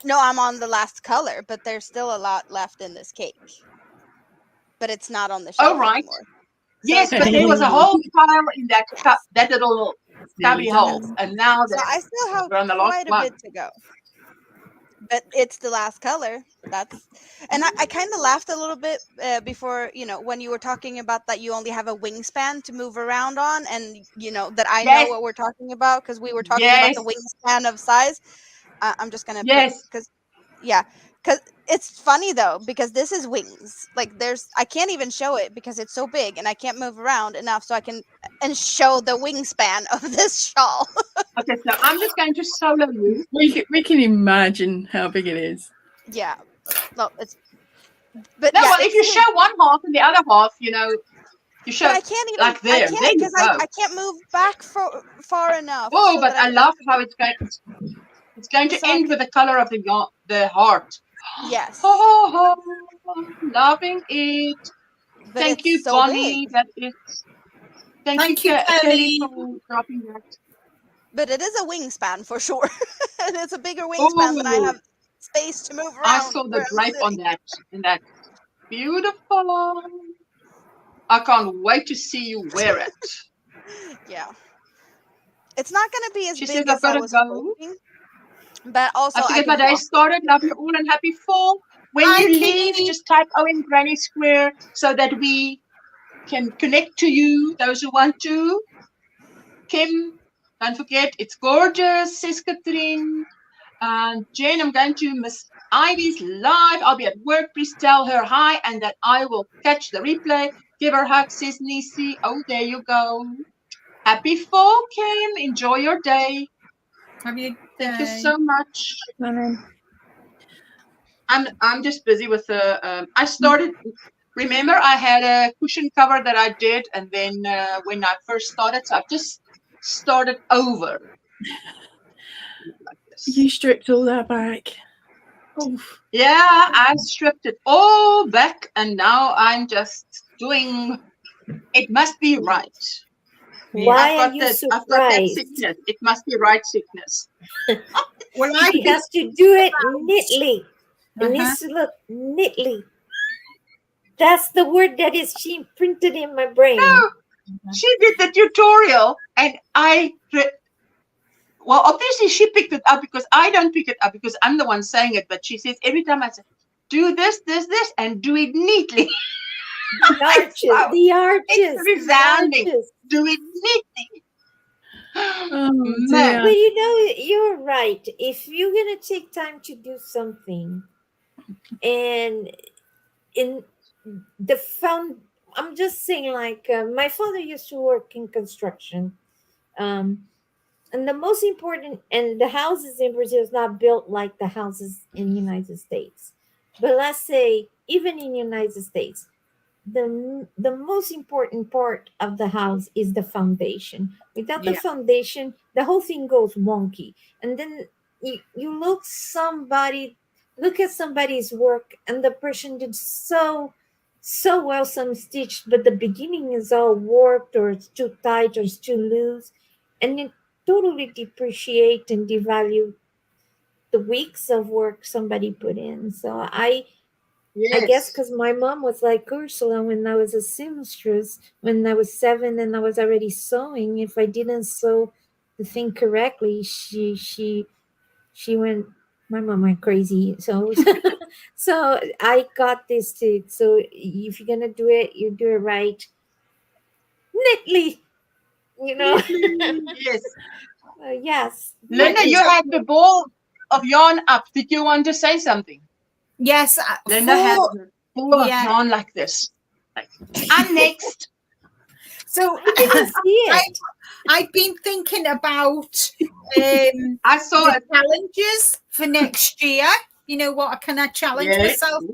No, I'm on the last color, but there's still a lot left in this cake. But it's not on the shelf right. anymore. Yes, So but there was a whole pile in that cup, that little cubby Yes. hole, and now So I still have we're on the last quite a one. bit to go. But it's the last color. And I kind of laughed a little bit before, when you were talking about that you only have a wingspan to move around on, and that I Yes. know what we're talking about because we were talking about the wingspan of size. I'm just gonna Yes. because it's funny though because this is wings. Like I can't even show it because it's so big and I can't move around enough so I can show the wingspan of this shawl. Okay, so I'm just going to solo you. We can imagine how big it is. Yeah. No, it's. But No, yeah, well, if you show one half and the other half, you show but I can't even. like there. I There can't you because go. I can't move back far enough. Oh, so but that I love how it's going. It's going to So I end with the color of the heart. Yes. Oh, loving it. But Thank it's you, so Bonnie. big. That is. Thank you, Kelly, for dropping that. But it is a wingspan for sure. And it's a bigger wingspan than I have space to move around. I saw the where I'm drape on sitting. that. And that beautiful. I can't wait to see you wear it. Yeah. It's not going to be as She big says, I've as I got to was go. hoping. But also, I have to I get my can day walk. started. Love you all and happy fall. When Hi, you leave, Kitty. just type OMGrannySquare so that we can connect to you, those who want to. Kim, don't forget, it's gorgeous, says Catherine. Jen, I'm going to Miss Ivy's live. I'll be at work. Please tell her hi and that I will catch the replay. Give her a hug, says Nisi. Oh, there you go. Happy fall, Kim. Enjoy your day. Have you? Thank you so much. I'm just busy with the. I started. Remember, I had a cushion cover that I did, and then when I first started, so I just started over. Like this. You stripped all that back. Oof. Yeah, I stripped it all back, and now I'm just doing. It must be right. Why are I've you got that surprised? sickness. It must be right sickness. Well, I She has to do it neatly. It Uh-huh. needs to look neatly. That's the word that is she printed in my brain. No, she did the tutorial, and well, obviously she picked it up because I don't pick it up because I'm the one saying it. But she says every time I say, "Do this, this, this," and do it neatly. The arches, the arches, It's resounding. the arches. Do it neatly. Oh, Man. dear. But you know, you're right. If you're gonna take time to do something, and in the I'm just saying, like my father used to work in construction, and the most important, and the houses in Brazil is not built like the houses in the United States, but let's say even in the United States, the most important part of the house is the foundation. Without the Yeah. foundation, the whole thing goes wonky. And then you look at somebody's work, and the person did so well some stitched, but the beginning is all warped, or it's too tight, or it's too loose, and it totally depreciate and devalue the weeks of work somebody put in. So I guess because my mom was like Ursula when I was a seamstress, when I was 7 and I was already sewing. If I didn't sew the thing correctly, she went. My mom went crazy. So so I got this too. So if you're gonna do it, you do it right, neatly. You know. Yes. Yes. Linda, you had the ball of yarn up. Did you want to say something? Yes. Linda had for- the ball of yeah. yarn like this. Like, I'm next. So I didn't see it. I've been thinking about I saw the it. challenges for next year. You know what? Can I challenge Yes. myself?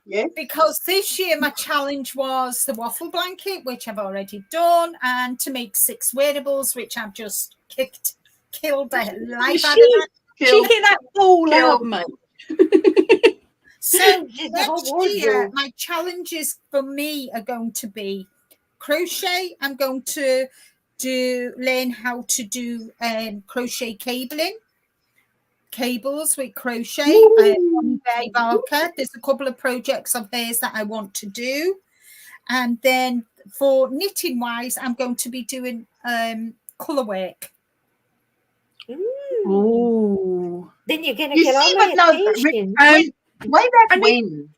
Yes. Because this year my challenge was the waffle blanket, which I've already done, and to make 6 wearables, which I've just killed the life out of that. She hit that ball Killed. out, mate. So The whole next year, wardrobe. my challenges for me are going to be crochet. I'm going to learn how to do crochet cables with crochet. Bay Barker. There's a couple of projects of hers that I want to do, and then for knitting wise, I'm going to be doing color work. Ooh. Then you're gonna You get all see, my but no, attention. way back I mean-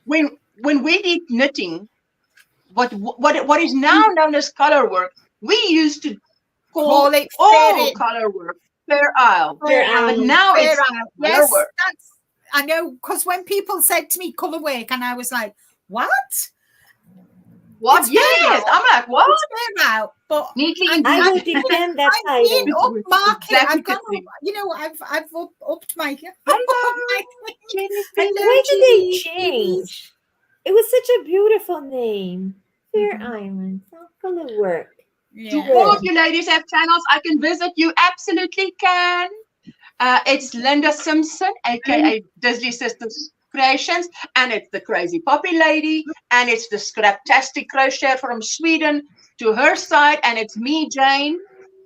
when we did knitting, what is now known as color work, we used to call it all fairy. color work Fair Isle. Fair But Isle. now Fair it's Isle. color Yes, work. I know, because when people said to me color work, and I was like, what? What? It's Fair Yes, Isle. I'm like, what? It's Fair Isle. But Neatly I will included. defend that I've been title. upmarket. I've gone Executive. up, you know, I've upped my Hello, Jennifer. Why did they change? It was such a beautiful name. Fair Island. Oh, color work. Yeah. All of you ladies have channels. I can visit. You absolutely can. It's Linda Simpson, aka Disney Sisters Creations, and it's the Crazy Poppy Lady, and it's the Scraptastic Crochet from Sweden to her side, and it's me, Jane,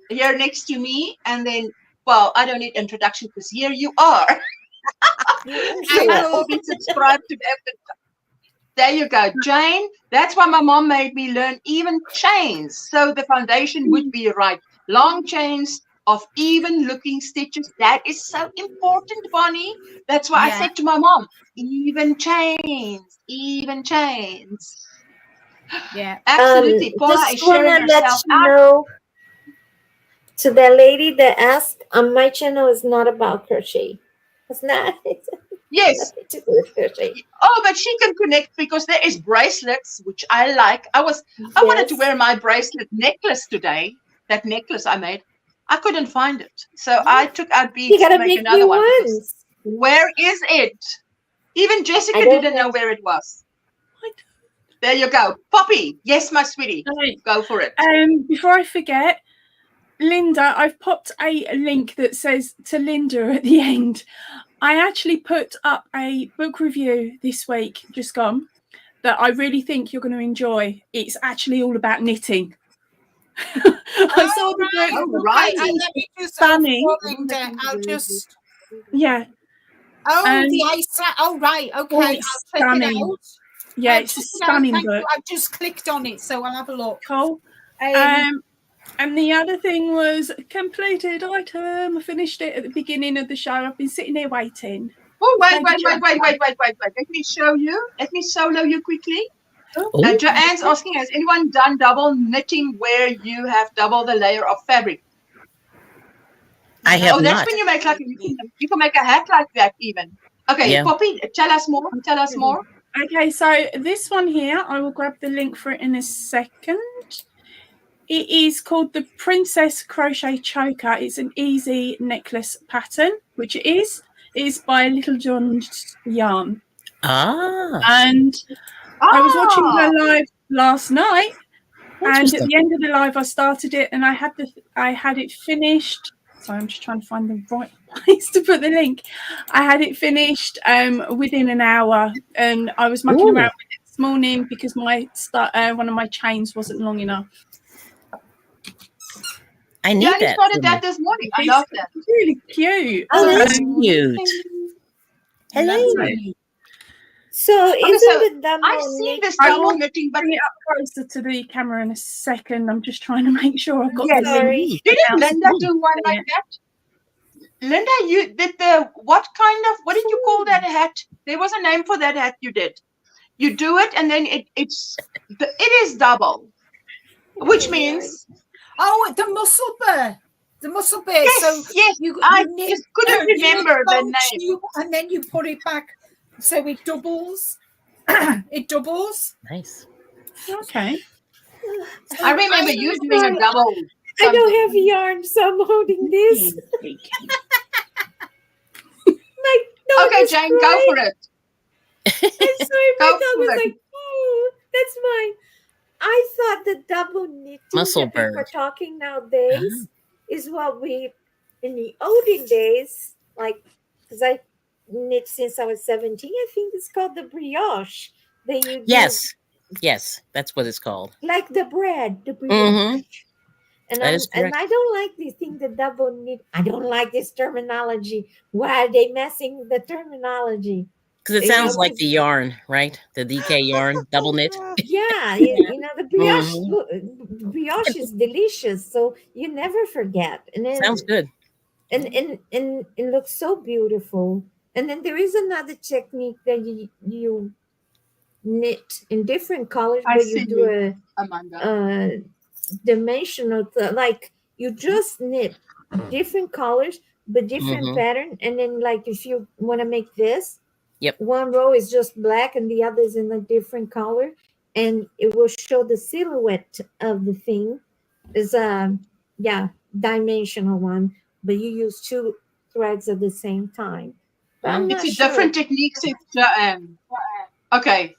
here next to me, and then, well, I don't need introduction because here you are. Sure. I will be subscribed to everything. There you go, Jane. That's why my mom made me learn even chains, so the foundation would be right. Long chains of even looking stitches. That is so important, Bonnie. That's why I Yeah. said to my mom, even chains, even chains. Yeah. Absolutely. Paula is Just want sharing to let herself you out. know, to that lady that asked, on my channel is not about crochet. It's not. It's Yes. nothing to do with crochet. Oh, but she can connect because there is bracelets, which I like. I wanted to Yes. wear my bracelet necklace today. That necklace I made. I couldn't find it. So I took out You beads to gotta make make another new one because ones. where is it? Even I Jessica don't didn't know know. where it was. There you go. Poppy. Yes, my sweetie. Right. Go for it. Before I forget, Linda, I've popped a link that says to Linda at the end. I actually put up a book review this week, just gone, that I really think you're going to enjoy. It's actually all about knitting. I saw the book. Oh, Okay, right. let me just Stunning. Linda, I'll just Yeah. the ice. Oh right, okay. it's I'll check it stunning. out. Yeah, I'll it's a check it out. stunning Thank book. you. I've just clicked on it, so I'll have a look. Cool. And the other thing was completed item. I finished it at the beginning of the show. I've been sitting here waiting. Oh, wait. Thank you. Let me show you. Let me solo you quickly. Oh, Joanne's asking, has anyone done double knitting where you have double the layer of fabric? I have Oh, that's not. when you make like you can make a hat like that even. Okay, Yeah. Poppy, tell us more. Tell us more. Okay, so this one here, I will grab the link for it in a second. It is called the Princess Crochet Choker. It's an easy necklace pattern, which it is. It is by Little John's Yarn. Ah, And I was watching her Ah, live last night, and at interesting. the end of the live, I started it, and I had it finished. So I'm just trying to find the right place to put the link. I had it finished within an hour, and I was mucking Ooh. around with it this morning because my one of my chains wasn't long enough. I need yeah, you that. started that this morning. I It's love that. really cute. Oh, that's cute. Hello. So Okay, isn't so the double I've seen knit? this I double will knitting, but bring it up closer to the camera in a second. I'm just trying to make sure I've got Yes. the link. Sorry. didn't Linda do one like that? Linda, you did what did you call that hat? There was a name for that hat you did. You do it and then it is double, which means Oh, the muscle bear. The muscle bear. yes, So yes. you I knit, just couldn't you knit remember the one name. tube and then you put it back, so it doubles. It doubles. Nice. Okay. I remember you doing a double. I don't have yarn, so I'm holding this. My dog Okay, is Jane, go crying. for it. I'm sorry, my Go dog for was it. like, that's mine. I thought the double knitting Muscle that people are bird. talking nowadays is what we, in the olden days, like, because I knit since I was 17, I think it's called the brioche. That you do, Yes. Yes, that's what it's called. like the bread, the brioche. Mhm. And That is and correct. I don't like this thing, the double knit. I don't like this terminology. Why are they messing with the terminology? Because it You know, sounds like 'cause- the yarn, right? The DK yarn, double knit. yeah, you know, the brioche, Mhm. brioche is delicious, so you never forget. And then Sounds good. and it looks so beautiful. And then there is another technique that you knit in different colors, I but see you do you, Amanda. a dimensional, like you just knit different colors but different Mhm. pattern. And then, like, if you want to make this, Yep. one row is just black and the other is in a different color, and it will show the silhouette of the thing is dimensional one, but you use two threads at the same time. But I'm It's not a sure. different technique, says Joanne. Okay.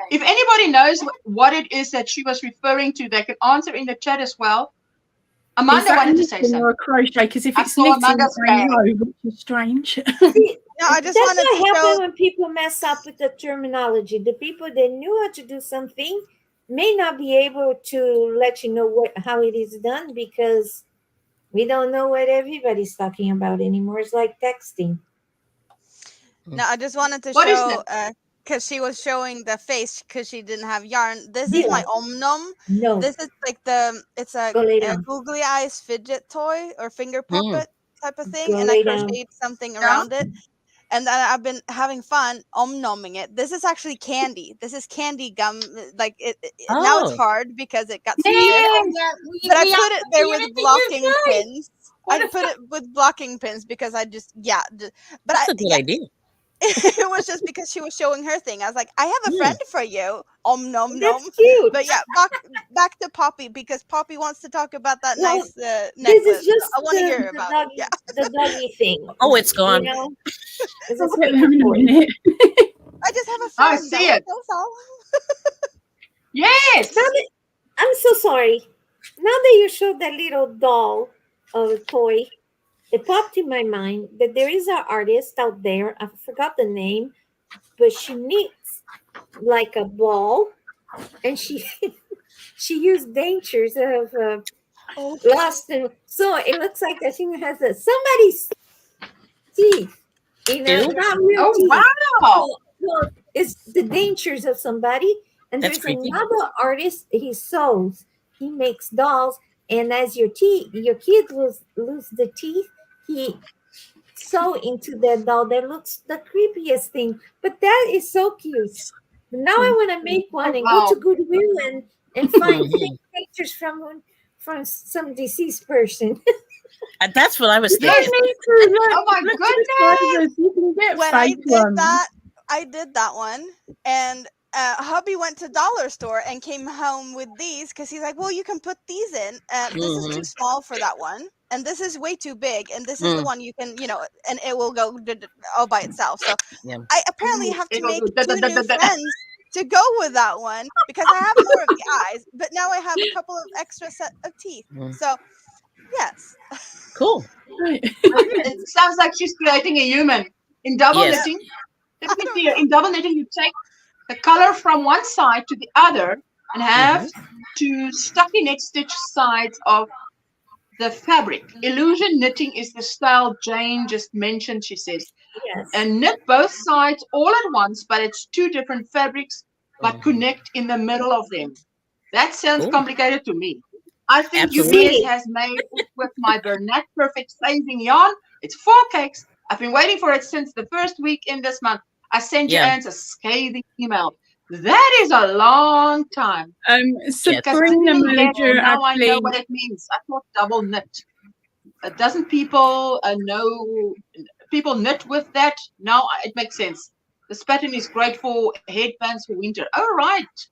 If anybody knows what it is that she was referring to, they can answer in the chat as well. Is Amanda that wanted to say knitting or a something. crochet? Because if I it's saw knitting, Amanda's I bag. know, which is strange. See, No, I just that's wanted what to happens show. when people mess up with the terminology. The people that knew how to do something may not be able to let you know how it is done, because we don't know what everybody's talking about anymore. It's like texting. No, I just wanted to What is show that? because she was showing the face because she didn't have yarn. This is Yeah. my Omnom. No, This is like it's go lay a down. googly eyes fidget toy or finger Mm. puppet type of thing, Go and I lay down. crocheted something Yeah. around it. and then I've been having fun nomming it. This is actually candy. This is candy gum. Like now it's Oh. hard because it got Yeah, stiff. yeah, But I we put it there with everything blocking you say. pins. I put it with blocking pins because I just but That's a good idea. it was just because she was showing her thing. I was like, I have a friend for you. Nom nom. That's cute. But yeah, back to Poppy because Poppy wants to talk about that Well, nice This necklace. is just I want to hear the about it. doggy, Yeah. the doggy thing. Oh, it's gone. You know, it's I'll a get squeaky there in a toy. minute. I just have a I friend. see it. That's all. Yes. Now that, I'm so sorry. Now that you showed that little doll toy, it popped in my mind that there is an artist out there. I forgot the name, but she knits like a ball, and she she used dentures of lost, and so it looks like that she has somebody's teeth. You know, Ew. not real Oh teeth. wow. So it's the dentures of somebody. And That's there's creepy. another artist. He sews. He makes dolls. And as your kid lose the teeth, he sew into that doll. That looks the creepiest thing. But that is so cute. Now I want to make one and go to Wow. Goodwill and find Mhm. fake pictures from some deceased person. That's what I was Yes. thinking. Oh my goodness. You can get When I fake did ones. that, I did that one, and hubby went to dollar store and came home with these because he's like, well, you can put these in. This is too small for that one, and this is way too big, and this is the one you can, and it will go all by itself. So Yeah. I apparently have to It'll make go da, da, 2 da, new da, da. friends to go with that one because I have more of the eyes, but now I have a couple of extra set of teeth. Mm. So yes, Cool. Right. It sounds like she's creating a human. In double Yes. knitting, typically in double knitting, you take the color from one side to the other and have to stucky knit stitch sides of the fabric. Illusion knitting is the style Jane just mentioned, she says. Yes. And knit both sides all at once, but it's 2 different fabrics, but connect in the middle of them. That sounds Cool. complicated to me. I think Absolutely. UPS has made it with my Bernat Perfect Phasing yarn. It's 4 cakes. I've been waiting for it since the first week in this month. I sent you Yeah. a scathing email. That is a long time. Sabrina Manager Now I know actually. what it means. I thought double knit. Doesn't people know? People knit with that? No, it makes sense. This pattern is great for headbands for winter. All right.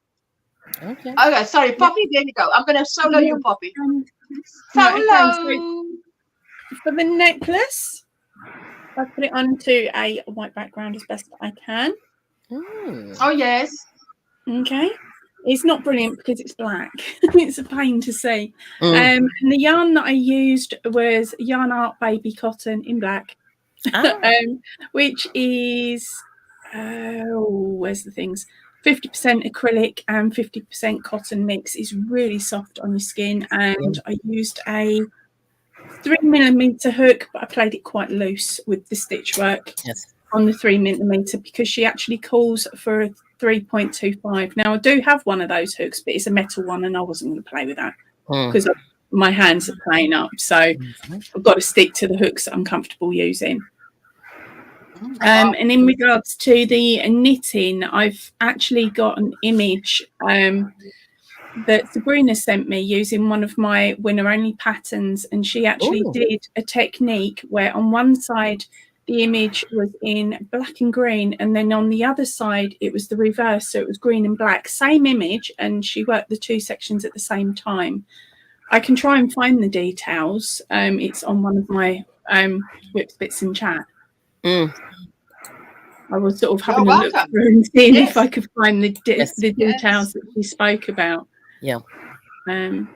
Okay. Okay, sorry, Poppy. There you go. I'm going to solo you, Poppy. Right, Solo. okay, so for the necklace, I put it onto a white background as best I can. Mm. Oh yes. Okay. It's not brilliant because it's black. It's a pain to see. Mm. And the yarn that I used was Yarn Art Baby Cotton in black, Ah. which is, where's the things? 50% acrylic and 50% cotton mix. Is really soft on your skin. And I used a 3mm hook, but I played it quite loose with the stitch work Yes. on the 3mm because she actually calls for a 3.25. Now I do have one of those hooks, but it's a metal one, and I wasn't going to play with that because my hands are playing up. So I've got to stick to the hooks that I'm comfortable using. And in regards to the knitting, I've actually got an image that Sabrina sent me using one of my winner only patterns, and she actually did a technique where on one side the image was in black and green, and then on the other side it was the reverse, so it was green and black, same image, and she worked the 2 sections at the same time. I can try and find the details. It's on one of my whipped bits in chat. I was sort of having a look through and seeing if I could find the details that she spoke about. Yeah. But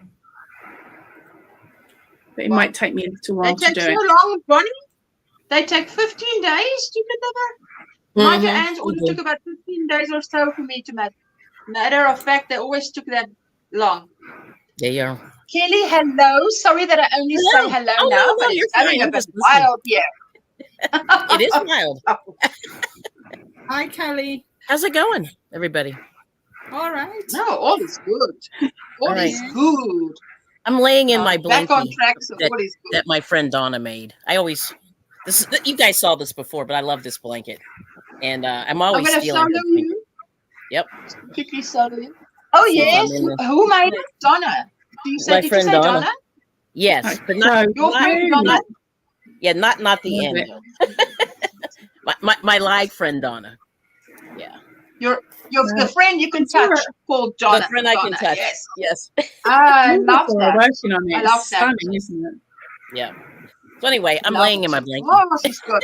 it might take me a little while to do They take it. so long, Bonnie. They take 15 days to deliver. My ants only took about 15 days or so for me to make. Matter of fact, they always took that long. There you are. Kelly, hello. Sorry that I only say hello now, no, but you're it's coming fine. a bit wild here. It is wild. Hi, Kelly. How's it going, everybody? All right. No, all is good. All right. is good. I'm laying in my Back on blankie track, so all is good. that my friend Donna made. I always This you guys saw this before, but I love this blanket, and I'm I'm always gonna stealing solo her blanket. you. Yep. Quickly solo you. Oh See if yes. I'm in the- Who made it? Donna. My Did you friend say Donna. Donna? Yes, but not, Your not, friend Donna? not yeah, not the Love end. it. My live friend Donna. Yeah, Your the friend you can It's all touch right. called Donna. the friend I can Donna, touch. Yes. Yes. I love People are that. working on it. I love It's that. stunning, isn't it? Yeah. So anyway, I'm Love laying it. in my blanket. Oh, she's good.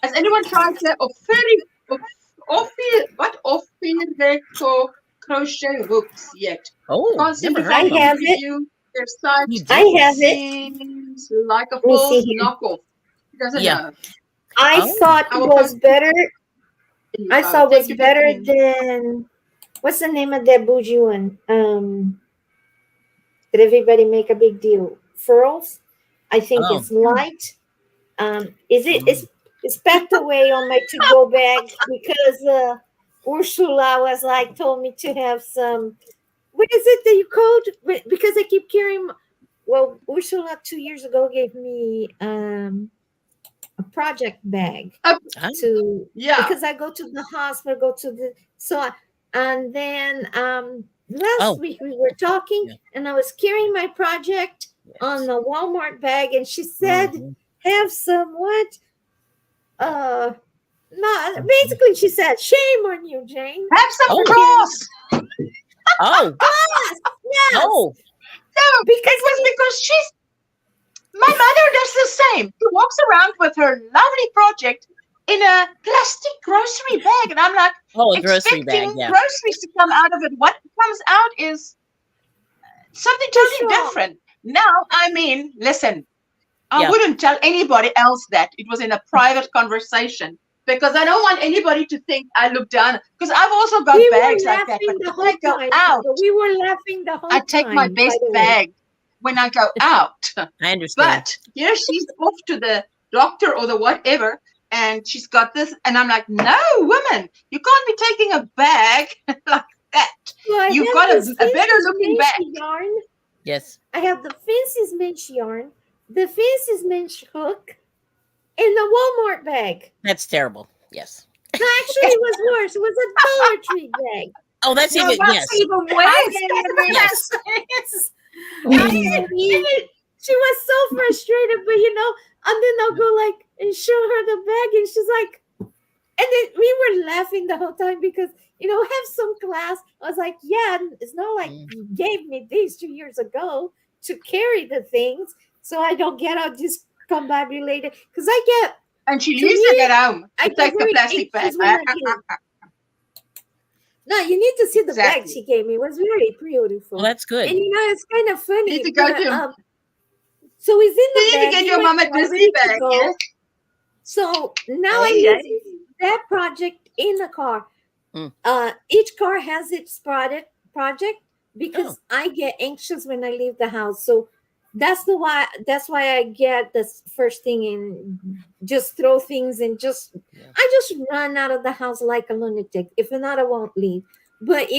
Has anyone tried the off-field crochet hooks yet? Oh, Can't seem never to heard find of them. have a it. review. Their site You I do? have it. seems like a Let me see false here. knockoff. It doesn't Yeah. know. I Oh. thought I it will was post better. you. I thought it Thank was you, better Kathleen. than what's the name of that bougie one? Did everybody make a big deal? Furls. I think Oh. it's light. It's packed away on my to-go bag because Ursula was like told me to have some. What is it that you called? Because I keep carrying. Well, Ursula 2 years ago gave me a project bag Oh, to yeah. because I go to the hospital, go to the and then last Oh. week we were talking Yeah. and I was carrying my project on the Walmart bag and she said, Mhm. have some what? No, basically she said, shame on you, Jane. Have some Oh. cross. Oh. Yes. Oh. No, Because it was because my mother does the same. She walks around with her lovely project in a plastic grocery bag. And I'm like, Oh, a grocery expecting bag. Yeah. groceries to come out of it. What comes out is something totally sure. different. Now, I mean, listen, I Yeah. wouldn't tell anybody else that. It was in a private conversation because I don't want anybody to think I look down. Because I've also got we were bags like that. laughing But the if whole I go time. out, We were laughing the whole I time. take my by best the way. bag when I go out. I understand. But here she's off to the doctor or the whatever, and she's got this, and I'm like, no, woman, you can't be taking a bag like that. So I You've have got this a better fancy looking mesh bag. yarn. Yes. I have the fanciest mesh yarn, the fanciest mesh hook, and the Walmart bag. That's terrible. Yes. No, actually, it was worse. It was a Dollar Tree bag. Oh, that's No, even that's yes. even worse. Yes. Yes. She was so frustrated, but and then I'll go like and show her the bag, and she's like, and then we were laughing the whole time because have some class. I was like, yeah, it's not like you gave me these 2 years ago to carry the things, so I don't get out discombobulated because I get. And she To leaves me, it at home I to get take the very plastic bag. anxious when I get- No, you need to see the bag Exactly. she gave me. It was very beautiful. Well, that's good. And it's kind of funny. Need to go but, to- so it's in the You need bag. to get we your went mom a ready Disney to bag, go. yes? So now I Hey, leave that project in the car. Mm. Each car has its project because I get anxious when I leave the house. So that's why I get this first thing and just throw things and I just run out of the house like a lunatic. If not, I won't leave. But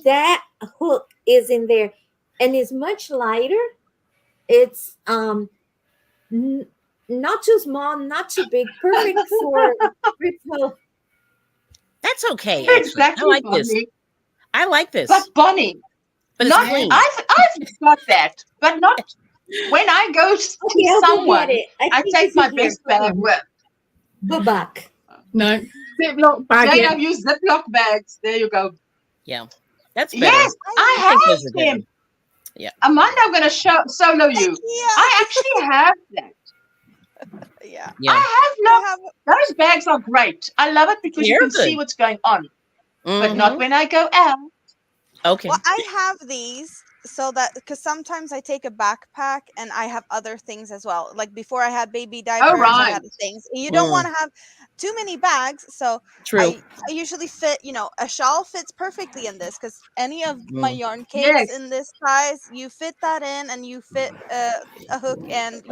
that hook is in there and it's much lighter. It's not too small, not too big, perfect for ripple. That's okay. Actually. Exactly, I like Bonnie. this. I like this. But Bonnie, But it's not clean. I've got that, but not when I go to Okay, I'll go someone. get it. I think take it's in my here. best bag with. Babak. No. Ziploc bag Jane, it. I've used Ziploc bags. There you go. Yeah. That's better. Yes, I I think those have are better. them. Yeah. Amanda, I'm going to solo you. I actually have that. Yeah. Yeah. I have those bags are great. I love it because you They're can see good. what's going on, but Mhm. not when I go out. Okay. Well, I have these so that because sometimes I take a backpack and I have other things as well. Like before, I had baby diapers. I had right. things. You don't want to have too many bags, so True. I usually fit. A shawl fits perfectly in this because any of my yarn cakes Yes. in this size, you fit that in, and you fit a hook, and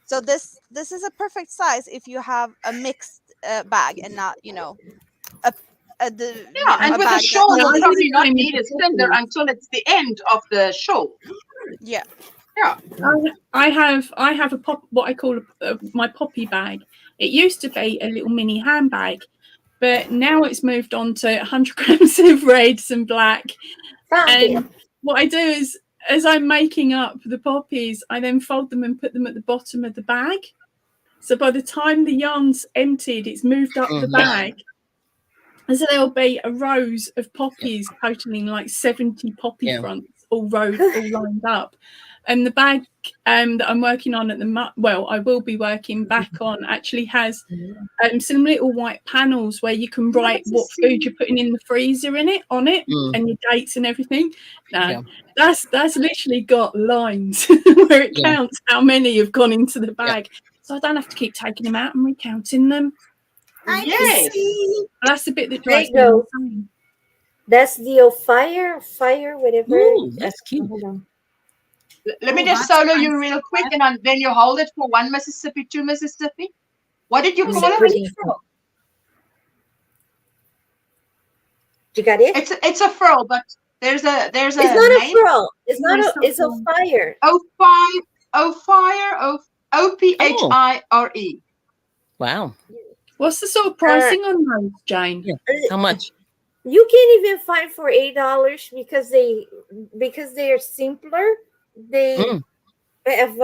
so this is a perfect size if you have a mixed bag and not Yeah, and a with a bag shawl, that- you'll I probably use not tiny need it slender pockets. until it's the end of the shawl. yeah. Yeah. I have a what I call my poppy bag. It used to be a little mini handbag, but now it's moved on to 100 grams of reds and black. Found it. And what I do is, as I'm making up the poppies, I then fold them and put them at the bottom of the bag. So by the time the yarn's emptied, it's moved up the bag. And so there'll be a rows of poppies totaling like 70 poppy fronts all lined up. And the bag that I'm working on at the I will be working back on, actually has some little white panels where you can write what food you're putting in the freezer on it, and your dates and everything. No, that's literally got lines where it counts how many have gone into the bag. So I don't have to keep taking them out and recounting them. Yes. That's the bit that There drives you me go. insane. That's the fire, whatever. Ooh, that's cute. Hold on. Let me just solo you real quick, and then you hold it for 1 Mississippi, 2 Mississippi. What did you call it? Pretty. You got it? It's a furl, but there's a It's not a name. furl. It's not a. It's a fire. OPHIRE. Wow. What's the sort of pricing on those, Jane? Yeah. How much? You can't even find for $8 because they are simpler. They have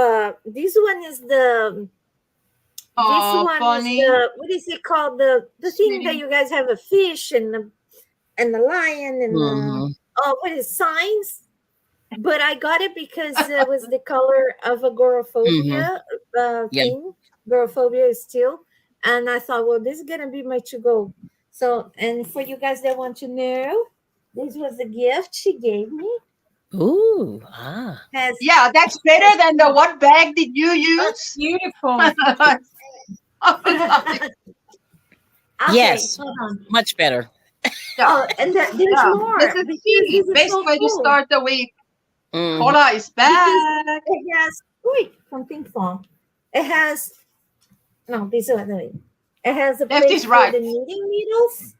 this one is the Bonnie. is the, what is it called, the thing that you guys have a fish and the lion and what is signs. But I got it because it was the color of agoraphobia thing. Agoraphobia is still, and I thought, well, this is gonna be my to-go. So, and for you guys that want to know, this was the gift she gave me. Ooh, Yeah, that's better than the what bag did you use? That's beautiful. yes, hold on. much better. Oh, and there's more. This is the best way to start the week. Paula is back. It has, from Pink Fong. It has, no, this is the way. It has a Left place is right. for the knitting needles,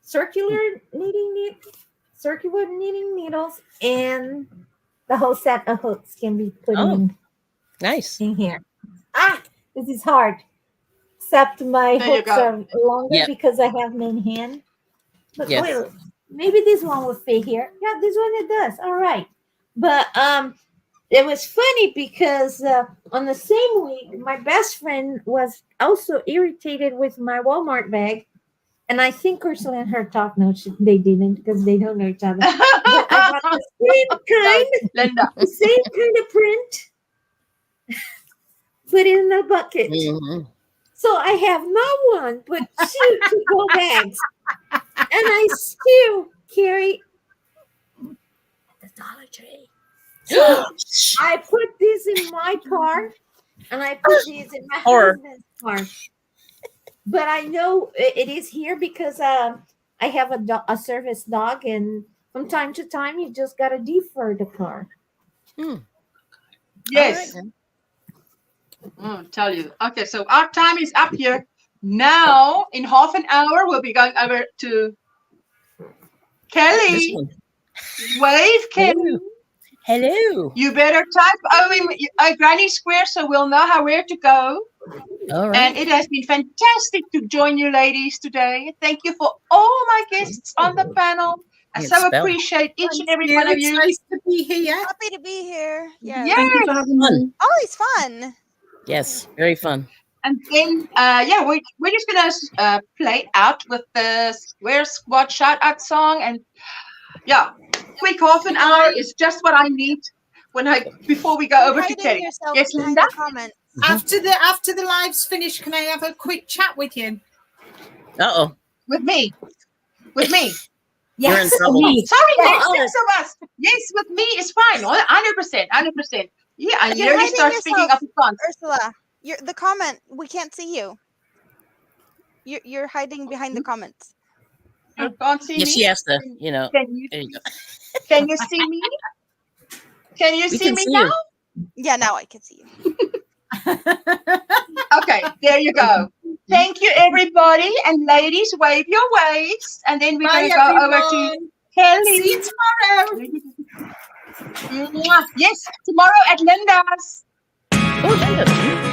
circular knitting needles, and the whole set of hooks can be put in. Nice. In here. This is hard. Except my hooks are longer because I have them in hand. But wait, maybe this one will fit here. Yeah, this one it does. All right. But it was funny because on the same week, my best friend was also irritated with my Walmart bag. And I think Ursula and her talk notes, they didn't because they don't know each other. But I got the same kind of print. Put it in a bucket. So I have not one, but 2 to-go bags. And I still carry the Dollar Tree. So I put this in my car, and I put these in my husband's car. But I know it is here because I have a service dog, and from time to time, you just got to defer the car. Yes. I'll tell you. Okay, so our time is up here. Now, in half an hour, we'll be going over to Kelly. Wave, Kelly. Hello. You better type OMGrannySquare so we'll know where to go. All right. And it has been fantastic to join you ladies today. Thank you for all my guests on the panel. I so appreciate each and every one of you. It's nice to be here. Happy to be here. Yeah. Yes. Thank you for having me. Always fun. Yes, very fun. And then, we're just gonna play out with the Square Squad shout out song, and quick half an hour is just what I need before we go over to Kelly. Yes, Linda. After the live's finished, can I have a quick chat with you? With me. You're in trouble. Sorry, there's 6 of us. Yes, with me is fine. 100%. Yeah, I nearly start speaking Afrikaans. Ursula, the comment, we can't see you. You're hiding behind the comments. You can't see me? She has to, Can you there you go. Can you see me? Can you see me now? Yeah, now I can see you. Okay, there you go. Thank you, everybody. And ladies, wave your waves. And then we're going to go over to Kelly. See you tomorrow. Yes, tomorrow at Linda's. Oh, Linda.